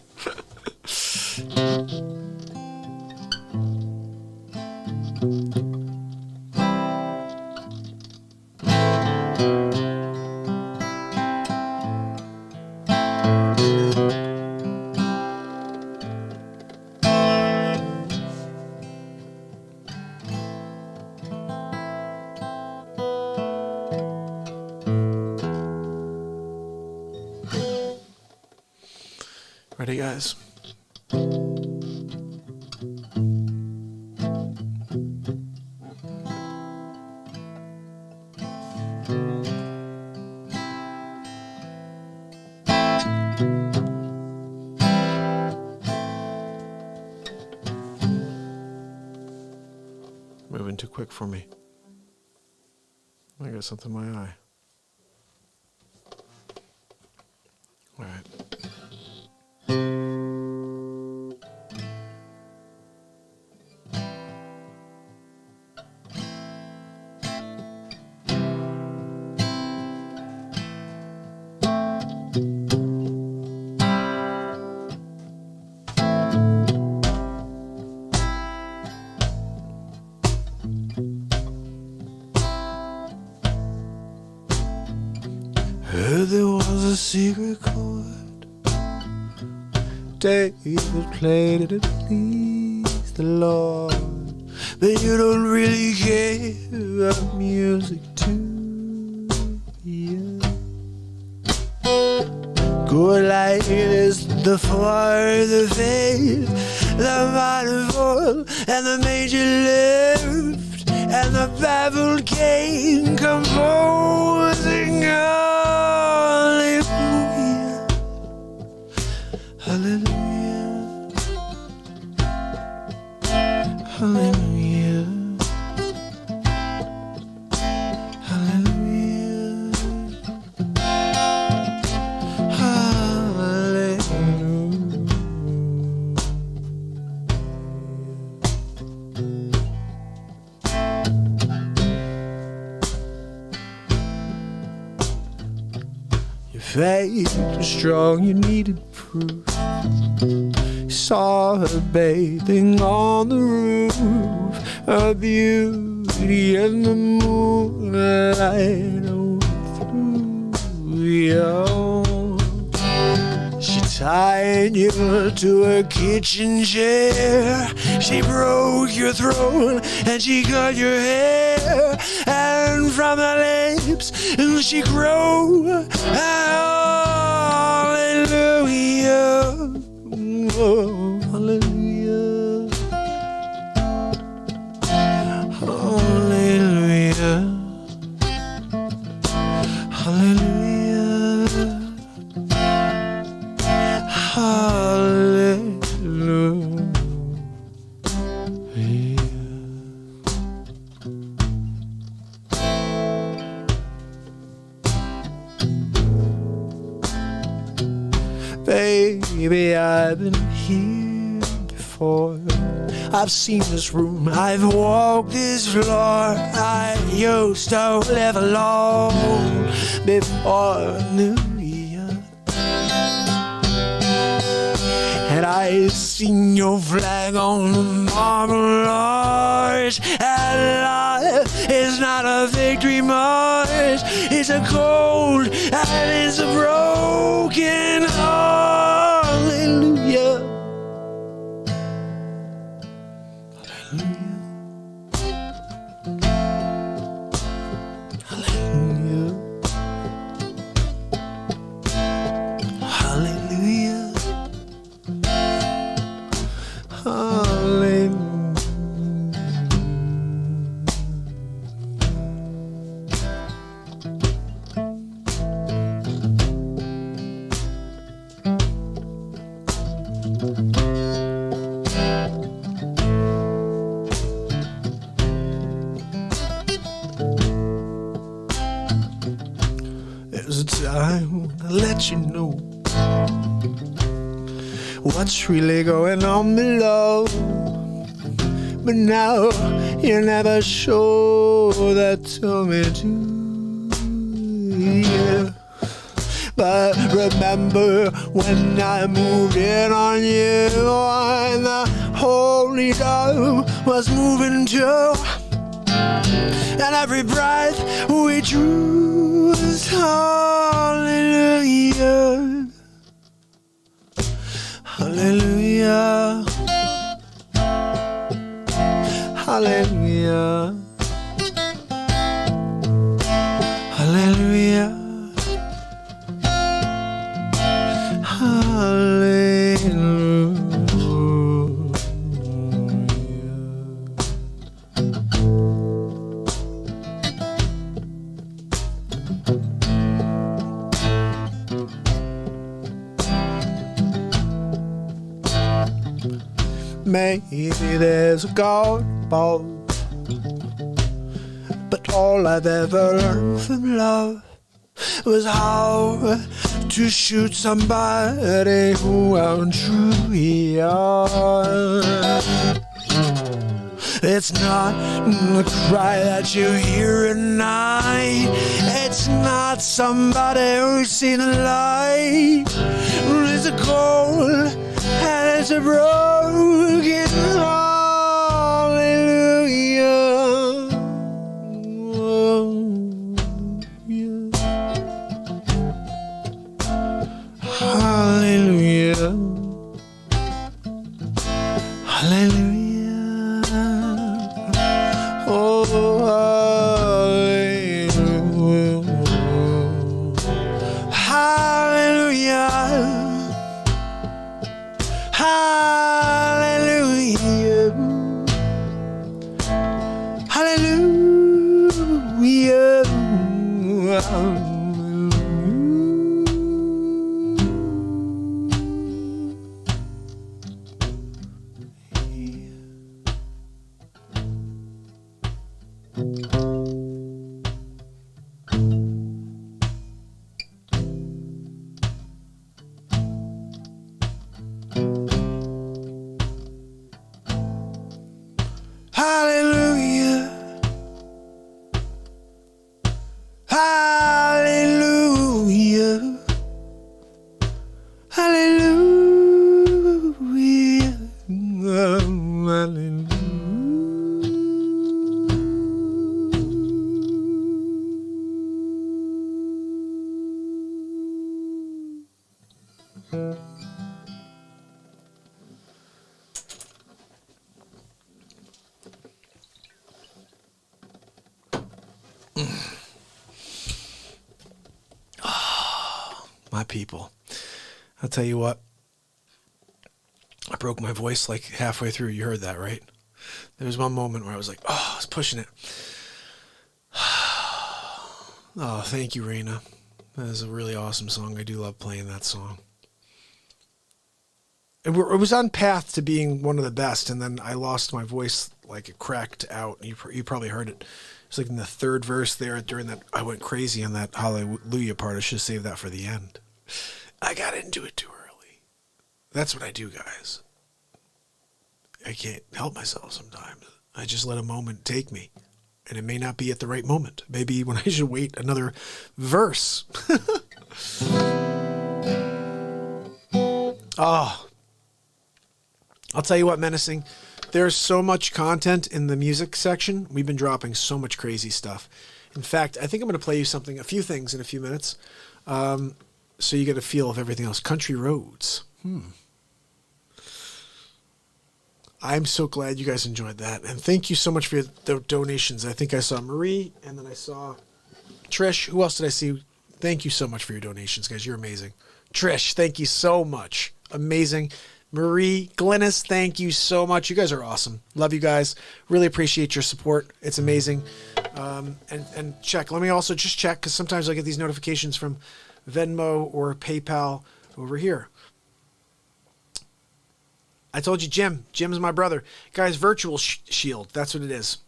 Ready, guys? Moving too quick for me. I got something in my eye. All right. Heard there was a secret chord David played it, it pleased the Lord. But you don't really care about music too, yeah. Good light is the farther faith, the minor fall and the major lift, and the baffled king composing hallelujah, hallelujah, hallelujah, hallelujah, hallelujah. strong, you needed proof. Saw her bathing on the roof, her beauty in the moonlight through you. She tied you to a kitchen chair, she broke your throat and she cut your hair, and from the lips she grew. Hallelujah. Oh, hallelujah. Hallelujah. Hallelujah. Hallelujah. Baby, I've been here before. I've seen this room, I've walked this floor. I used to live alone before I knew you. And I seen your flag on the marble arch. And life is not a victory march, it's a cold and it's a broken hallelujah. Hallelujah. Hallelujah. Hallelujah. There's a time I'll let you know what's really going on below. But now you never show that to me too. Yeah. But remember when I moved in on you, and the holy dove was moving too, and every breath we drew was hallelujah. Hallelujah. Hallelujah. Hallelujah. Maybe there's a God above, but all I've ever learned from love was how to shoot somebody who truly are. It's not the cry that you hear at night. It's not somebody who's seen the light. It's a cold and it's a broken hallelujah. Oh, yeah. Hallelujah. Hallelujah. Oh, hallelujah. Hallelujah. My people. I'll tell you what. I broke my voice like halfway through. You heard that, right? There was one moment where I was like, oh, I was pushing it. Oh, thank you, Raina. That is a really awesome song. I do love playing that song. It was on path to being one of the best, and then I lost my voice, like it cracked out. You probably heard it. It's like in the third verse there during that. I went crazy on that Hallelujah part. I should have saved that for the end. I got into it too early. That's what I do, guys. I can't help myself sometimes. I just let a moment take me. And it may not be at the right moment. Maybe when I should wait another verse. Oh. I'll tell you what, Menacing. There's so much content in the music section. We've been dropping so much crazy stuff. In fact, I think I'm going to play you a few things in a few minutes. So you get a feel of everything else. Country Roads. I'm so glad you guys enjoyed that. And thank you so much for your donations. I think I saw Marie, and then I saw Trish. Who else did I see? Thank you so much for your donations, guys. You're amazing. Trish, thank you so much. Amazing. Marie, Glynis, thank you so much. You guys are awesome. Love you guys. Really appreciate your support. It's amazing. And check. Let me also just check, because sometimes I get these notifications from Venmo or PayPal over here. I told you, Jim. Jim's my brother. Guys, Virtual Shield. That's what it is.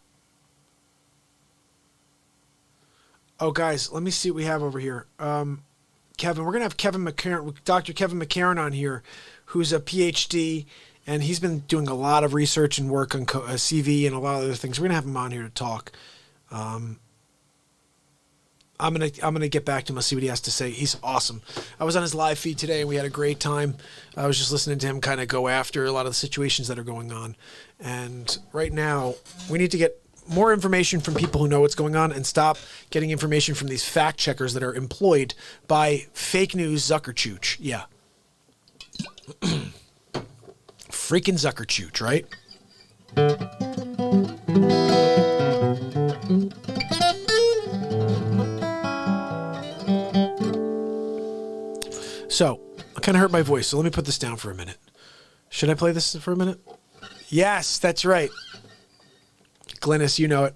Oh, guys, let me see what we have over here. Kevin, we're going to have Kevin McCarron, Dr. Kevin McCarron on here, who's a PhD, and he's been doing a lot of research and work on CV and a lot of other things. We're going to have him on here to talk. I'm gonna get back to him and see what he has to say. He's awesome. I was on his live feed today and we had a great time. I was just listening to him kind of go after a lot of the situations that are going on. And right now we need to get more information from people who know what's going on and stop getting information from these fact checkers that are employed by fake news Zuckerchooch. Yeah. Freaking Zuckerchooch, right? So, I kind of hurt my voice, so let me put this down for a minute. Should I play this for a minute? Yes, that's right. Glynis, you know it.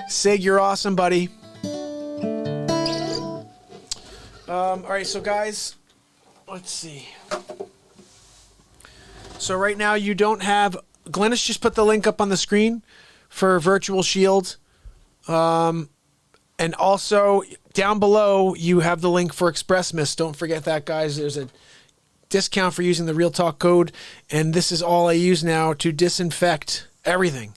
Sig, you're awesome, buddy. All right, so guys, let's see. So right now you don't have... Glynis just put the link up on the screen for Virtual Shield. And also, down below, you have the link for Xpressmist. Don't forget that, guys. There's a discount for using the Real Talk code. And this is all I use now to disinfect everything.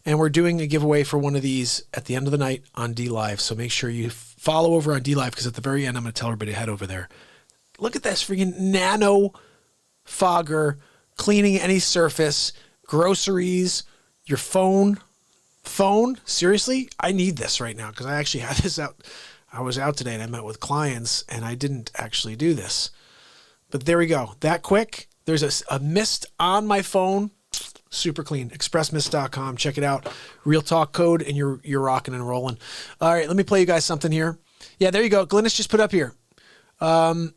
And we're doing a giveaway for one of these at the end of the night on DLive. So make sure you follow over on DLive, because at the very end, I'm going to tell everybody to head over there. Look at this freaking nano fogger, cleaning any surface, groceries, your phone. Seriously? I need this right now, because I actually had this out. I was out today and I met with clients and I didn't actually do this. But there we go. That quick. There's a mist on my phone. Super clean. Xpressmist.com. Check it out. Real Talk code and you're rocking and rolling. All right, let me play you guys something here. Yeah, there you go. Glynis just put up here. $10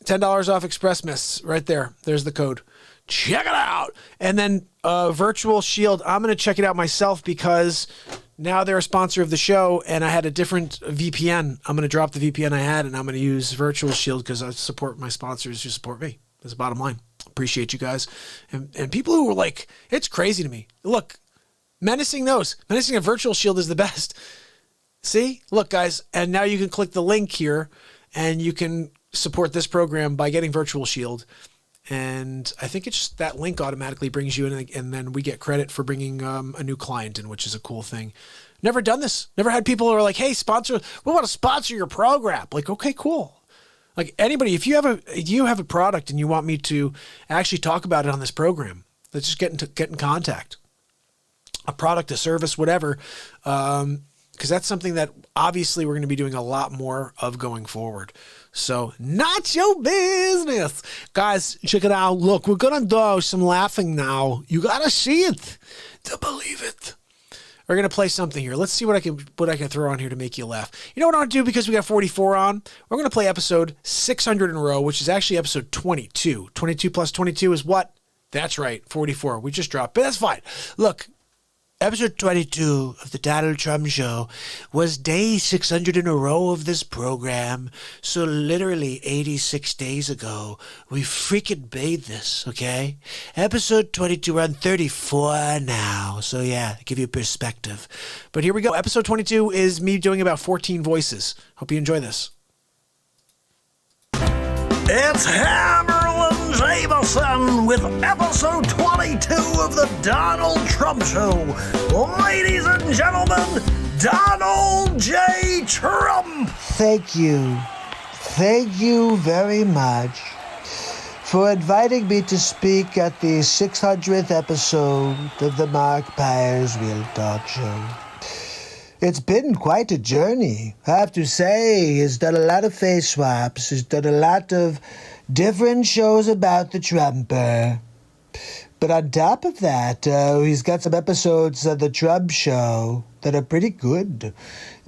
off Xpressmists right there. There's the code. Check it out. And then Virtual Shield, I'm going to check it out myself, because now they're a sponsor of the show and I had a different VPN. I'm going to drop the VPN I had and I'm going to use Virtual Shield, because I support my sponsors who support me. That's the bottom line. Appreciate you guys. And people who were like, it's crazy to me. Look, Menacing a Virtual Shield is the best. See? Look, guys. And now you can click the link here and you can support this program by getting Virtual Shield. And I think it's just that link automatically brings you in, and then we get credit for bringing a new client in, which is a cool thing. Never done this. Never had people who are like, hey, we want to sponsor your program. Like, okay, cool. Like anybody, if you have a product and you want me to actually talk about it on this program, let's just get in contact. A product, a service, whatever. because that's something that obviously we're going to be doing a lot more of going forward. So, not your business. Guys, check it out. Look, we're going to do some laughing now. You got to see it to believe it. We're going to play something here. Let's see what I can throw on here to make you laugh. You know what I want to do, because we got 44 on? We're going to play episode 600 in a row, which is actually episode 22. 22 plus 22 is what? That's right, 44. We just dropped, but that's fine. Look, episode 22 of the Donald Trump Show was day 600 in a row of this program. So literally 86 days ago, we freaking made this, okay? Episode 22, we're on 34 now. So yeah, give you perspective. But here we go. Episode 22 is me doing about 14 voices. Hope you enjoy this. It's Hammerlin Jameson with episode 22 of the Donald Trump Show. Ladies and gentlemen, Donald J. Trump. Thank you. Thank you very much for inviting me to speak at the 600th episode of the MARKPIRES Real Talk Show. It's been quite a journey, I have to say. He's done a lot of face swaps. He's done a lot of different shows about the Trumper. But on top of that, he's got some episodes of the Trump Show that are pretty good.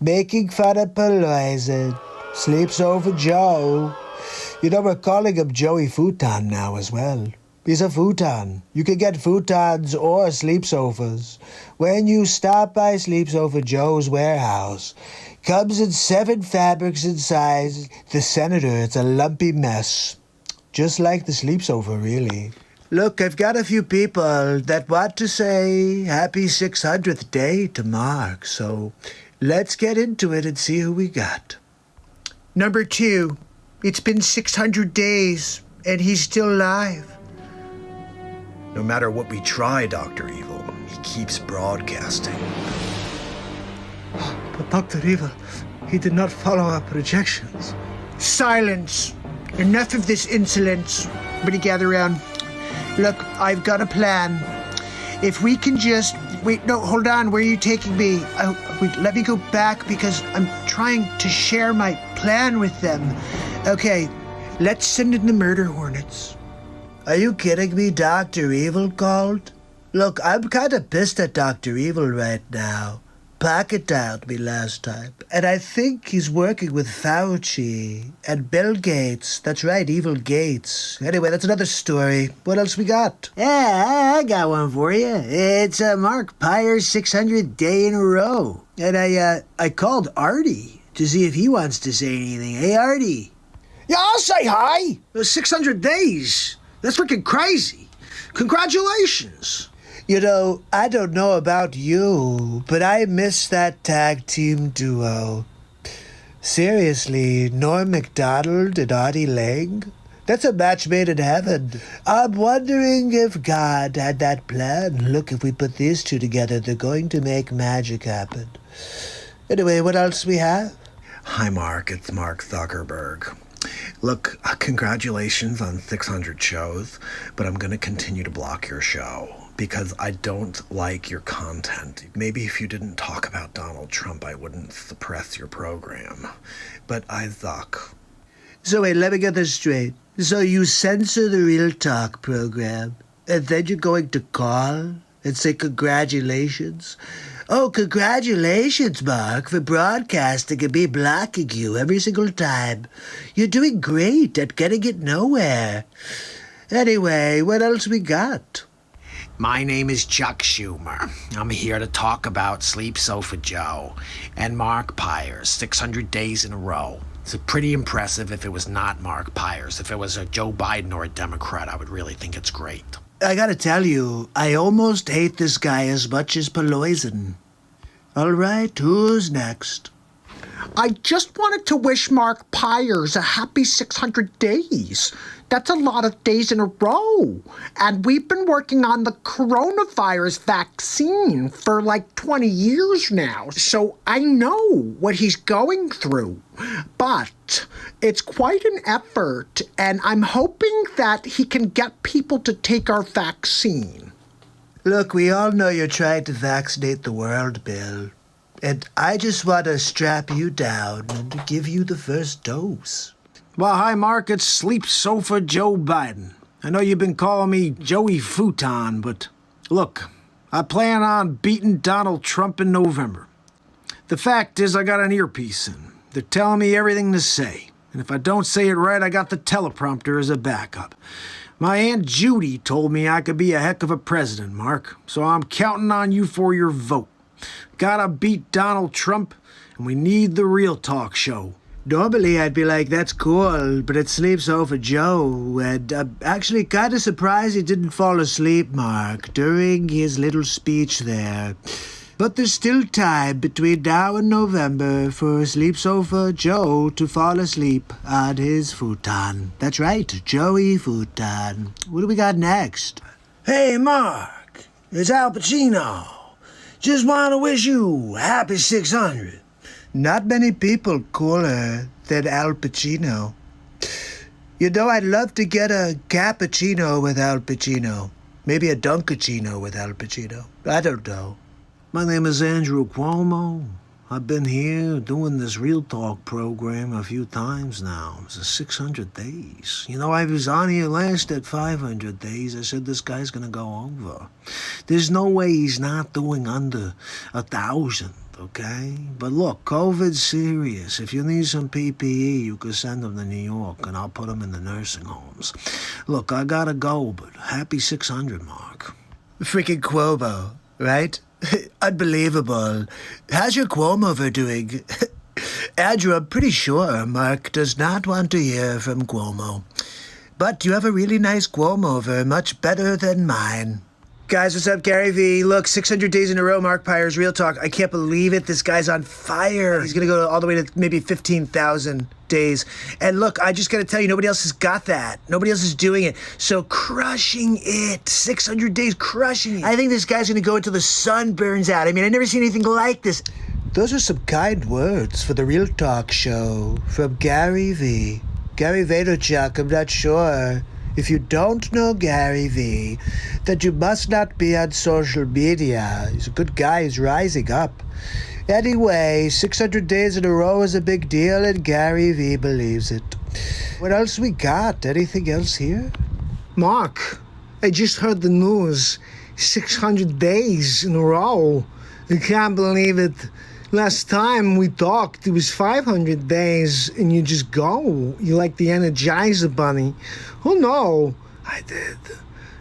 Making fun of Pelosi, Sleeps Over Joe. You know, we're calling him Joey Futon now as well. He's a futon. You can get futons or sleepsofas when you stop by Sleeps Over Joe's warehouse. Comes in 7 fabrics and sizes. The Senator, it's a lumpy mess. Just like the Sleeps Over, really. Look, I've got a few people that want to say happy 600th day to Mark, so let's get into it and see who we got. Number 2, it's been 600 days, and he's still alive. No matter what we try, Dr. Evil, he keeps broadcasting. But Dr. Evil, he did not follow our projections. Silence! Enough of this insolence. Everybody gather around. Look, I've got a plan. If we can just... Wait, no, hold on. Where are you taking me? Wait, let me go back because I'm trying to share my plan with them. Okay, let's send in the murder hornets. Are you kidding me? Dr. Evil called? Look, I'm kind of pissed at Dr. Evil right now. Pocket dialed me last time. And I think he's working with Fauci and Bill Gates. That's right, Evil Gates. Anyway, that's another story. What else we got? Yeah, I got one for you. It's MARKPIRES 600th day in a row. And I called Artie to see if he wants to say anything. Hey, Artie. Yeah, I'll say hi. 600 days. That's freaking crazy. Congratulations. You know, I don't know about you, but I miss that tag team duo. Seriously, Norm Macdonald and Artie Lang? That's a match made in heaven. I'm wondering if God had that plan. Look, if we put these two together, they're going to make magic happen. Anyway, what else we have? Hi, Mark. It's Mark Zuckerberg. Look, congratulations on 600 shows, but I'm going to continue to block your show because I don't like your content. Maybe if you didn't talk about Donald Trump, I wouldn't suppress your program, but I suck. So wait, let me get this straight. So you censor the Real Talk program, and then you're going to call and say congratulations? Oh, congratulations, Mark, for broadcasting and me blocking you every single time. You're doing great at getting it nowhere. Anyway, what else we got? My name is Chuck Schumer. I'm here to talk about Sleep Sofa Joe and MARKPIRES 600 days in a row. It's pretty impressive if it was not MARKPIRES. If it was a Joe Biden or a Democrat, I would really think it's great. I gotta tell you, I almost hate this guy as much as Pelosi. All right, who's next? I just wanted to wish MARKPIRES a happy 600 days. That's a lot of days in a row. And we've been working on the coronavirus vaccine for like 20 years now. So I know what he's going through. But it's quite an effort. And I'm hoping that he can get people to take our vaccine. Look, we all know you're trying to vaccinate the world, Bill. And I just want to strap you down and give you the first dose. Well, hi, Mark. It's Sleep Sofa Joe Biden. I know you've been calling me Joey Futon, but look, I plan on beating Donald Trump in November. The fact is, I got an earpiece in. They're telling me everything to say. And if I don't say it right, I got the teleprompter as a backup. My Aunt Judy told me I could be a heck of a president, Mark. So I'm counting on you for your vote. Gotta beat Donald Trump, and we need the Real Talk show. Normally I'd be like, that's cool, but it sleeps over Joe, and I'm actually kind of surprised he didn't fall asleep, Mark, during his little speech there. But there's still time between now and November for Sleep Sofa Joe to fall asleep on his futon. That's right, Joey Futon. What do we got next? Hey, Mark, it's Al Pacino. Just want to wish you happy 600. Not many people cooler than Al Pacino. You know, I'd love to get a cappuccino with Al Pacino. Maybe a Dunkachino with Al Pacino. I don't know. My name is Andrew Cuomo. I've been here doing this Real Talk program a few times now. It's 600 days. You know, I was on here last at 500 days. I said this guy's going to go over. There's no way he's not doing under 1,000, okay? But look, COVID's serious. If you need some PPE, you can send them to New York, and I'll put them in the nursing homes. Look, I got to go, but happy 600, Mark. Freaking Cuomo, right? Unbelievable. How's your Cuomo doing? Andrew, I'm pretty sure Mark does not want to hear from Cuomo. But you have a really nice Cuomo, much better than mine. Guys, what's up? Gary V. Look, 600 days in a row, MARKPIRES, Real Talk. I can't believe it. This guy's on fire. He's going to go all the way to maybe 15,000 days. And look, I just got to tell you, nobody else has got that. Nobody else is doing it. So crushing it. 600 days, crushing it. I think this guy's going to go until the sun burns out. I mean, I've never seen anything like this. Those are some kind words for the Real Talk show from Gary V. Gary Vaynerchuk, I'm not sure. If you don't know Gary V, then you must not be on social media. He's a good guy. He's rising up. Anyway, 600 days in a row is a big deal, and Gary V believes it. What else we got? Anything else here? Mark, I just heard the news. 600 days in a row. I can't believe it. Last time we talked, it was 500 days, and you just go. You like the Energizer Bunny. Oh, no. I did.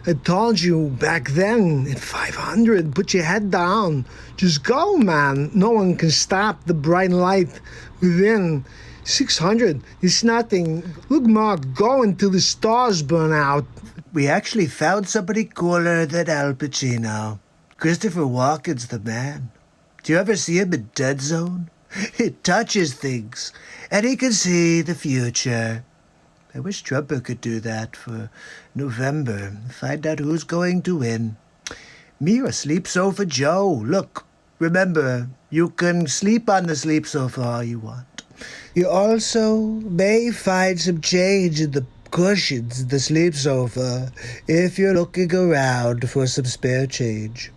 I told you back then at 500, put your head down. Just go, man. No one can stop the bright light within. 600 is nothing. Look, Mark, go until the stars burn out. We actually found somebody cooler than Al Pacino. Christopher Walken's the man. Do you ever see him in Dead Zone? He touches things, and he can see the future. I wish Trump could do that for November. Find out who's going to win. Me or Sleep Sofa Joe. Look, remember, you can sleep on the sleep sofa all you want. You also may find some change in the cushions in the sleep sofa if you're looking around for some spare change.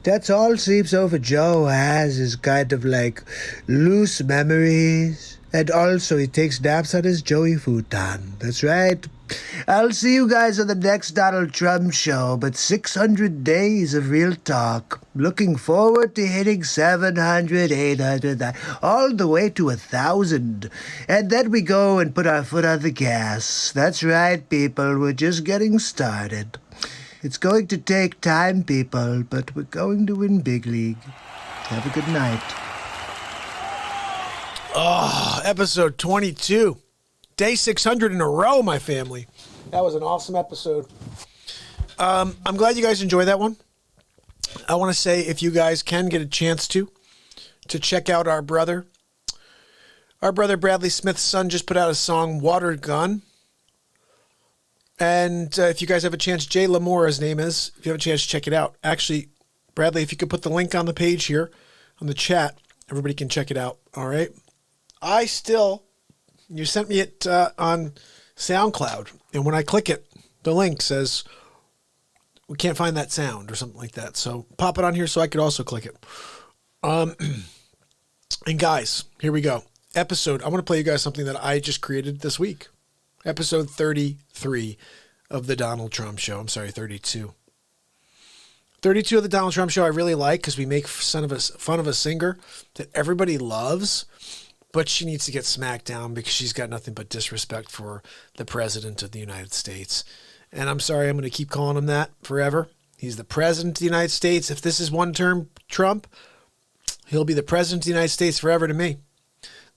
That's all Sleep Sofa Joe has is kind of like loose memories. And also he takes naps on his Joey futon. That's right. I'll see you guys on the next Donald Trump show, but 600 days of Real Talk. Looking forward to hitting 700, 800, all the way to 1,000. And then we go and put our foot on the gas. That's right, people. We're just getting started. It's going to take time, people, but we're going to win big league. Have a good night. Oh, episode 22. Day 600 in a row, my family. That was an awesome episode. I'm glad you guys enjoyed that one. I want to say if you guys can get a chance to check out our brother. Our brother Bradley Smith's son just put out a song, Water Gun. And if you guys have a chance, Jay Lamore, his name is, if you have a chance to check it out. Actually, Bradley, if you could put the link on the page here, on the chat, everybody can check it out. All right. You sent me it on SoundCloud. And when I click it, the link says, we can't find that sound or something like that. So pop it on here so I could also click it. And guys, here we go. I want to play you guys something that I just created this week. Episode 33 of the Donald Trump Show. I'm sorry, 32. 32 of the Donald Trump Show I really like because we make fun of a singer that everybody loves, but she needs to get smacked down because she's got nothing but disrespect for the President of the United States. And I'm sorry, I'm going to keep calling him that forever. He's the President of the United States. If this is one term Trump, he'll be the President of the United States forever to me.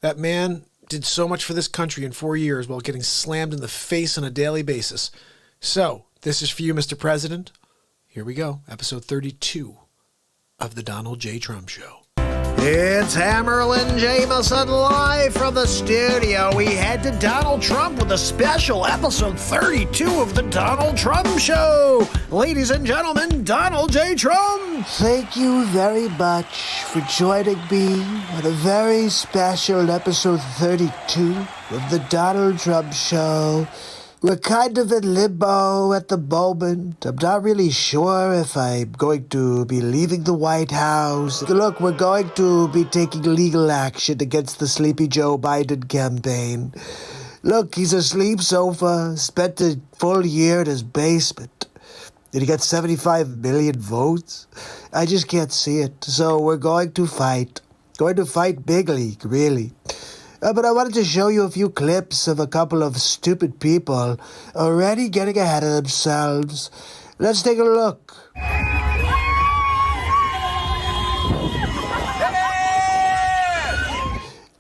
That man did so much for this country in 4 years while getting slammed in the face on a daily basis. So, this is for you, Mr. President. Here we go. Episode 32 of the Donald J. Trump Show. It's Hammerlin Jameson live from the studio. We head to Donald Trump with a special episode 32 of the Donald Trump Show. Ladies and gentlemen, Donald J. Trump. Thank you very much for joining me on a very special episode 32 of the Donald Trump Show. We're kind of in limbo at the moment. I'm not really sure if I'm going to be leaving the White House. Look, we're going to be taking legal action against the Sleepy Joe Biden campaign. Look, he's a sleep sofa, spent a full year in his basement. Did he get 75 million votes? I just can't see it. So we're going to fight. Going to fight big league, really. But I wanted to show you a few clips of a couple of stupid people already getting ahead of themselves. Let's take a look.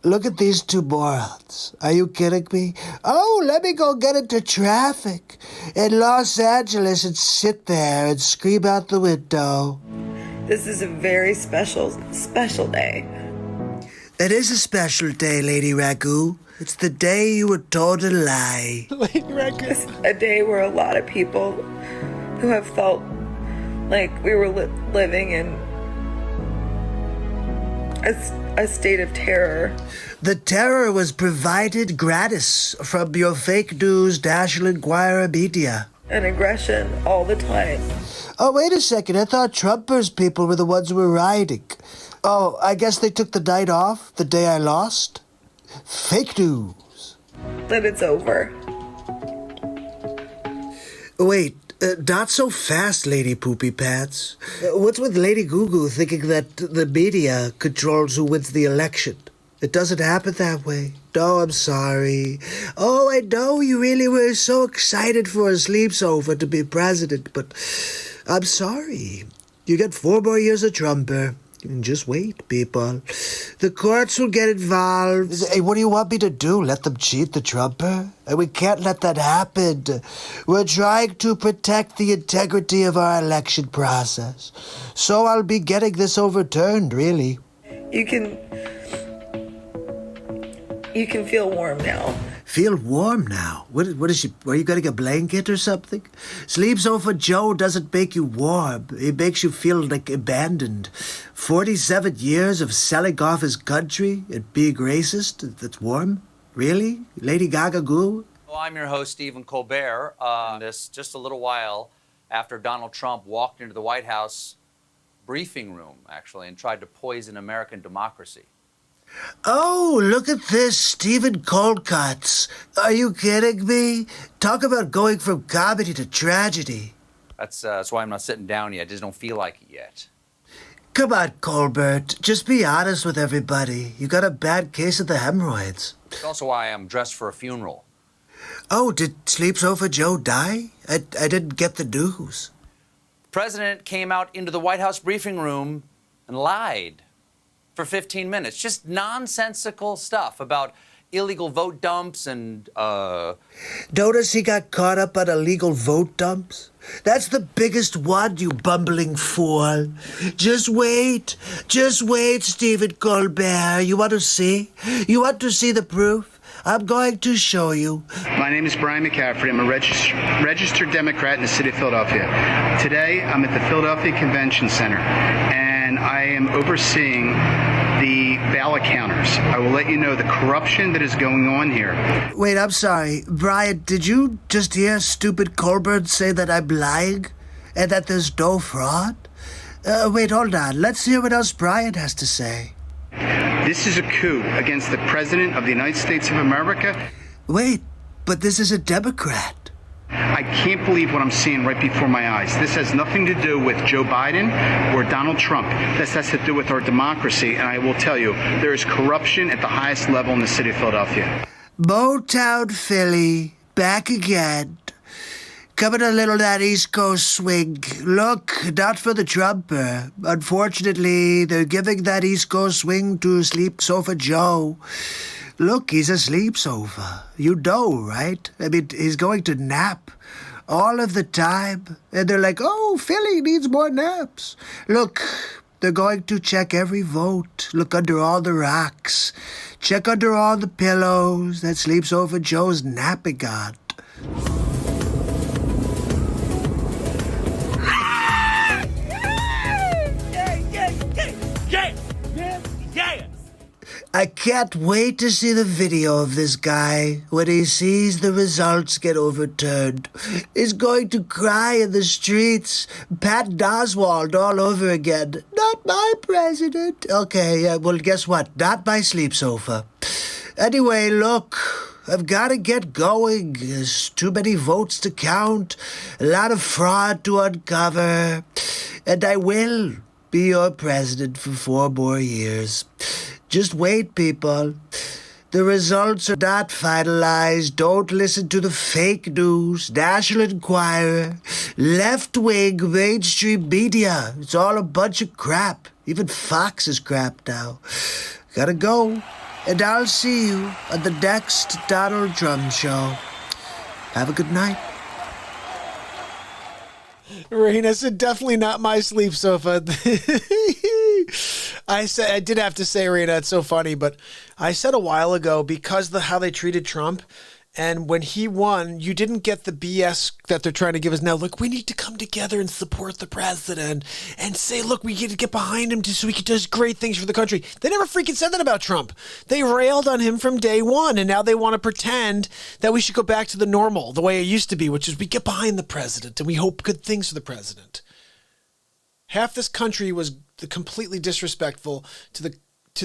Look at these two morons. Are you kidding me? Oh, let me go get into traffic in Los Angeles and sit there and scream out the window. This is a very special day. It is a special day, Lady Ragu. It's the day you were told a lie. Lady Ragu. It's a day where a lot of people who have felt like we were living in a state of terror. The terror was provided gratis from your fake news National Enquirer media. And aggression all the time. Oh, wait a second. I thought Trumpers people were the ones who were rioting. Oh, I guess they took the night off, the day I lost? Fake news. That it's over. Wait, not so fast, Lady Poopy Pants. What's with Lady Goo Goo thinking that the media controls who wins the election? It doesn't happen that way. No, I'm sorry. Oh, I know you really were so excited for a sleep sofa to be president, but I'm sorry. You get 4 more years of Trumper. Just wait, people. The courts will get involved. Hey, what do you want me to do? Let them cheat the Trumper? We can't let that happen. We're trying to protect the integrity of our election process. So I'll be getting this overturned, really. You can feel warm now. Feel warm now? What is she? Are you getting a blanket or something? Sleep Sofa Joe doesn't make you warm. He makes you feel like abandoned. 47 years of selling off his country and being racist? That's warm? Really? Lady Gaga Goo? Well, I'm your host, Stephen Colbert. This just a little while after Donald Trump walked into the White House briefing room, actually, and tried to poison American democracy. Oh, look at this, Stephen Coldcuts. Are you kidding me? Talk about going from comedy to tragedy. That's why I'm not sitting down yet. I just don't feel like it yet. Come on, Colbert. Just be honest with everybody. You got a bad case of the hemorrhoids. It's also why I'm dressed for a funeral. Oh, did Sleep Sofa Joe die? I didn't get the news. The president came out into the White House briefing room and lied for 15 minutes. Just nonsensical stuff about illegal vote dumps and, Notice he got caught up on illegal vote dumps? That's the biggest one, you bumbling fool. Just wait, Stephen Colbert. You want to see? You want to see the proof? I'm going to show you. My name is Brian McCaffrey. I'm a registered Democrat in the city of Philadelphia. Today, I'm at the Philadelphia Convention Center, and I am overseeing the ballot counters. I will let you know the corruption that is going on here. Wait, I'm sorry. Brian, did you just hear stupid Colbert say that I'm lying? And that there's no fraud? Wait, hold on. Let's hear what else Brian has to say. This is a coup against the President of the United States of America. Wait, but this is a Democrat. I can't believe what I'm seeing right before my eyes. This has nothing to do with Joe Biden or Donald Trump. This has to do with our democracy, and I will tell you, there is corruption at the highest level in the city of Philadelphia. Motown Philly, back again. Coming a little that East Coast swing. Look, not for the Trumper. Unfortunately, they're giving that East Coast swing to Sleep Sofa Joe. Look, he's a sleep sofa. You know, right? I mean, he's going to nap all of the time. And they're like, oh, Philly needs more naps. Look, they're going to check every vote. Look under all the rocks. Check under all the pillows that Sleep Sofa Joe's napping on. I can't wait to see the video of this guy when he sees the results get overturned. He's going to cry in the streets, Pat Oswald all over again. Not my president. Okay, well, guess what? Not my sleep sofa. Anyway, look, I've got to get going. There's too many votes to count, a lot of fraud to uncover, and I will be your president for 4 more years. Just wait, people. The results are not finalized. Don't listen to the fake news, National Enquirer, left-wing mainstream media. It's all a bunch of crap. Even Fox is crap now. Gotta go. And I'll see you on the next Donald Trump show. Have a good night. Raina said, definitely not my sleep sofa. I did have to say, Raina, it's so funny, but I said a while ago, because how they treated Trump, and when he won, you didn't get the BS that they're trying to give us now. Look, we need to come together and support the president and say, look, we get to get behind him so he can do great things for the country. They never freaking said that about Trump. They railed on him from day one, and now they want to pretend that we should go back to the normal, the way it used to be, which is we get behind the president and we hope good things for the president. Half this country was completely disrespectful to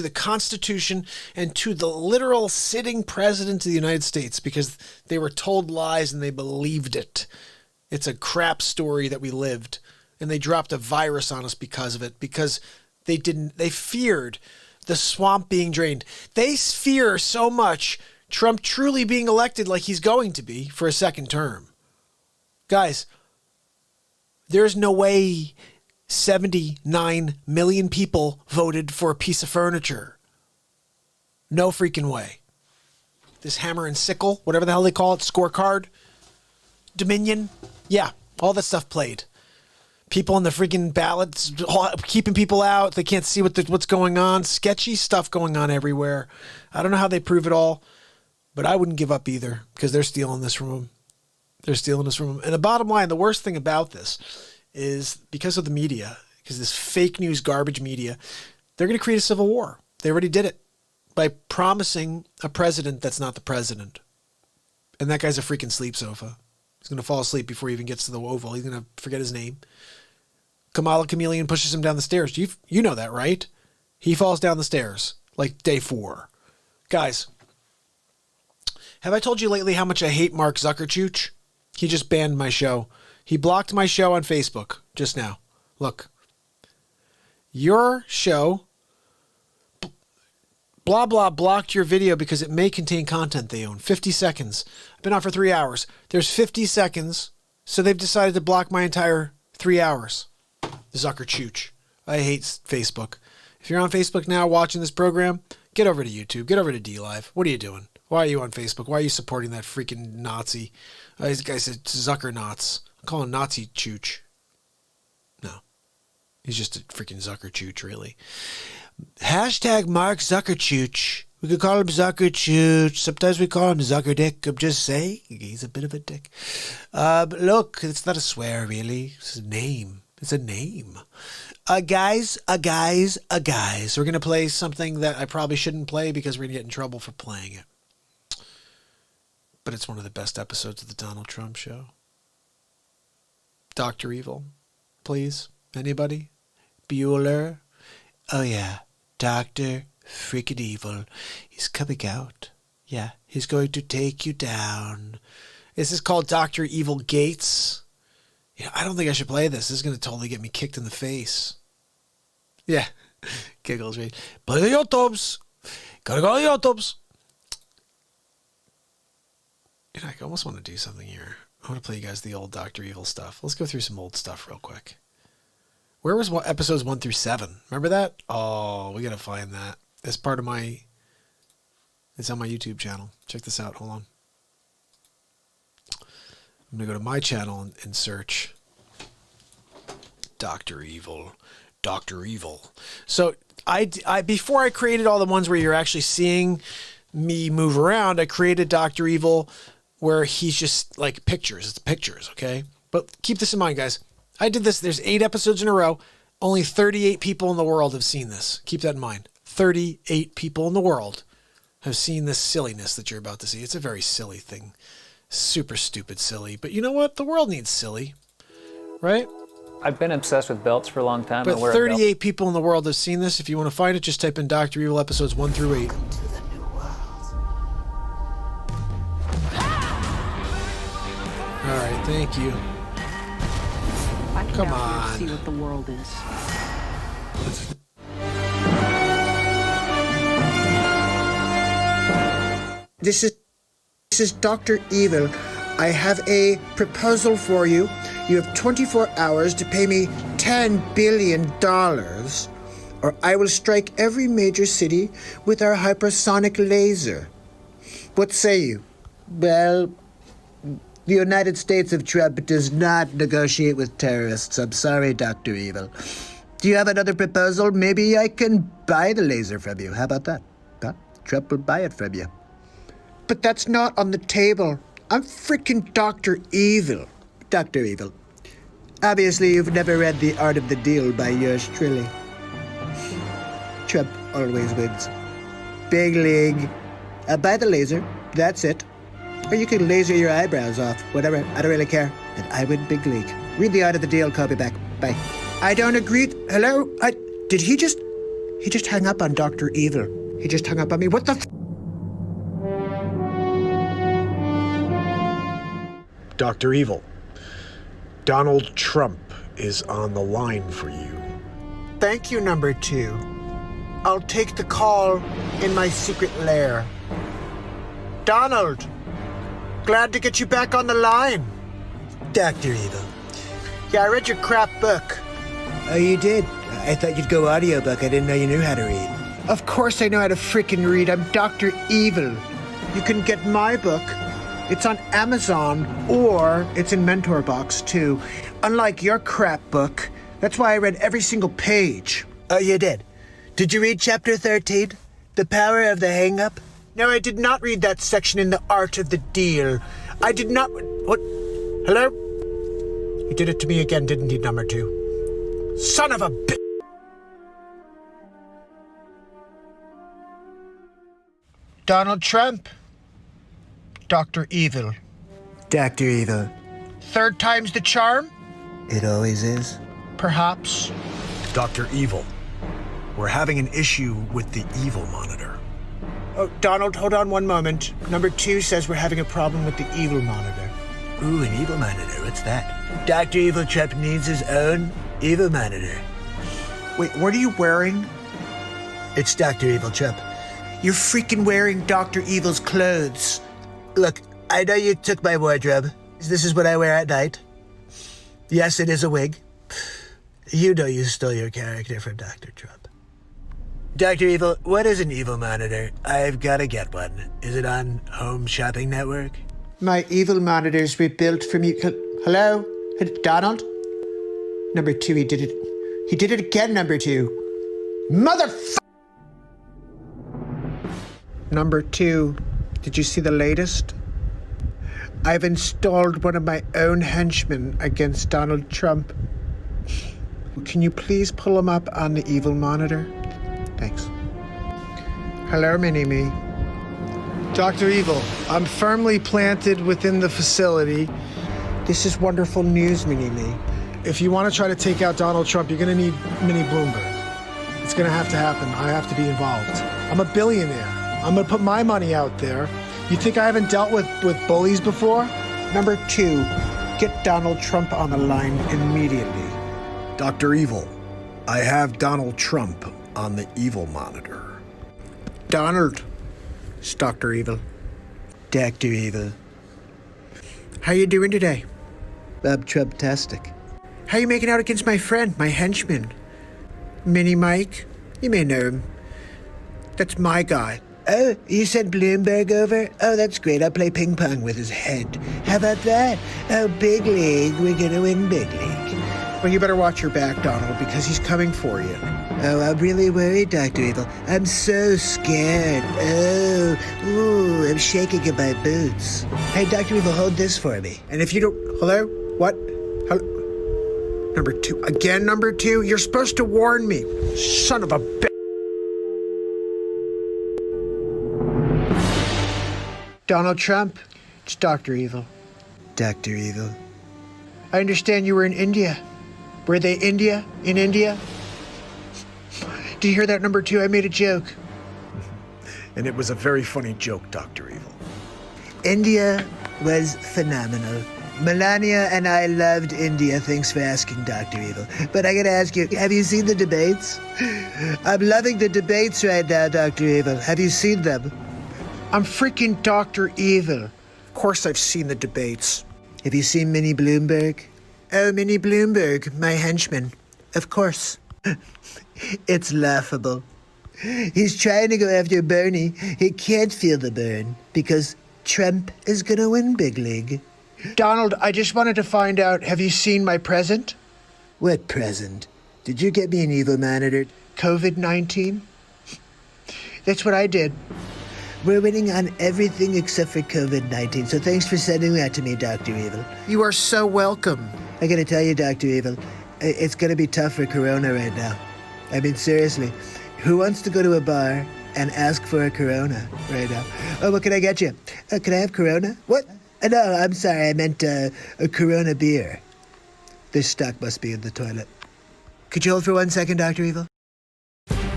the Constitution and to the literal sitting president of the United States because they were told lies and they believed it. It's a crap story that we lived, and they dropped a virus on us because of it, because they feared the swamp being drained. They fear so much Trump truly being elected like he's going to be for a second term. Guys, there's no way 79 million people voted for a piece of furniture. No freaking way. This hammer and sickle, whatever the hell they call it, scorecard, Dominion, yeah, all that stuff played. People on the freaking ballots, keeping people out. They can't see what's going on. Sketchy stuff going on everywhere. I don't know how they prove it all, but I wouldn't give up either because they're stealing this from them. They're stealing this from them. And the bottom line, the worst thing about this is because of the media, because this fake news garbage media, they're going to create a civil war. They already did it by promising a president that's not the president. And that guy's a freaking sleep sofa. He's going to fall asleep before he even gets to the Oval. He's going to forget his name. Kamala Chameleon pushes him down the stairs. You know that, right? He falls down the stairs like day 4. Guys, have I told you lately how much I hate Mark Zuckerberg? He just banned my show. He blocked my show on Facebook just now. Look, your show, blah, blah, blocked your video because it may contain content they own. 50 seconds. I've been on for 3 hours. There's 50 seconds, so they've decided to block my entire 3 hours. Zuckerberg. I hate Facebook. If you're on Facebook now watching this program, get over to YouTube. Get over to DLive. What are you doing? Why are you on Facebook? Why are you supporting that freaking Nazi? This guy said Zucker-Knots. I call him Nazi Chooch. No. He's just a freaking Zucker-Chooch, really. Hashtag Mark Zucker-Chooch. We could call him Zucker-Chooch. Sometimes we call him Zucker-Dick. I'm just saying. He's a bit of a dick. But look, it's not a swear, really. It's a name. It's a name. Guys. We're going to play something that I probably shouldn't play because we're going to get in trouble for playing it. But it's one of the best episodes of the Donald Trump show. Dr. Evil, please. Anybody? Bueller? Oh, yeah. Dr. Freaking Evil is coming out. Yeah, he's going to take you down. This is called Dr. Evil Gates. Yeah, I don't think I should play this. This is going to totally get me kicked in the face. Yeah, giggles, right? Play the YouTubes. Gotta go to the YouTubes. You know, I almost want to do something here. I want to play you guys the old Dr. Evil stuff. Let's go through some old stuff real quick. Where was episodes 1 through 7? Remember that? Oh, we got to find that. It's part of my... It's on my YouTube channel. Check this out. Hold on. I'm going to go to my channel and search Dr. Evil. Dr. Evil. So I before I created all the ones where you're actually seeing me move around, I created Dr. Evil where he's just like pictures. It's pictures, okay? But keep this in mind, guys. I did this. There's 8 episodes in a row. Only 38 people in the world have seen this. Keep that in mind. 38 people in the world have seen this silliness that you're about to see. It's a very silly thing. Super stupid silly. But you know what? The world needs silly, right? I've been obsessed with belts for a long time. But 38 people in the world have seen this. If you want to find it, just type in Dr. Evil episodes 1 through 8. All right, thank you. Come on. See what the world is. This is Dr. Evil. I have a proposal for you. You have 24 hours to pay me $10 billion, or I will strike every major city with our hypersonic laser. What say you? Well, the United States of Trump does not negotiate with terrorists. I'm sorry, Dr. Evil. Do you have another proposal? Maybe I can buy the laser from you. How about that? Huh? Trump will buy it from you. But that's not on the table. I'm freaking Dr. Evil. Dr. Evil. Obviously, you've never read The Art of the Deal by yours truly. Trump always wins. Big league. I'll buy the laser. That's it. Or you can laser your eyebrows off. Whatever. I don't really care. And I win big league. Read The Art of the Deal. Call me back. Bye. I don't agree. Hello? Did he just... He just hung up on Dr. Evil. He just hung up on me. What the f... Dr. Evil. Donald Trump is on the line for you. Thank you, number 2. I'll take the call in my secret lair. Donald! Glad to get you back on the line. Dr. Evil. Yeah, I read your crap book. Oh, you did? I thought you'd go audiobook. I didn't know you knew how to read. Of course I know how to freaking read. I'm Dr. Evil. You can get my book. It's on Amazon, or it's in Mentor Box, too. Unlike your crap book. That's why I read every single page. Oh, you did? Did you read chapter 13? The Power of the Hang-Up? No, I did not read that section in The Art of the Deal. I did not... What? Hello? He did it to me again, didn't he, number 2? Son of a bitch! Donald Trump. Dr. Evil. Dr. Evil. Third time's the charm? It always is. Perhaps. Dr. Evil. We're having an issue with the Evil monitor. Oh, Donald, hold on one moment. Number 2 says we're having a problem with the Evil monitor. Ooh, an Evil monitor. What's that? Dr. Evil Trump needs his own Evil monitor. Wait, what are you wearing? It's Dr. Evil Trump. You're freaking wearing Dr. Evil's clothes. Look, I know you took my wardrobe. This is what I wear at night. Yes, it is a wig. You know you stole your character from Dr. Trump. Dr. Evil, what is an Evil monitor? I've got to get one. Is it on Home Shopping Network? My Evil monitors were built from you. Hello? Donald? Number 2, he did it. He did it again, number 2. Motherfucker! Number 2. Did you see the latest? I've installed one of my own henchmen against Donald Trump. Can you please pull him up on the Evil monitor? Thanks. Hello, Mini-Me. Dr. Evil, I'm firmly planted within the facility. This is wonderful news, Mini-Me. If you want to try to take out Donald Trump, you're going to need Mini Bloomberg. It's gonna have to happen. I have to be involved. I'm a billionaire. I'm gonna put my money out there. You think I haven't dealt with bullies before? Number 2, get Donald Trump on the line immediately. Dr. Evil, I have Donald Trump on the evil monitor. Donald, it's Dr. Evil. Dr. Evil. How you doing today? I'm Trump-tastic. How you making out against my friend, my henchman? Mini Mike? You may know him. That's my guy. Oh, you sent Bloomberg over? Oh, that's great. I'll play ping pong with his head. How about that? Oh, big league. We're gonna win big league. Well, you better watch your back, Donald, because he's coming for you. Oh, I'm really worried, Dr. Evil. I'm so scared. Oh, ooh, I'm shaking in my boots. Hey, Dr. Evil, hold this for me. And if you don't... Hello? What? Hello? Number 2. Again, number 2? You're supposed to warn me. Son of a bitch. Donald Trump, it's Dr. Evil. Dr. Evil. I understand you were in India. Were they India? In India? Did you hear that, number 2? I made a joke. And it was a very funny joke, Dr. Evil. India was phenomenal. Melania and I loved India. Thanks for asking, Dr. Evil. But I gotta ask you, have you seen the debates? I'm loving the debates right now, Dr. Evil. Have you seen them? I'm freaking Dr. Evil. Of course I've seen the debates. Have you seen Minnie Bloomberg? Oh, Minnie Bloomberg, my henchman. Of course. It's laughable. He's trying to go after Bernie. He can't feel the burn because Trump is gonna win big league. Donald, I just wanted to find out, have you seen my present? What present? Did you get me an evil monitor? COVID-19? That's what I did. We're winning on everything except for COVID-19, so thanks for sending that to me, Dr. Evil. You are so welcome. I gotta tell you, Dr. Evil, it's gonna be tough for Corona right now. I mean, seriously, who wants to go to a bar and ask for a Corona right now? Oh, what can I get you? Can I have Corona? What? No, I'm sorry, I meant a Corona beer. This stock must be in the toilet. Could you hold for 1 second, Dr. Evil?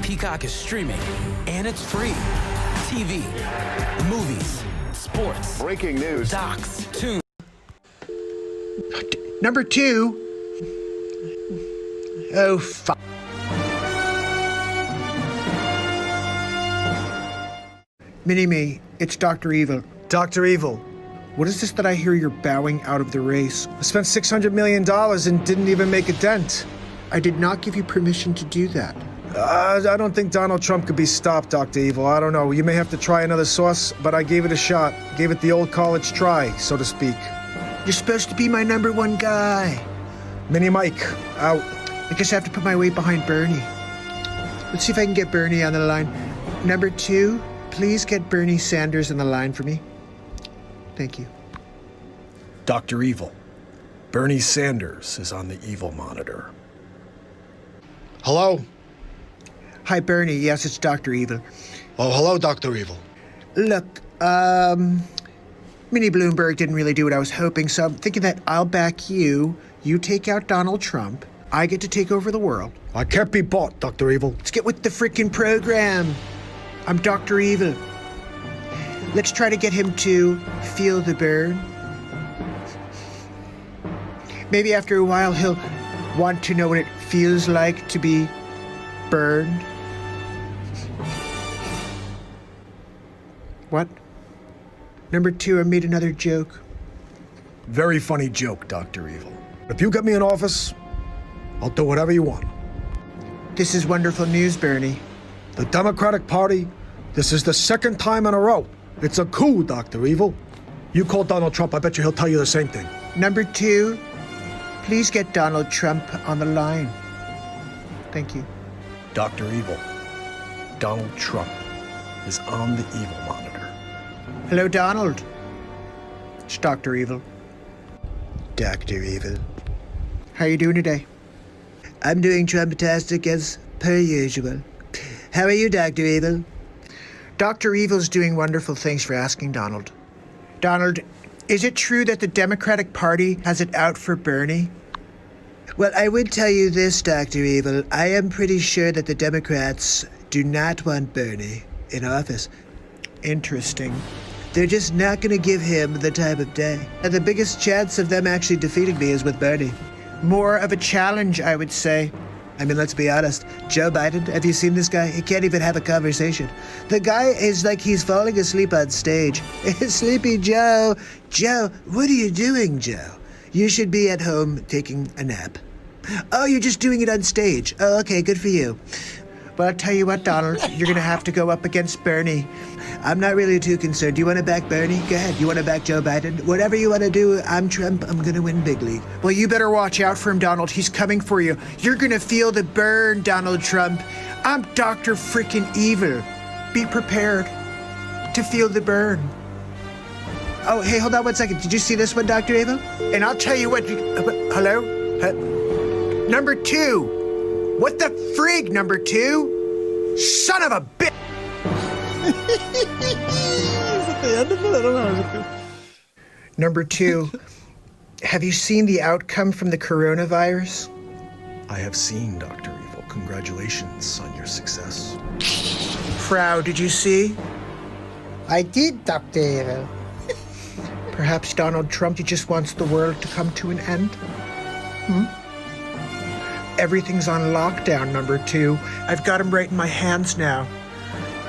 Peacock is streaming, and it's free. TV, movies, sports, breaking news, docs, tunes. Number 2. Oh, fuck. Mini-me, it's Dr. Evil. Dr. Evil, What is this that I hear you're bowing out of the race? I spent $600 million and didn't even make a dent. I did not give you permission to do that. I don't think Donald Trump could be stopped, Dr. Evil. I don't know. You may have to try another sauce, but I gave it a shot. Gave it the old college try, so to speak. You're supposed to be my number 1 guy. Mini Mike, out. I guess I have to put my weight behind Bernie. Let's see if I can get Bernie on the line. Number 2, please get Bernie Sanders on the line for me. Thank you. Dr. Evil, Bernie Sanders is on the evil monitor. Hello? Hi, Bernie. Yes, it's Dr. Evil. Oh, hello, Dr. Evil. Look, Minnie Bloomberg didn't really do what I was hoping, so I'm thinking that I'll back you. You take out Donald Trump. I get to take over the world. I can't be bought, Dr. Evil. Let's get with the freaking program. I'm Dr. Evil. Let's try to get him to feel the burn. Maybe after a while he'll want to know what it feels like to be burned. What? Number 2, I made another joke. Very funny joke, Dr. Evil. If you get me in office, I'll do whatever you want. This is wonderful news, Bernie. The Democratic Party, this is the 2nd time in a row. It's a coup, Dr. Evil. You call Donald Trump, I bet you he'll tell you the same thing. Number 2, please get Donald Trump on the line. Thank you. Dr. Evil, Donald Trump is on the evil monitor. Hello, Donald. It's Dr. Evil. Dr. Evil. How you doing today? I'm doing Trump-tastic as per usual. How are you, Dr. Evil? Dr. Evil's doing wonderful. Thanks for asking, Donald. Donald, is it true that the Democratic Party has it out for Bernie? Well, I would tell you this, Dr. Evil. I am pretty sure that the Democrats do not want Bernie in office. Interesting. They're just not going to give him the time of day. And the biggest chance of them actually defeating me is with Bernie. More of a challenge, I would say. I mean, let's be honest. Joe Biden, have you seen this guy? He can't even have a conversation. The guy is like he's falling asleep on stage. Sleepy Joe. Joe, what are you doing, Joe? You should be at home taking a nap. Oh, you're just doing it on stage. Oh, okay, good for you. Well, I'll tell you what, Donald, you're going to have to go up against Bernie. I'm not really too concerned. Do you want to back Bernie? Go ahead. You want to back Joe Biden? Whatever you want to do, I'm Trump. I'm going to win big league. Well, you better watch out for him, Donald. He's coming for you. You're going to feel the burn, Donald Trump. I'm Dr. Freaking Evil. Be prepared to feel the burn. Oh, hey, hold on one second. Did you see this one, Dr. Evil? And I'll tell you what. Hello? Number 2. What the frig, number 2? Son of a bitch! Is it the end of it? I don't know. Number 2. Have you seen the outcome from the coronavirus? I have seen, Dr. Evil. Congratulations on your success. Frau, did you see? I did, Dr. Evil. Perhaps Donald Trump, he just wants the world to come to an end? Everything's on lockdown, number 2. I've got him right in my hands now.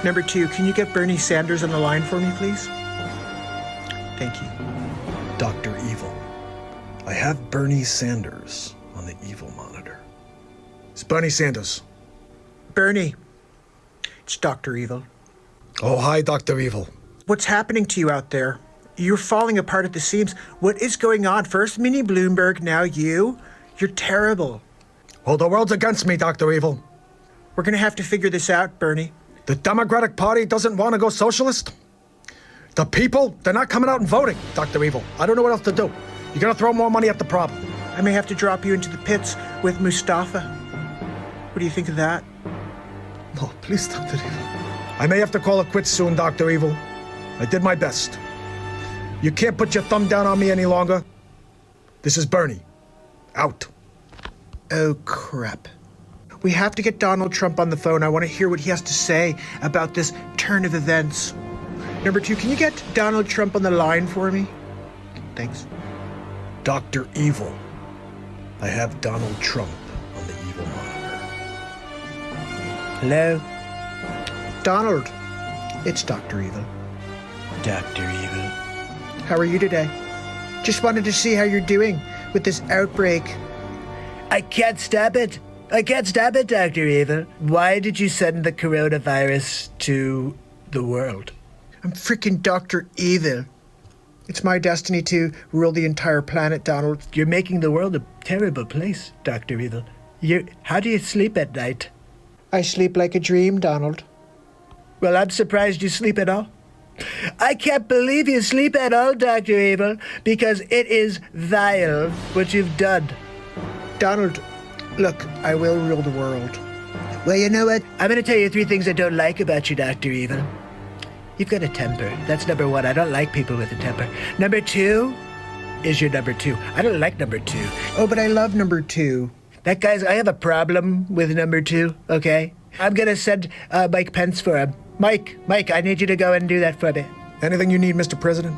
Number 2, can you get Bernie Sanders on the line for me, please? Thank you. Dr. Evil, I have Bernie Sanders on the Evil monitor. It's Bernie Sanders. Bernie, it's Dr. Evil. Oh, hi, Dr. Evil. What's happening to you out there? You're falling apart at the seams. What is going on? First Minnie Bloomberg, now you? You're terrible. Oh, the world's against me, Dr. Evil. We're going to have to figure this out, Bernie. The Democratic Party doesn't want to go socialist. The people, they're not coming out and voting, Dr. Evil. I don't know what else to do. You got to throw more money at the problem. I may have to drop you into the pits with Mustafa. What do you think of that? No, please, Dr. Evil. I may have to call it quits soon, Dr. Evil. I did my best. You can't put your thumb down on me any longer. This is Bernie. Out. Oh, crap. We have to get Donald Trump on the phone. I want to hear what he has to say about this turn of events. Number 2, can you get Donald Trump on the line for me? Thanks. Dr. Evil, I have Donald Trump on the Evil monitor. Hello? Donald, it's Dr. Evil. Dr. Evil. How are you today? Just wanted to see how you're doing with this outbreak. I can't stop it. I can't stop it, Dr. Evil. Why did you send the coronavirus to the world? I'm freaking Dr. Evil. It's my destiny to rule the entire planet, Donald. You're making the world a terrible place, Dr. Evil. How do you sleep at night? I sleep like a dream, Donald. Well, I'm surprised you sleep at all. I can't believe you sleep at all, Dr. Evil, because it is vile what you've done. Donald, look, I will rule the world. Well, you know what? I'm going to tell you 3 things I don't like about you, Dr. Evil. You've got a temper. That's number 1. I don't like people with a temper. Number 2 is your number 2. I don't like number 2. Oh, but I love number 2. That guy's, I have a problem with number 2, okay? I'm going to send Mike Pence for him. Mike, I need you to go and do that for me. Anything you need, Mr. President?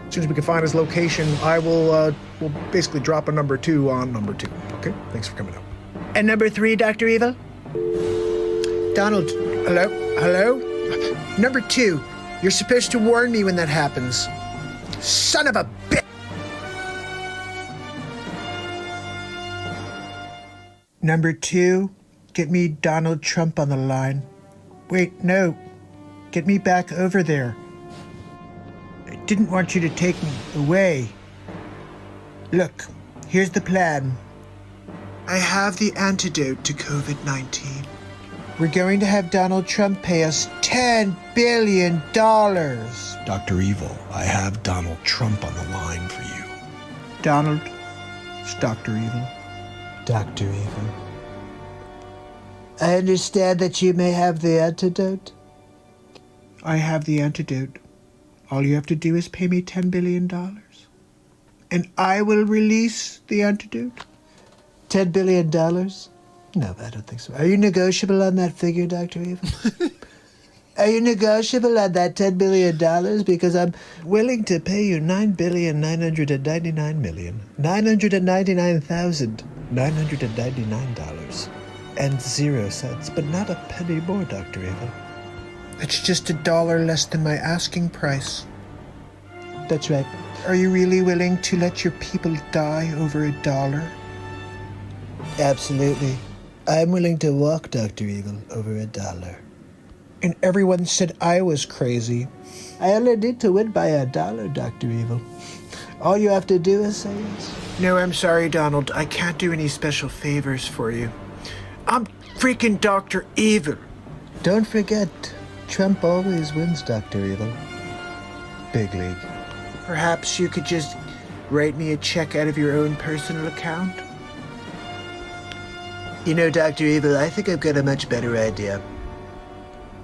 As soon as we can find his location, I will we'll basically drop a number 2 on number 2. Okay? Thanks for coming out. And number 3, Dr. Evil? Donald, hello? Number 2, you're supposed to warn me when that happens. Son of a bitch! Number 2, get me Donald Trump on the line. Wait, no. Get me back over there. I didn't want you to take me away. Look, here's the plan. I have the antidote to COVID-19. We're going to have Donald Trump pay us $10 billion. Dr. Evil, I have Donald Trump on the line for you. Donald, it's Dr. Evil. Dr. Evil. I understand that you may have the antidote. I have the antidote. All you have to do is pay me $10 billion. And I will release the antidote. $10 billion? No, I don't think so. Are you negotiable on that figure, Dr. Evil? Are you negotiable on that $10 billion? Because I'm willing to pay you $9,999,999.00, but not a penny more, Dr. Evil. It's just $1 less than my asking price. That's right. Are you really willing to let your people die over $1? Absolutely. I'm willing to walk, Dr. Evil, over $1. And everyone said I was crazy. I only need to win by $1, Dr. Evil. All you have to do is say yes. No, I'm sorry, Donald. I can't do any special favors for you. I'm freaking Dr. Evil. Don't forget, Trump always wins, Dr. Evil. Big league. Perhaps you could just write me a check out of your own personal account? You know, Dr. Evil, I think I've got a much better idea.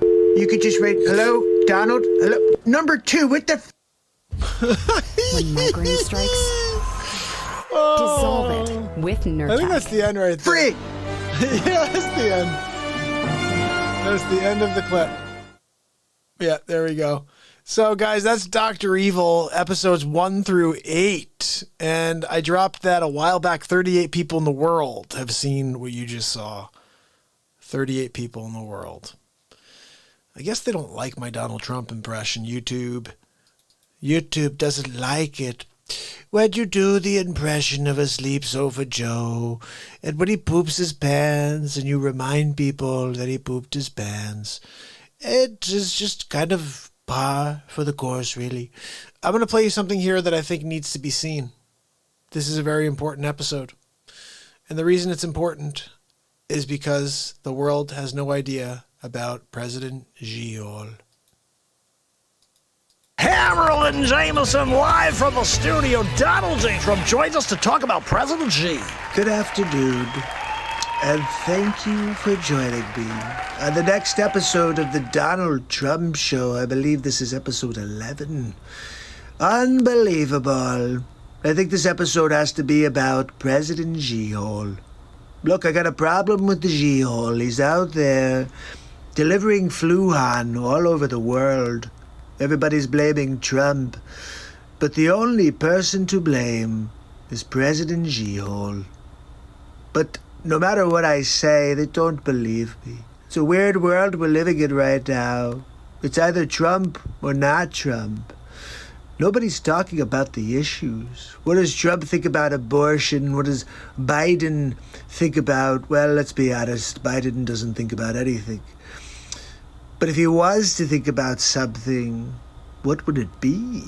You could just write, hello, Donald? Hello? Number 2, what the When migraine strikes, dissolve it with Nurtec. I think that's the end right there. Free! Yeah, that's the end. That's the end of the clip. Yeah, there we go. So, guys, that's Dr. Evil, episodes 1 through 8. And I dropped that a while back. 38 people in the world have seen what you just saw. 38 people in the world. I guess they don't like my Donald Trump impression, YouTube. YouTube doesn't like it. When you do the impression of a sleep sofa Joe, and when he poops his pants, and you remind people that he pooped his pants, it is just kind of par for the course, really. I'm going to play you something here that I think needs to be seen. This is a very important episode. And the reason it's important is because the world has no idea about President Giol. Hammerlin Jameson live from the studio. Donald J. Trump joins us to talk about President G. Good afternoon, and thank you for joining me on the next episode of the Donald Trump Show. I believe this is episode 11. Unbelievable. I think this episode has to be about President Giol. Look, I got a problem with the Giol. He's out there delivering Fluhan all over the world. Everybody's blaming Trump, but the only person to blame is President Giol. But no matter what I say, they don't believe me. It's a weird world we're living in right now. It's either Trump or not Trump. Nobody's talking about the issues. What does Trump think about abortion? What does Biden think about? Well, let's be honest, Biden doesn't think about anything. But if he was to think about something, what would it be?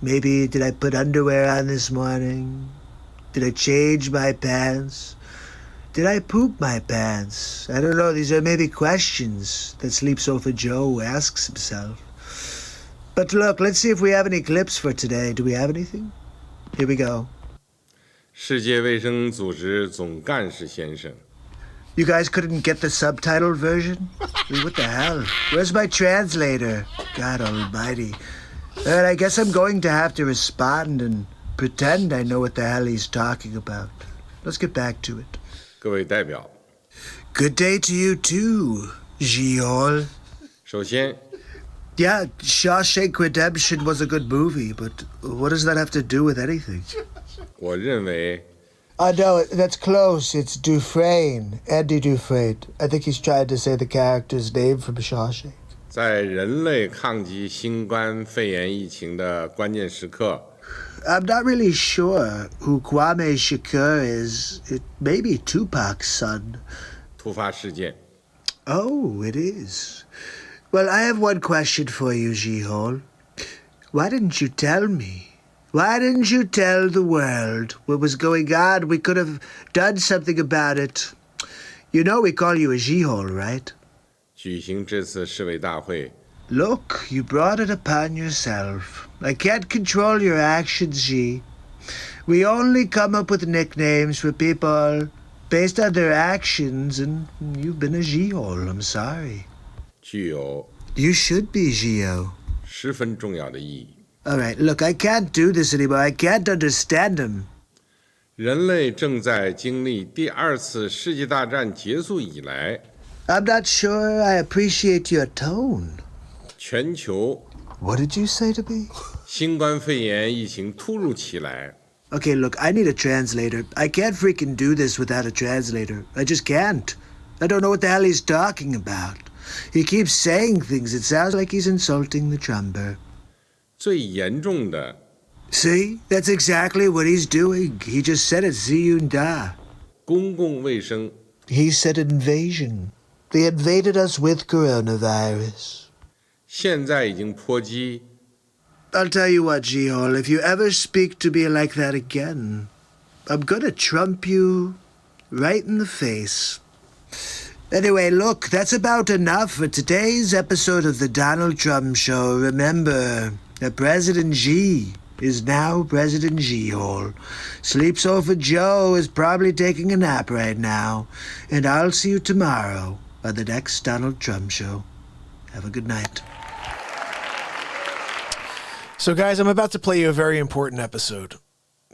Maybe, did I put underwear on this morning? Did I change my pants? Did I poop my pants? I don't know. These are maybe questions that Sleep Sofa Joe asks himself. But look, let's see if we have any clips for today. Do we have anything? Here we go. 世界卫生组织总干事先生 You guys couldn't get the subtitled version? I mean, what the hell? Where's my translator? God almighty. I guess I'm going to have to respond and pretend I know what the hell he's talking about. Let's get back to it. 各位代表 Good day to you too, Giol. 首先 Yeah, Shawshank Redemption was a good movie, but what does that have to do with anything? 我认为 No, that's close. It's Dufresne. Andy Dufresne. I think he's trying to say the character's name from Shawshank. 在人类抗击新冠肺炎疫情的关键时刻 I'm not really sure who Kwame Shakur is. It may be Tupac's son. 突发事件 Oh, it is. Well, I have one question for you, Giol. Why didn't you tell me? Why didn't you tell the world what was going on? We could have done something about it. You know we call you a Giol, right? 举行这次市委大会 Look, you brought it upon yourself. I can't control your actions, G. We only come up with nicknames for people based on their actions, and you've been a Giol, I'm sorry. 具有 You should be, Gio. 十分重要的意义 All right, look, I can't do this anymore. I can't understand him. 人类正在经历第二次世界大战结束以来， I'm not sure I appreciate your tone. 全球 What did you say to me? 新冠肺炎疫情突如其来。 Okay, look, I need a translator. I can't freaking do this without a translator. I just can't. I don't know what the hell he's talking about. He keeps saying things. It sounds like he's insulting the drummer. 最严重的 See? That's exactly what he's doing. He just said it. Ziyunda. 公共卫生 He said invasion. They invaded us with coronavirus. 现在已经波及 I'll tell you what, G-Hole, if you ever speak to me like that again, I'm gonna trump you right in the face. Anyway, look, that's about enough for today's episode of the Donald Trump Show. Remember that President G is now President G-Hole. Sleep Sofa Joe is probably taking a nap right now. And I'll see you tomorrow on the next Donald Trump Show. Have a good night. So, guys, I'm about to play you a very important episode.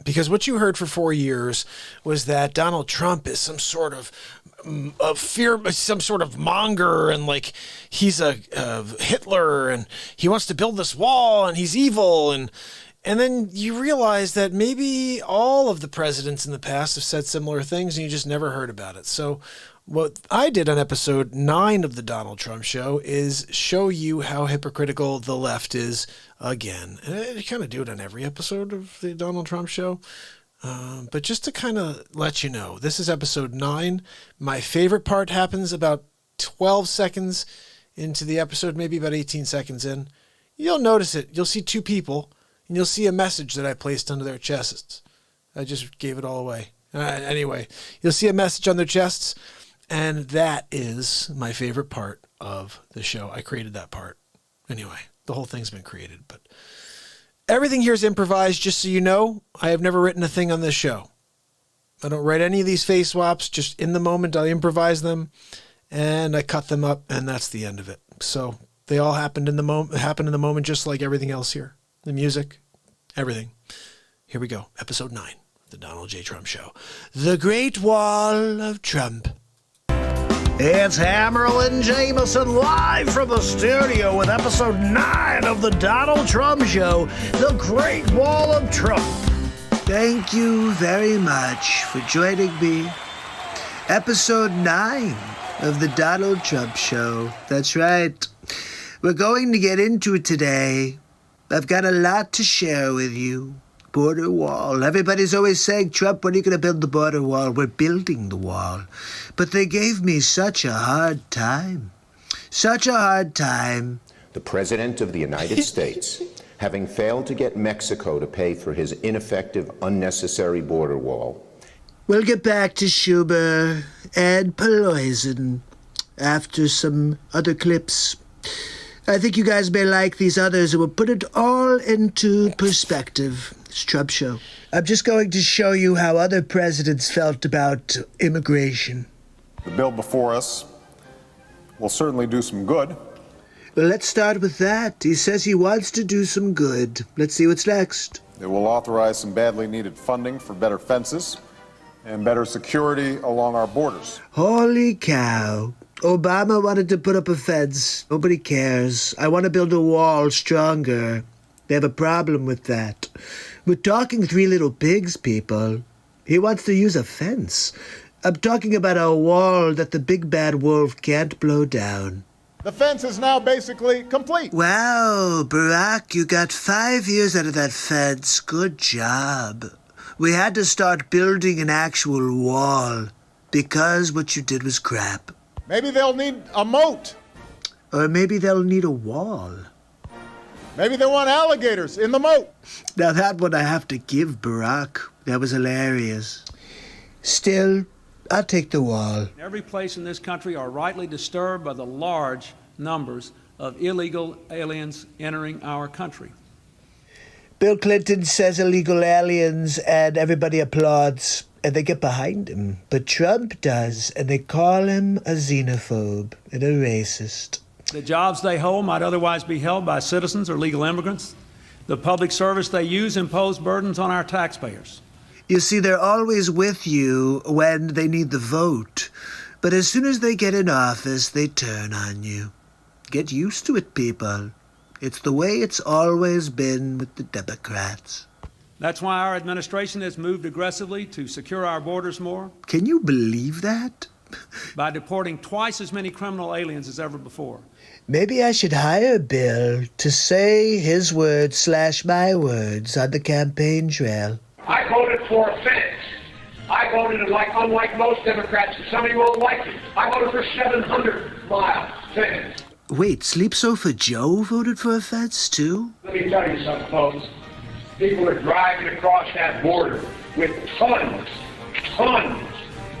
Because what you heard for 4 years was that Donald Trump is some sort of some sort of monger, and like he's a Hitler, and he wants to build this wall, and he's evil, and then you realize that maybe all of the presidents in the past have said similar things, and you just never heard about it. So what I did on episode 9 of the Donald Trump Show is show you how hypocritical the left is again. And I kind of do it on every episode of the Donald Trump Show. But just to kind of let you know, this is episode 9. My favorite part happens about 12 seconds into the episode, maybe about 18 seconds in. You'll notice it. You'll see 2 people, and you'll see a message that I placed under their chests. I just gave it all away. Anyway, you'll see a message on their chests, and that is my favorite part of the show. I created that part. Anyway, the whole thing's been created, but everything here is improvised, just so you know. I have never written a thing on this show. I don't write any of these face swaps. Just in the moment, I improvise them, and I cut them up, and that's the end of it. So they all happened in the moment, just like everything else here. The music, everything. Here we go. Episode 9, the Donald J. Trump Show. The Great Wall of Trump. It's Hammerlin Jameson live from the studio with episode 9 of the Donald Trump Show, The Great Wall of Trump. Thank you very much for joining me. Episode 9 of the Donald Trump Show. That's right. We're going to get into it today. I've got a lot to share with you. Border wall. Everybody's always saying, Trump, when are you going to build the border wall? We're building the wall. But they gave me such a hard time. Such a hard time. The President of the United States, having failed to get Mexico to pay for his ineffective, unnecessary border wall. We'll get back to Schumer and Pelosi after some other clips. I think you guys may like these others, and we'll put it all into perspective. It's Trump Show. I'm just going to show you how other presidents felt about immigration. The bill before us will certainly do some good. Well, let's start with that. He says he wants to do some good. Let's see what's next. It will authorize some badly needed funding for better fences and better security along our borders. Holy cow. Obama wanted to put up a fence. Nobody cares. I want to build a wall stronger. They have a problem with that. We're talking 3 little pigs, people. He wants to use a fence. I'm talking about a wall that the big bad wolf can't blow down. The fence is now basically complete. Wow, Barack, you got 5 years out of that fence. Good job. We had to start building an actual wall because what you did was crap. Maybe they'll need a moat. Or maybe they'll need a wall. Maybe they want alligators in the moat. Now that one I have to give Barack. That was hilarious. Still, I'll take the wall. Every place in this country are rightly disturbed by the large numbers of illegal aliens entering our country. Bill Clinton says illegal aliens and everybody applauds and they get behind him. But Trump does, and they call him a xenophobe and a racist. The jobs they hold might otherwise be held by citizens or legal immigrants. The public service they use impose burdens on our taxpayers. You see, they're always with you when they need the vote. But as soon as they get in office, they turn on you. Get used to it, people. It's the way it's always been with the Democrats. That's why our administration has moved aggressively to secure our borders more. Can you believe that? By deporting twice as many criminal aliens as ever before. Maybe I should hire Bill to say his words / my words on the campaign trail. I voted for a fence. I voted unlike most Democrats, and some of you won't like it. I voted for 700-mile fence. Wait, Sleep Sofa Joe voted for a fence too? Let me tell you something, folks. People are driving across that border with tons,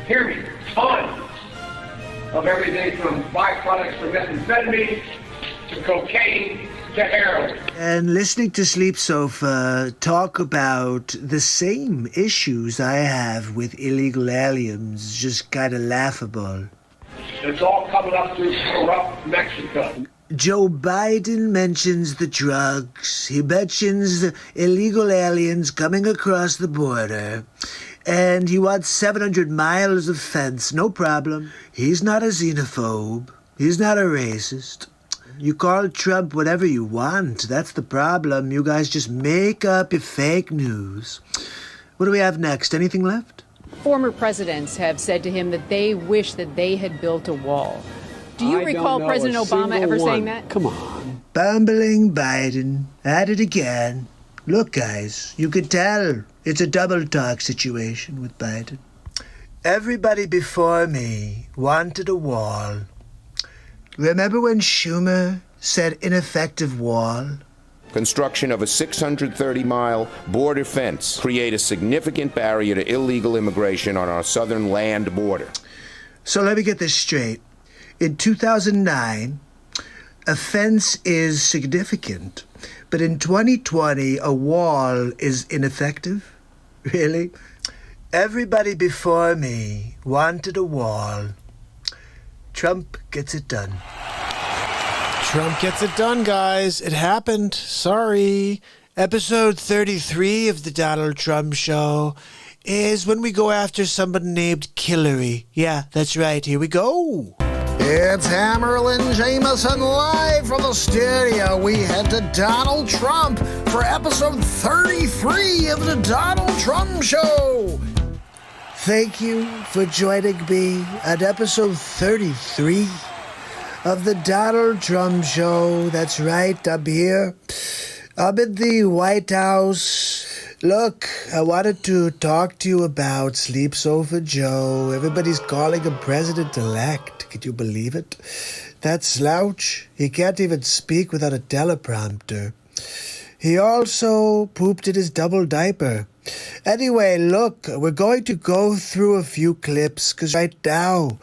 hear me, tons of everything from byproducts from methamphetamine to cocaine to heroin. And listening to Sleep Sofa talk about the same issues I have with illegal aliens is just kind of laughable. It's all coming up through corrupt Mexico. Joe Biden mentions the drugs. He mentions the illegal aliens coming across the border. And he wants 700 miles of fence, no problem. He's not a xenophobe. He's not a racist. You call Trump whatever you want. That's the problem. You guys just make up your fake news. What do we have next? Anything left? Former presidents have said to him that they wish that they had built a wall. Do you recall President Obama ever saying that? Come on. Bumbling Biden. At it again. Look, guys, you could tell it's a double talk situation with Biden. Everybody before me wanted a wall. Remember when Schumer said ineffective wall? Construction of a 630-mile border fence create a significant barrier to illegal immigration on our southern land border. So let me get this straight. In 2009, a fence is significant, but in 2020, a wall is ineffective? Really? Everybody before me wanted a wall. Trump gets it done. Trump gets it done, guys. It happened. Sorry. Episode 33 of the Donald Trump Show is when we go after somebody named Hillary. Yeah, that's right. Here we go. It's Hammerlin Jameson live from the studio. We head to Donald Trump for episode 33 of the Donald Trump Show. Thank you for joining me on episode 33 of the Donald Trump Show. That's right, I'm here. I'm in the White House. Look, I wanted to talk to you about Sleep Sofa Joe. Everybody's calling him president-elect. Can you believe it? That slouch, he can't even speak without a teleprompter. He also pooped in his double diaper. Anyway, look, we're going to go through a few clips because right now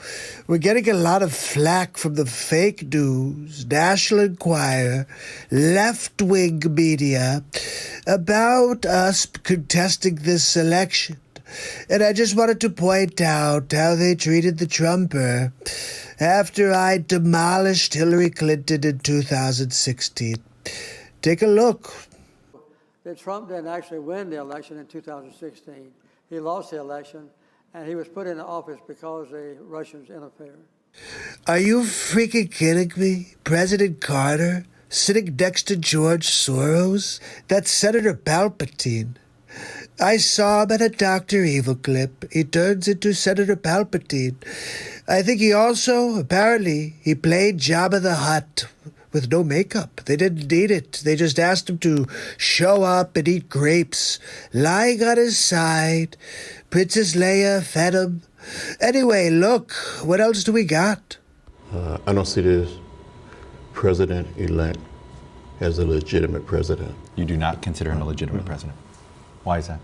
we're getting a lot of flack from the fake news, National Enquirer, left-wing media about us contesting this election. And I just wanted to point out how they treated the Trumper after I demolished Hillary Clinton in 2016. Take a look. That Trump didn't actually win the election in 2016. He lost the election, and he was put into office because the Russians interfered. Are you freaking kidding me? President Carter sitting next to George Soros? That's Senator Palpatine. I saw him at a Dr. Evil clip. He turns into Senator Palpatine. I think he also, apparently, he played Jabba the Hutt with no makeup. They didn't need it. They just asked him to show up and eat grapes. Lying on his side. Princess Leia fed him. Anyway, look, what else do we got? I don't see this president-elect as a legitimate president. You do not consider him a legitimate president. Why is that?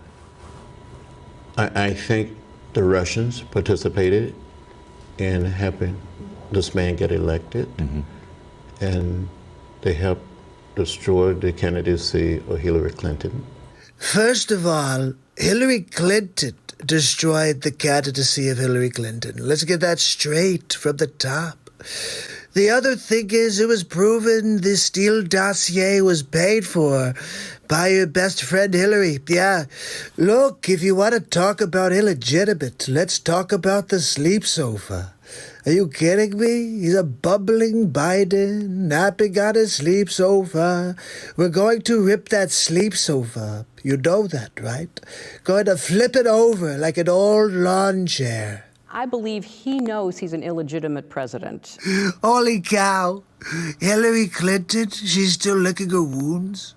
I think the Russians participated in helping this man get elected. Mm-hmm. And they helped destroy the candidacy of Hillary Clinton. First of all, Hillary Clinton destroyed the candidacy of Hillary Clinton. Let's get that straight from the top. The other thing is it was proven the Steele dossier was paid for By your best friend Hillary. Yeah. Look, if you want to talk about illegitimate, let's talk about the sleep sofa. Are you kidding me? He's a bubbling Biden, napping on his sleep sofa. We're going to rip that sleep sofa up. You know that, right? Going to flip it over like an old lawn chair. I believe he knows he's an illegitimate president. Holy cow. Hillary Clinton, she's still licking her wounds.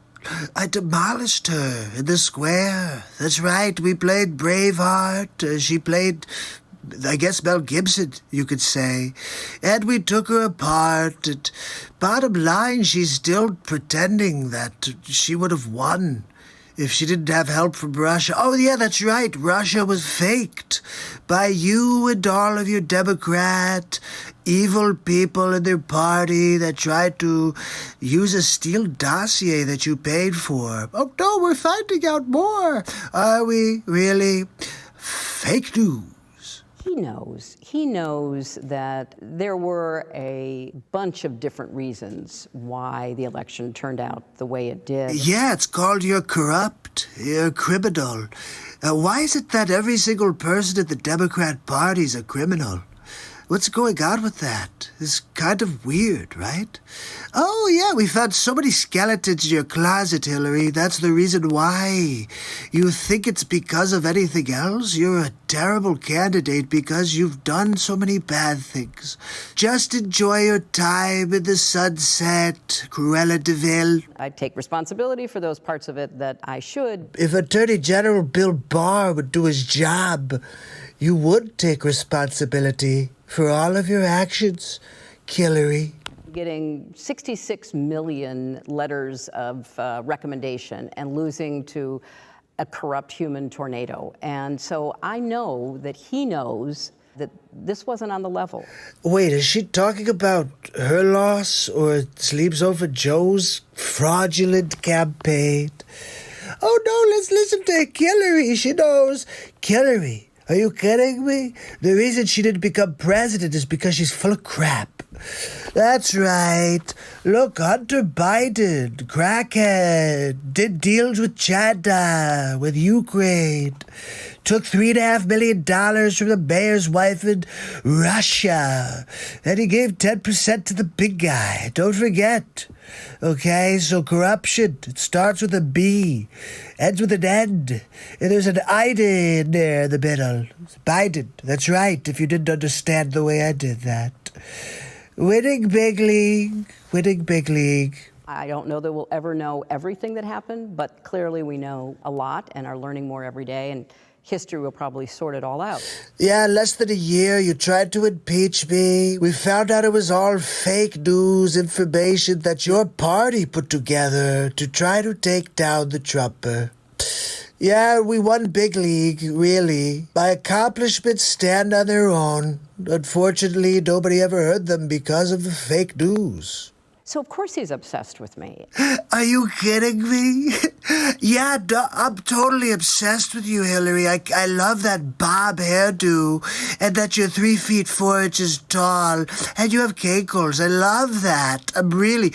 I demolished her in the square. That's right, we played Braveheart. She played, I guess, Mel Gibson, you could say. And we took her apart. And bottom line, she's still pretending that she would have won if she didn't have help from Russia. Oh, yeah, that's right. Russia was faked by you and all of your Democrat evil people in their party that tried to use a steel dossier that you paid for. Oh, no, we're finding out more. Are we really? Fake news. He knows that there were a bunch of different reasons why the election turned out the way it did. Yeah, it's called you're corrupt, you're criminal. Why is it that every single person in the Democrat Party is a criminal? What's going on with that? It's kind of weird, right? Oh, yeah, we found so many skeletons in your closet, Hillary. That's the reason why. You think it's because of anything else? You're a terrible candidate because you've done so many bad things. Just enjoy your time in the sunset, Cruella de Vil. I take responsibility for those parts of it that I should. If Attorney General Bill Barr would do his job, you would take responsibility for all of your actions, Hillary. Getting 66 million letters of recommendation and losing to a corrupt human tornado. And so I know that he knows that this wasn't on the level. Wait, is she talking about her loss or Sleeps Over Joe's fraudulent campaign? Oh no, let's listen to Hillary. She knows. Hillary. Are you kidding me? The reason she didn't become president is because she's full of crap. That's right. Look, Hunter Biden, crackhead, did deals with China, with Ukraine, took $3.5 million from the mayor's wife in Russia, and he gave 10% to the big guy. Don't forget. Okay, so corruption, it starts with a B, ends with an N, and there's an ID in there in the middle. It's Biden, that's right, if you didn't understand the way I did that. Winning big league, winning big league. I don't know that we'll ever know everything that happened, but clearly we know a lot and are learning more every day, and history will probably sort it all out. Yeah, less than a year, you tried to impeach me. We found out it was all fake news information that your party put together to try to take down the Trumper. Yeah, we won big league, really. My accomplishments stand on their own. Unfortunately, nobody ever heard them because of the fake news. So of course he's obsessed with me. Are you kidding me? Yeah, I'm totally obsessed with you, Hillary. I love that bob hairdo and that you're 3 feet 4 inches tall and you have cankles. I love that. I'm going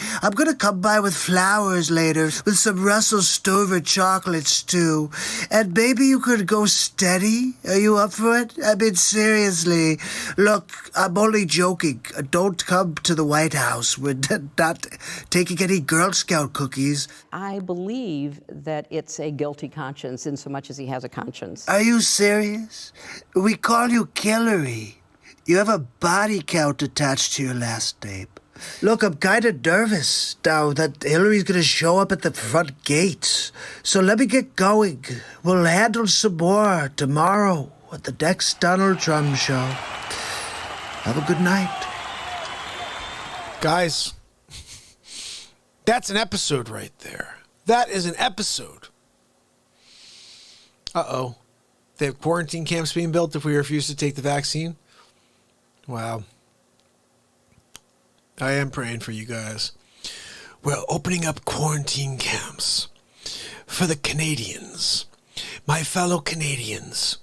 to come by with flowers later with some Russell Stover chocolates too. And maybe you could go steady. Are you up for it? I mean, seriously. Look, I'm only joking. Don't come to the White House. We're not taking any Girl Scout cookies. I believe that it's a guilty conscience in so much as he has a conscience. Are you serious? We call you Hillary. You have a body count attached to your last name. Look, I'm kind of nervous now that Hillary's going to show up at the front gate. So let me get going. We'll handle some more tomorrow at the next Donald Trump show. Have a good night. Guys, that's an episode right there. That is an episode. Uh-oh. They have quarantine camps being built if we refuse to take the vaccine? Wow. I am praying for you guys. We're opening up quarantine camps for the Canadians. My fellow Canadians.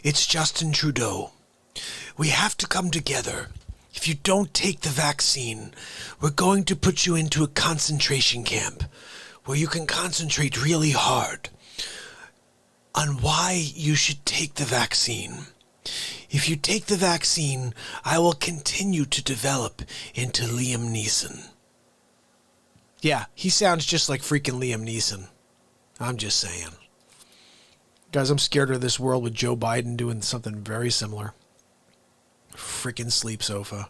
It's Justin Trudeau. We have to come together. If you don't take the vaccine, we're going to put you into a concentration camp where you can concentrate really hard on why you should take the vaccine. If you take the vaccine, I will continue to develop into Liam Neeson. Yeah, he sounds just like freaking Liam Neeson. I'm just saying. Guys, I'm scared of this world with Joe Biden doing something very similar. Freaking sleep sofa.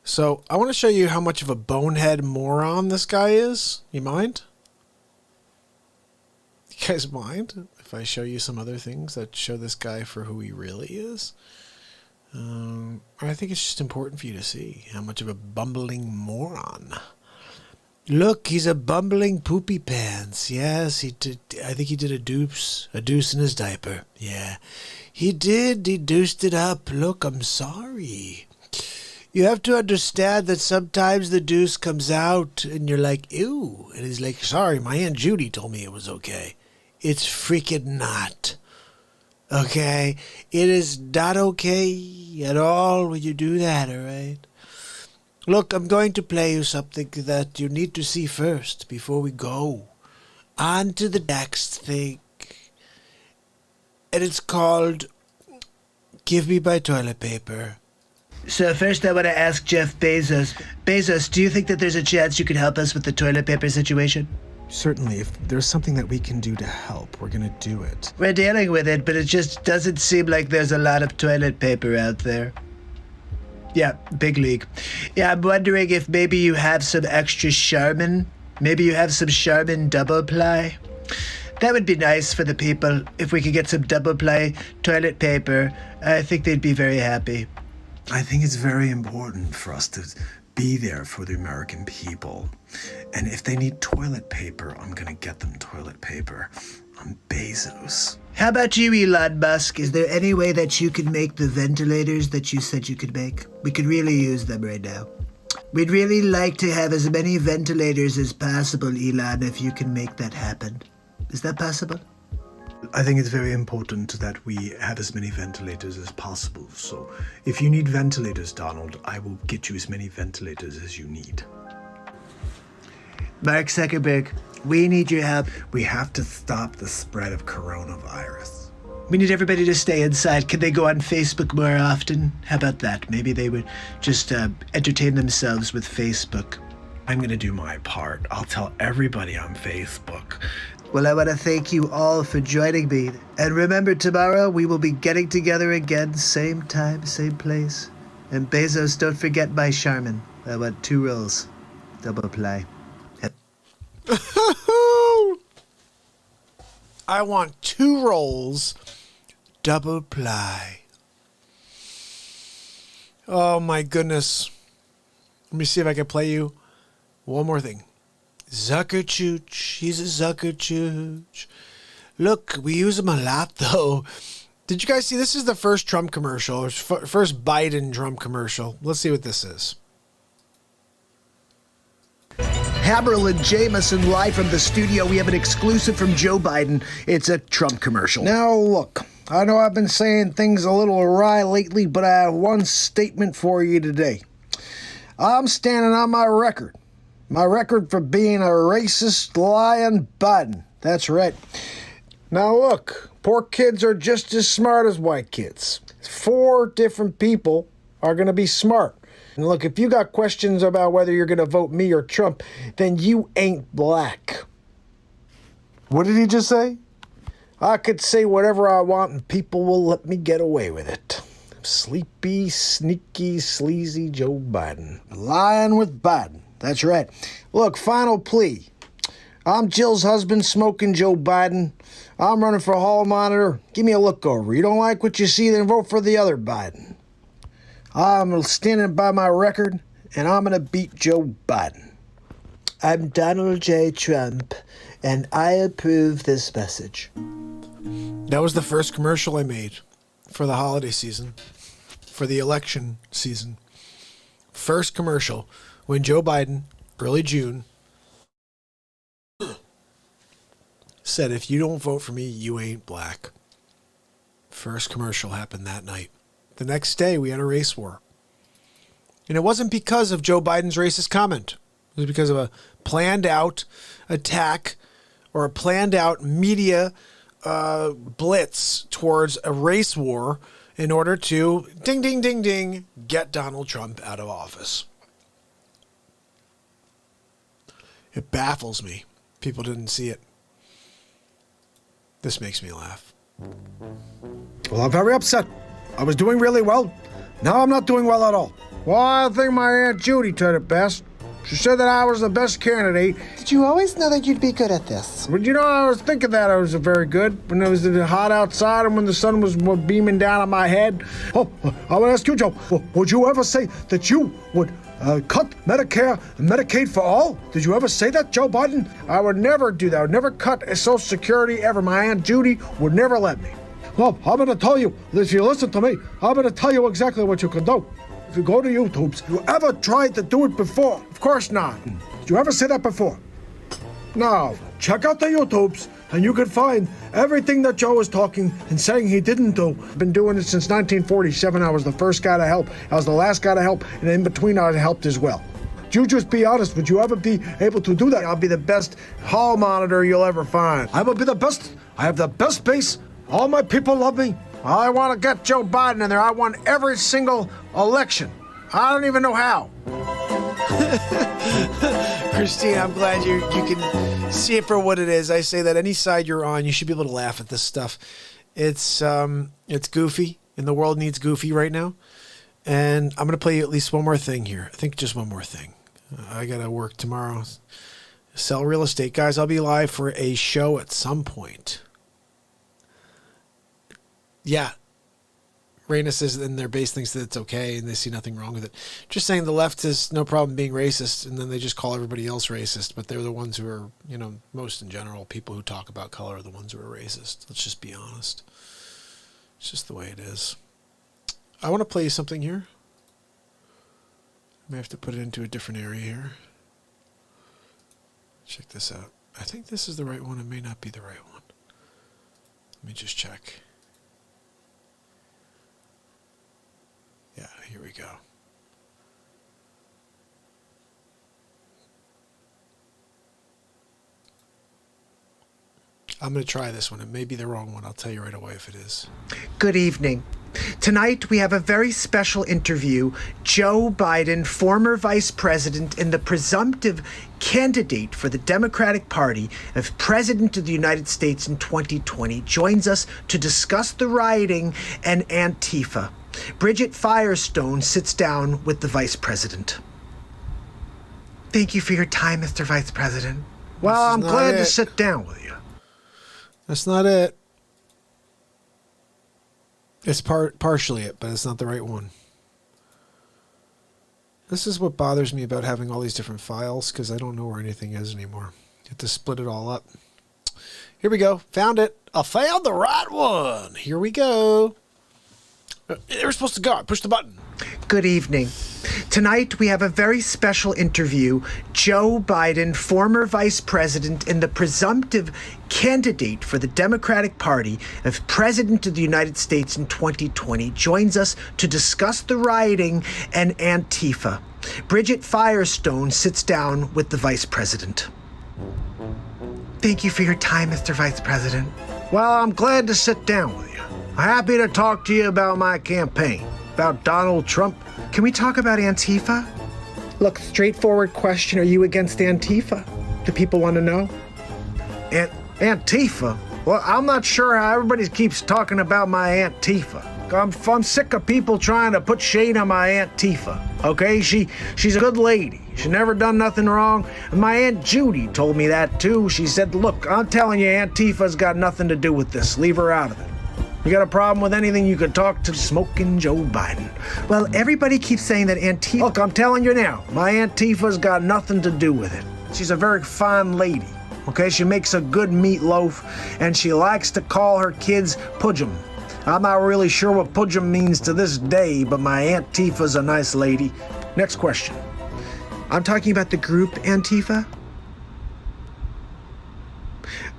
So, I want to show you how much of a bonehead moron this guy is. You mind? You guys mind if I show you some other things that show this guy for who he really is? I think it's just important for you to see how much of a bumbling moron. Look, he's a bumbling poopy pants. Yes, he did. I think he did a deuce in his diaper. Yeah, he did. He deuced it up. Look, I'm sorry. You have to understand that sometimes the deuce comes out and you're like, ew. And he's like, sorry, my Aunt Judy told me it was okay. It's freaking not. Okay? It is not okay at all when you do that, all right? Look, I'm going to play you something that you need to see first before we go on to the next thing. And it's called Give Me My Toilet Paper. So first I want to ask Jeff Bezos. Bezos, do you think that there's a chance you could help us with the toilet paper situation? Certainly, if there's something that we can do to help, we're going to do it. We're dealing with it, but it just doesn't seem like there's a lot of toilet paper out there. Yeah, big league. Yeah, I'm wondering if maybe you have some extra Charmin. Maybe you have some Charmin double ply. That would be nice for the people. If we could get some double ply toilet paper, I think they'd be very happy. I think it's very important for us to be there for the American people. And if they need toilet paper, I'm going to get them toilet paper. I'm Bezos. How about you, Elon Musk? Is there any way that you could make the ventilators that you said you could make? We could really use them right now. We'd really like to have as many ventilators as possible, Elon, if you can make that happen. Is that possible? I think it's very important that we have as many ventilators as possible. So if you need ventilators, Donald, I will get you as many ventilators as you need. Mark Zuckerberg, we need your help. We have to stop the spread of coronavirus. We need everybody to stay inside. Can they go on Facebook more often? How about that? Maybe they would just entertain themselves with Facebook. I'm going to do my part. I'll tell everybody on Facebook. Well, I want to thank you all for joining me. And remember, tomorrow we will be getting together again, same time, same place. And Bezos, don't forget my Charmin. I want 2 rolls. Double ply. I want 2 rolls, double ply. Oh my goodness. Let me see if I can play you one more thing. Zuckerchooch, he's a Zuckerchooch. Look, we use him a lot though. Did you guys see, this is the first Trump commercial, or first Biden Trump commercial. Let's see what this is. Hammerl and Jameson live from the studio. We have an exclusive from Joe Biden. It's a Trump commercial. Now look, I know I've been saying things a little awry lately, but I have one statement for you today. I'm standing on my record. My record for being a racist, lying Biden. That's right. Now look, poor kids are just as smart as white kids. 4 different people are going to be smart. And look, if you got questions about whether you're going to vote me or Trump, then you ain't black. What did he just say? I could say whatever I want and people will let me get away with it. Sleepy, sneaky, sleazy Joe Biden. Lying with Biden. That's right. Look, final plea. I'm Jill's husband, smoking Joe Biden. I'm running for hall monitor. Give me a look over. You don't like what you see, then vote for the other Biden. I'm standing by my record, and I'm going to beat Joe Biden. I'm Donald J. Trump, and I approve this message. That was the first commercial I made for the holiday season, for the election season. First commercial when Joe Biden, early June, said, if you don't vote for me, you ain't black. First commercial happened that night. The next day, we had a race war. And it wasn't because of Joe Biden's racist comment. It was because of a planned out attack or a planned out media blitz towards a race war in order to, ding, ding, ding, ding, get Donald Trump out of office. It baffles me. People didn't see it. This makes me laugh. Well, I'm very upset. I was doing really well. Now I'm not doing well at all. Well, I think my Aunt Judy did it best. She said that I was the best candidate. Did you always know that you'd be good at this? But I was thinking that I was very good when it was hot outside and when the sun was beaming down on my head. Oh, I would ask you, Joe, would you ever say that you would cut Medicare and Medicaid for all? Did you ever say that, Joe Biden? I would never do that. I would never cut Social Security ever. My Aunt Judy would never let me. Well, I'm going to tell you, if you listen to me, I'm going to tell you exactly what you can do. If you go to YouTube, you ever tried to do it before? Of course not. Did you ever say that before? No. Check out the YouTubes, and you can find everything that Joe is talking and saying he didn't do. I've been doing it since 1947. I was the first guy to help. I was the last guy to help, and in between I helped as well. You just be honest. Would you ever be able to do that? I'll be the best hall monitor you'll ever find. I will be the best. I have the best base. All my people love me. I want to get Joe Biden in there. I won every single election. I don't even know how. Christine, I'm glad you can see it for what it is. I say that any side you're on, you should be able to laugh at this stuff. It's goofy, and the world needs goofy right now. And I'm going to play you at least one more thing here. I think just one more thing. I got to work tomorrow. Sell real estate. Guys, I'll be live for a show at some point. Yeah. Raina says in their base thinks that it's okay and they see nothing wrong with it. Just saying the left has no problem being racist, and then they just call everybody else racist, but they're the ones who are, most in general, people who talk about color are the ones who are racist. Let's just be honest. It's just the way it is. I want to play you something here. I may have to put it into a different area here. Check this out. I think this is the right one. It may not be the right one. Let me just check. Yeah, here we go. I'm going to try this one. It may be the wrong one. I'll tell you right away if it is. Good evening. Tonight we have a very special interview. Joe Biden, former vice president and the presumptive candidate for the Democratic Party as President of the United States in 2020, joins us to discuss the rioting and Antifa. Bridget Firestone sits down with the vice president. Thank you for your time, Mr. Vice President. Well, I'm glad to sit down with you. That's not it. It's partially it, but it's not the right one. This is what bothers me about having all these different files, because I don't know where anything is anymore. You have to split it all up. Here we go. Found it. I found the right one. Here we go. They were supposed to go. Push the button. Good evening. Tonight we have a very special interview. Joe Biden, former vice president and the presumptive candidate for the Democratic Party as President of the United States in 2020, joins us to discuss the rioting and Antifa. Bridget Firestone sits down with the vice president. Thank you for your time, Mr. Vice President. Well, I'm glad to sit down with you. I'm happy to talk to you about my campaign, about Donald Trump. Can we talk about Antifa? Look, straightforward question. Are you against Antifa? Do people want to know? Antifa? Well, I'm not sure how everybody keeps talking about my Antifa. I'm sick of people trying to put shade on my Aunt Tifa, okay? She's a good lady. She never done nothing wrong. And my Aunt Judy told me that too. She said, look, I'm telling you, Aunt Tifa's got nothing to do with this. Leave her out of it. You got a problem with anything, you could talk to smoking Joe Biden. Well, everybody keeps saying that Antifa... Look, I'm telling you now, my Aunt Tifa's got nothing to do with it. She's a very fine lady, okay? She makes a good meatloaf, and she likes to call her kids Pudgem. I'm not really sure what Pudgem means to this day, but my Aunt Tifa's a nice lady. Next question. I'm talking about the group Antifa?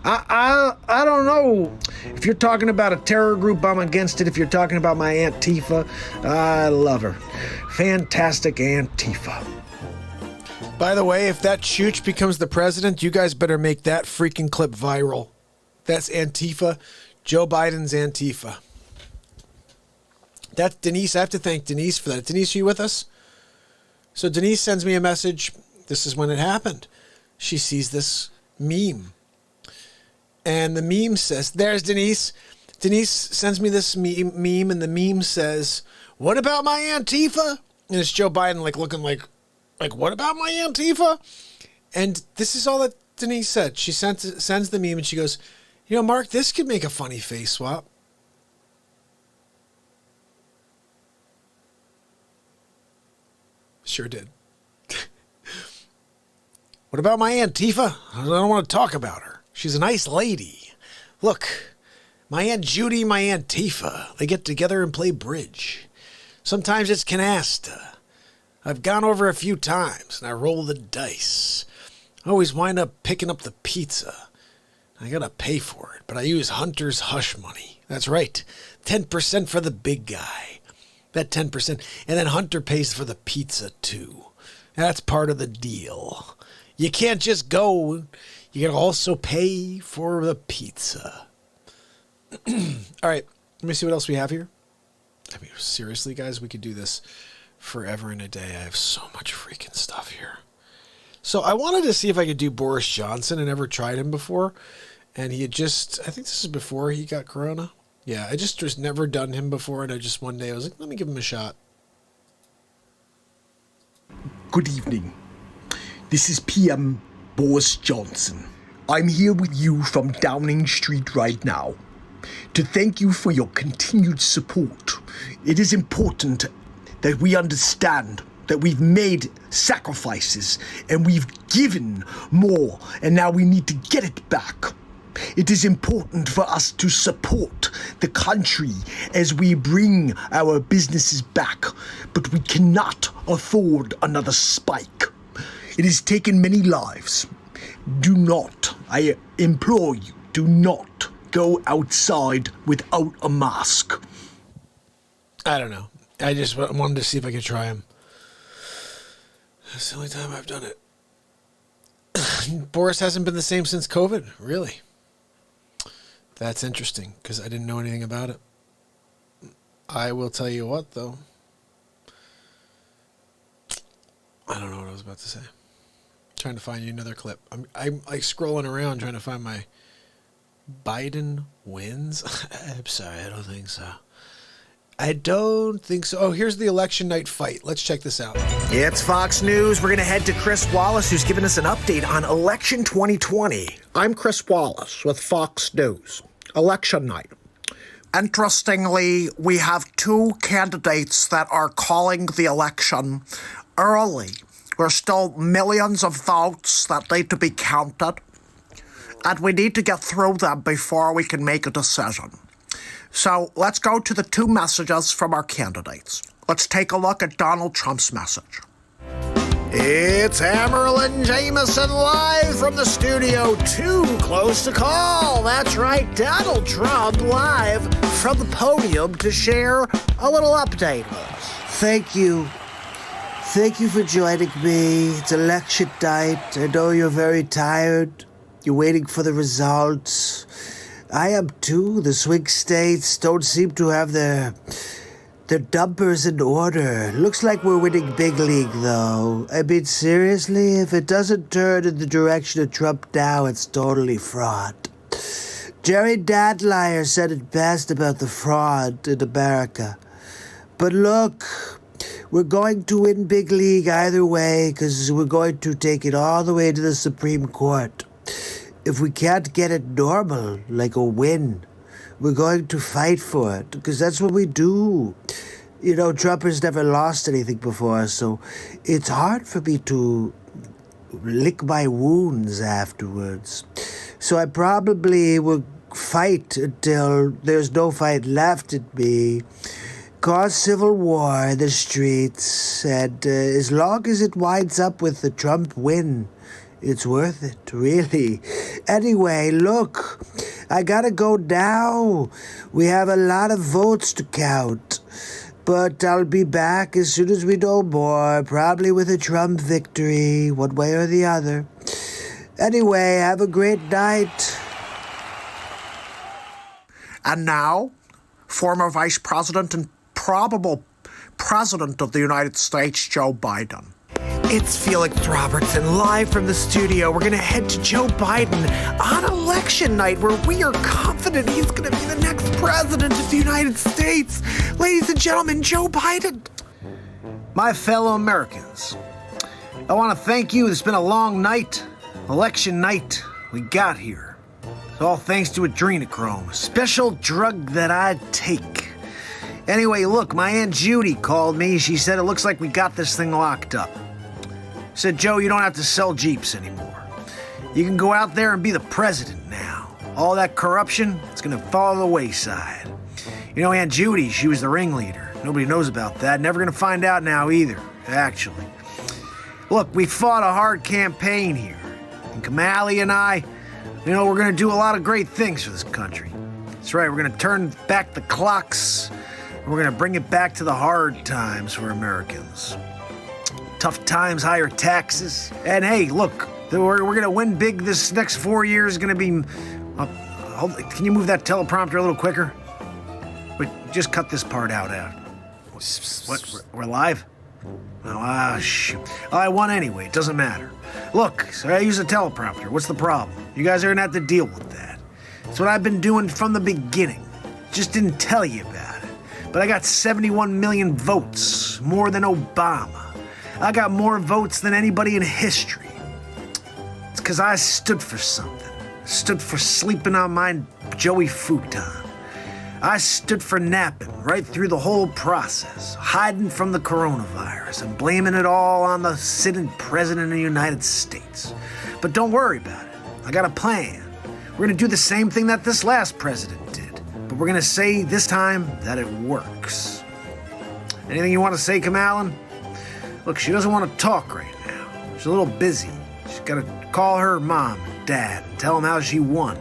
I don't know. If you're talking about a terror group, I'm against it. If you're talking about my Aunt Tifa, I love her. Fantastic Aunt Tifa. By the way, if that chooch becomes the president, you guys better make that freaking clip viral. That's Antifa. Joe Biden's Antifa. That's Denise. I have to thank Denise for that. Denise, are you with us? So Denise sends me a message. This is when it happened. She sees this meme. And the meme says, there's Denise. Denise sends me this meme, and the meme says, what about my Antifa? And it's Joe Biden looking like, what about my Antifa? And this is all that Denise said. She sends the meme, and she goes, Mark, this could make a funny face swap. Sure did. What about my Antifa? I don't want to talk about her. She's a nice lady. Look, my Aunt Judy, my Antifa, they get together and play bridge. Sometimes it's canasta. I've gone over a few times, and I roll the dice. I always wind up picking up the pizza. I gotta pay for it, but I use Hunter's hush money. That's right, 10% for the big guy. That 10%, and then Hunter pays for the pizza too. That's part of the deal. You can't just go. You gotta also pay for the pizza. All right, let me see what else we have here. I mean, seriously, guys, we could do this forever and a day. I have so much freaking stuff here. So I wanted to see if I could do Boris Johnson. I never tried him before. And he had just, I think this is before he got corona. Yeah, I just never done him before. And one day I was like, let me give him a shot. Good evening. This is PM Boris Johnson. I'm here with you from Downing Street right now to thank you for your continued support. It is important that we understand that we've made sacrifices and we've given more, and now we need to get it back. It is important for us to support the country as we bring our businesses back, but we cannot afford another spike. It has taken many lives. Do not, I implore you, do not go outside without a mask. I don't know. I just wanted to see if I could try him. That's the only time I've done it. Boris hasn't been the same since COVID, really. That's interesting, because I didn't know anything about it. I will tell you what, though. I don't know what I was about to say. Trying to find you another clip. I'm like scrolling around trying to find my Biden wins. I'm sorry, I don't think so. I don't think so. Oh, here's the election night fight. Let's check this out. It's Fox News. We're going to head to Chris Wallace, who's giving us an update on election 2020. I'm Chris Wallace with Fox News. Election night. Interestingly, we have two candidates that are calling the election early. There's still millions of votes that need to be counted, and we need to get through them before we can make a decision. So let's go to the two messages from our candidates. Let's take a look at Donald Trump's message. It's Hammerlin Jameson live from the studio, too close to call. That's right, Donald Trump live from the podium to share a little update with us. Thank you. Thank you for joining me. It's election night. I know you're very tired. You're waiting for the results. I am too. The swing states don't seem to have their numbers in order. Looks like we're winning big league, though. I mean, seriously, if it doesn't turn in the direction of Trump now, it's totally fraud. Jerry Dadlier said it best about the fraud in America. But look, we're going to win big league either way, because we're going to take it all the way to the Supreme Court. If we can't get it normal, like a win, we're going to fight for it, because that's what we do. You know, Trump has never lost anything before, so it's hard for me to lick my wounds afterwards. So I probably will fight until there's no fight left in me, cause civil war in the streets, and as long as it winds up with the Trump win, it's worth it, really. Anyway, look, I gotta go now. We have a lot of votes to count. But I'll be back as soon as we know more, probably with a Trump victory, one way or the other. Anyway, have a great night. And now, former Vice President and probable President of the United States, Joe Biden. It's Felix Robertson, live from the studio. We're going to head to Joe Biden on election night, where we are confident he's going to be the next president of the United States. Ladies and gentlemen, Joe Biden. My fellow Americans, I want to thank you. It's been a long night, election night. We got here. It's all thanks to adrenochrome, a special drug that I take. Anyway, look, my Aunt Judy called me. She said it looks like we got this thing locked up. Said, Joe, you don't have to sell Jeeps anymore. You can go out there and be the president now. All that corruption, it's gonna fall to the wayside. You know, Aunt Judy, she was the ringleader. Nobody knows about that. Never gonna find out now either, actually. Look, we fought a hard campaign here. And Kamali and I, you know, we're gonna do a lot of great things for this country. That's right, we're gonna turn back the clocks. We're gonna bring it back to the hard times for Americans. Tough times, higher taxes. And hey, look, we're going to win big. This next 4 years is going to be... can you move that teleprompter a little quicker? Wait, just cut this part out. What? We're live? Oh, shoot. I won anyway. It doesn't matter. Look, so I use a teleprompter. What's the problem? You guys are going to have to deal with that. It's what I've been doing from the beginning. Just didn't tell you about it. But I got 71 million votes, more than Obama. I got more votes than anybody in history. It's because I stood for something. Stood for sleeping on my Joey futon. I stood for napping right through the whole process, hiding from the coronavirus and blaming it all on the sitting president of the United States. But don't worry about it. I got a plan. We're going to do the same thing that this last president did. But we're going to say this time that it works. Anything you want to say, Kamala? Look, she doesn't want to talk right now. She's a little busy. She's got to call her mom and dad and tell them how she won.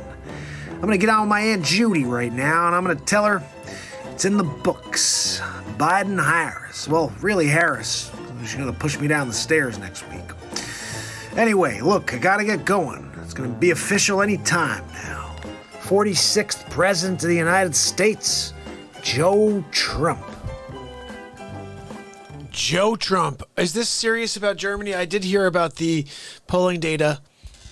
I'm going to get on with my Aunt Judy right now, and I'm going to tell her it's in the books. Biden-Harris. Well, really Harris. She's going to push me down the stairs next week. Anyway, look, I got to get going. It's going to be official any time now. 46th President of the United States, Joe Trump. Joe Trump. Is this serious about Germany? I did hear about the polling data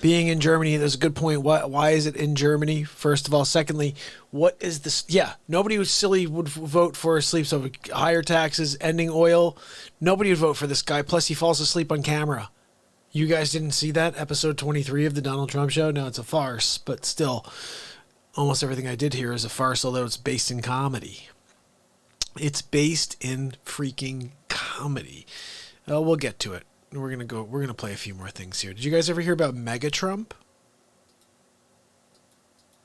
being in Germany. There's a good point. Why is it in Germany, first of all? Secondly, what is this? Yeah, nobody who's silly would vote for sleep, so higher taxes, ending oil. Nobody would vote for this guy. Plus, he falls asleep on camera. You guys didn't see that? Episode 23 of the Donald Trump Show? No, it's a farce, but still, almost everything I did here is a farce, although it's based in comedy. It's based in freaking comedy. We'll get to it. We're gonna play a few more things here. Did you guys ever hear about Mega Trump?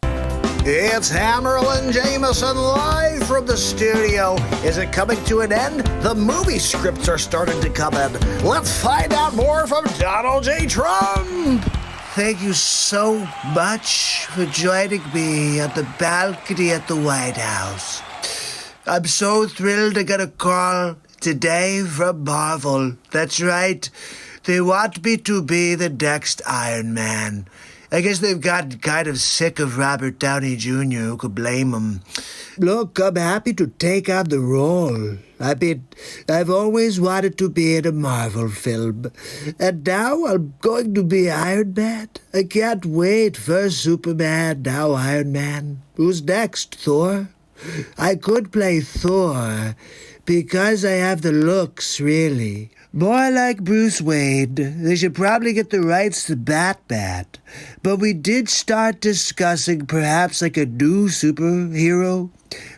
It's Hammerlin Jameson live from the studio. Is it coming to an end? The movie scripts are starting to come in. Let's find out more from Donald J. Trump. Thank you so much for joining me on the balcony at the White House. I'm so thrilled I got a call today from Marvel. That's right. They want me to be the next Iron Man. I guess they've gotten kind of sick of Robert Downey Jr. Who could blame him? Look, I'm happy to take on the role. I mean, I've always wanted to be in a Marvel film. And now I'm going to be Iron Man. I can't wait. First Superman, now Iron Man. Who's next, Thor? I could play Thor because I have the looks, really. More like Bruce Wayne. They should probably get the rights to Batman. But we did start discussing perhaps like a new superhero.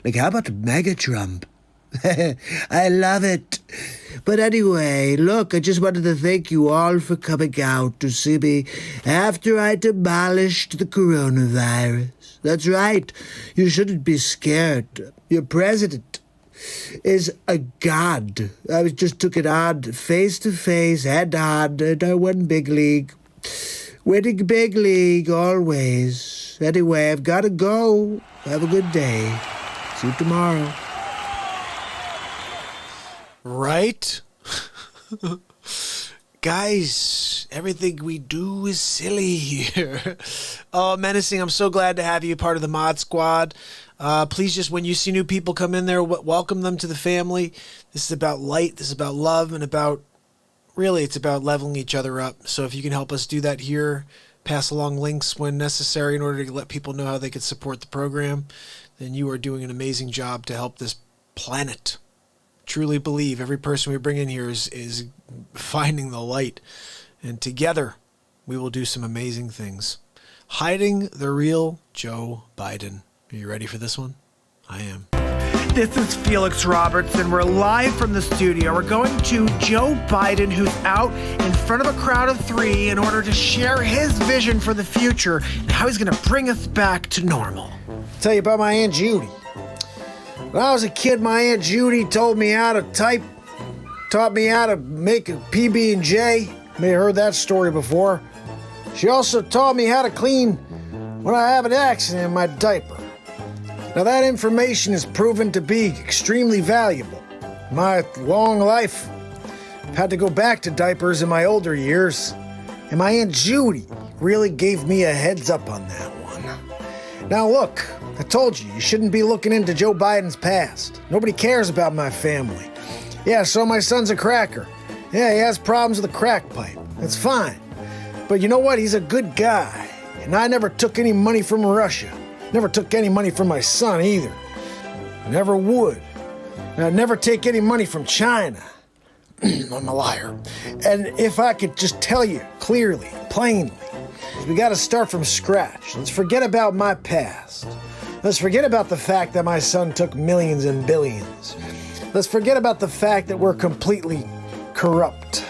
Like, how about Mega Trump? I love it. But anyway, look, I just wanted to thank you all for coming out to see me after I demolished the coronavirus. That's right. You shouldn't be scared. Your president is a god. I just took it on face to face, head on, and I won big league. Winning big league always. Anyway, I've got to go. Have a good day. See you tomorrow. Right? Guys, everything we do is silly here. Oh, Menacing, I'm so glad to have you part of the Mod Squad. Please just, when you see new people come in there, welcome them to the family. This is about light, this is about love, and it's about leveling each other up. So if you can help us do that here, pass along links when necessary in order to let people know how they can support the program, then you are doing an amazing job to help this planet. Truly believe every person we bring in here is finding the light, and together we will do some amazing things. Hiding the real Joe Biden. Are you ready for this one? I am. This is Felix Roberts, and we're live from the studio. We're going to Joe Biden, who's out in front of a crowd of 3 in order to share his vision for the future and how he's going to bring us back to normal. I'll tell you about my Aunt Judy. When I was a kid, my Aunt Judy told me how to type, taught me how to make a PB&J. May have heard that story before. She also taught me how to clean when I have an accident in my diaper. Now that information is proven to be extremely valuable. My long life, I've had to go back to diapers in my older years, and my Aunt Judy really gave me a heads up on that one. Now look, I told you shouldn't be looking into Joe Biden's past. Nobody cares about my family. Yeah, so my son's a cracker. Yeah, he has problems with the crack pipe. That's fine. But you know what? He's a good guy. And I never took any money from Russia. Never took any money from my son either. Never would. And I'd never take any money from China. I'm a liar. And if I could just tell you clearly, plainly, we got to start from scratch. Let's forget about my past. Let's forget about the fact that my son took millions and billions. Let's forget about the fact that we're completely corrupt.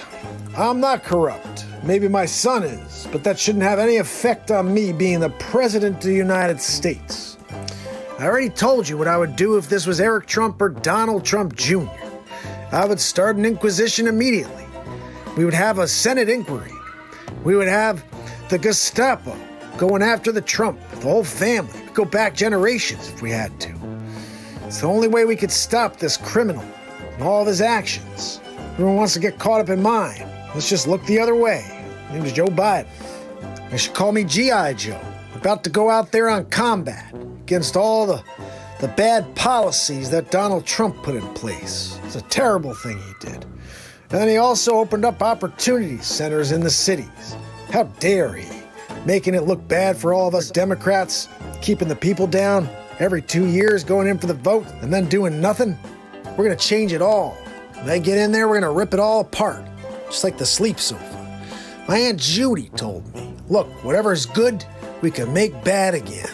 I'm not corrupt. Maybe my son is, but that shouldn't have any effect on me being the President of the United States. I already told you what I would do if this was Eric Trump or Donald Trump Jr. I would start an inquisition immediately. We would have a Senate inquiry. We would have the Gestapo going after the Trump, the whole family. We'd go back generations if we had to. It's the only way we could stop this criminal and all of his actions. Everyone wants to get caught up in mine. Let's just look the other way. My name is Joe Biden. They should call me G.I. Joe. About to go out there on combat against all the bad policies that Donald Trump put in place. It's a terrible thing he did. And then he also opened up opportunity centers in the cities. How dare he? Making it look bad for all of us Democrats, keeping the people down every 2 years, going in for the vote, and then doing nothing. We're going to change it all. When they get in there, we're going to rip it all apart. Just like the sleep sofa. My Aunt Judy told me, look, whatever's good, we can make bad again.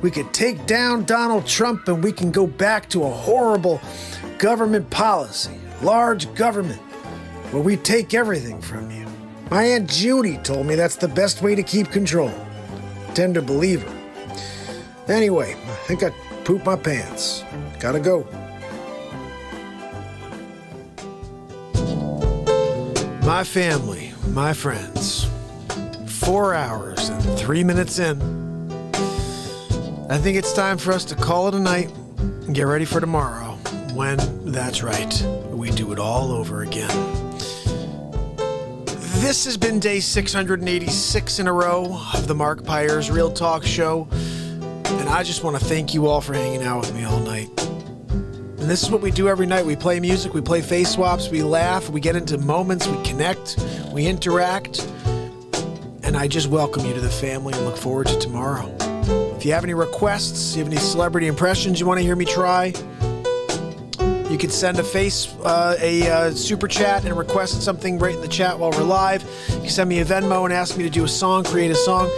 We could take down Donald Trump and we can go back to a horrible government policy, large government, where we take everything from you. My Aunt Judy told me that's the best way to keep control. I tend to believe her. Anyway, I think I pooped my pants. Gotta go. My family, my friends, 4 hours and 3 minutes in. I think it's time for us to call it a night and get ready for tomorrow when, that's right, we do it all over again. This has been day 686 in a row of the MARKPIRES Real Talk Show, and I just want to thank you all for hanging out with me all night. And this is what we do every night. We play music, we play face swaps, we laugh, we get into moments, we connect, we interact. And I just welcome you to the family and look forward to tomorrow. If you have any requests, you have any celebrity impressions you want to hear me try, you can send a super chat and request something right in the chat while we're live. You can send me a Venmo and ask me to do a song, create a song.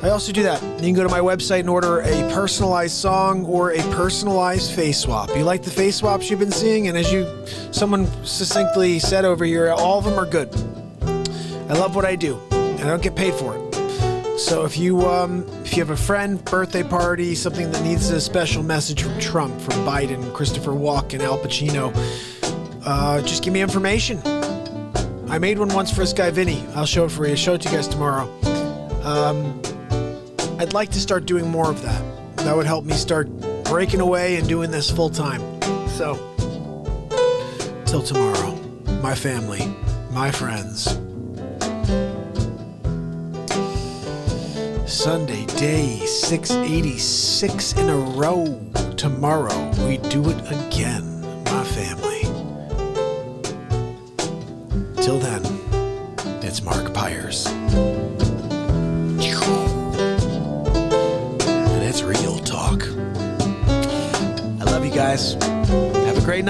I also do that. You can go to my website and order a personalized song or a personalized face swap. You like the face swaps you've been seeing? And as someone succinctly said over here, all of them are good. I love what I do, and I don't get paid for it. So if you have a friend, birthday party, something that needs a special message from Trump, from Biden, Christopher Walken, Al Pacino, just give me information. I made one once for this guy, Vinny. I'll show it for you. I'll show it to you guys tomorrow. I'd like to start doing more of that. That would help me start breaking away and doing this full time. So, Till tomorrow, my family, my friends. Sunday, day 686 in a row. Tomorrow, we do it again, my family. Till then, it's MARKPIRES. And it's real talk. I love you guys. Have a great night.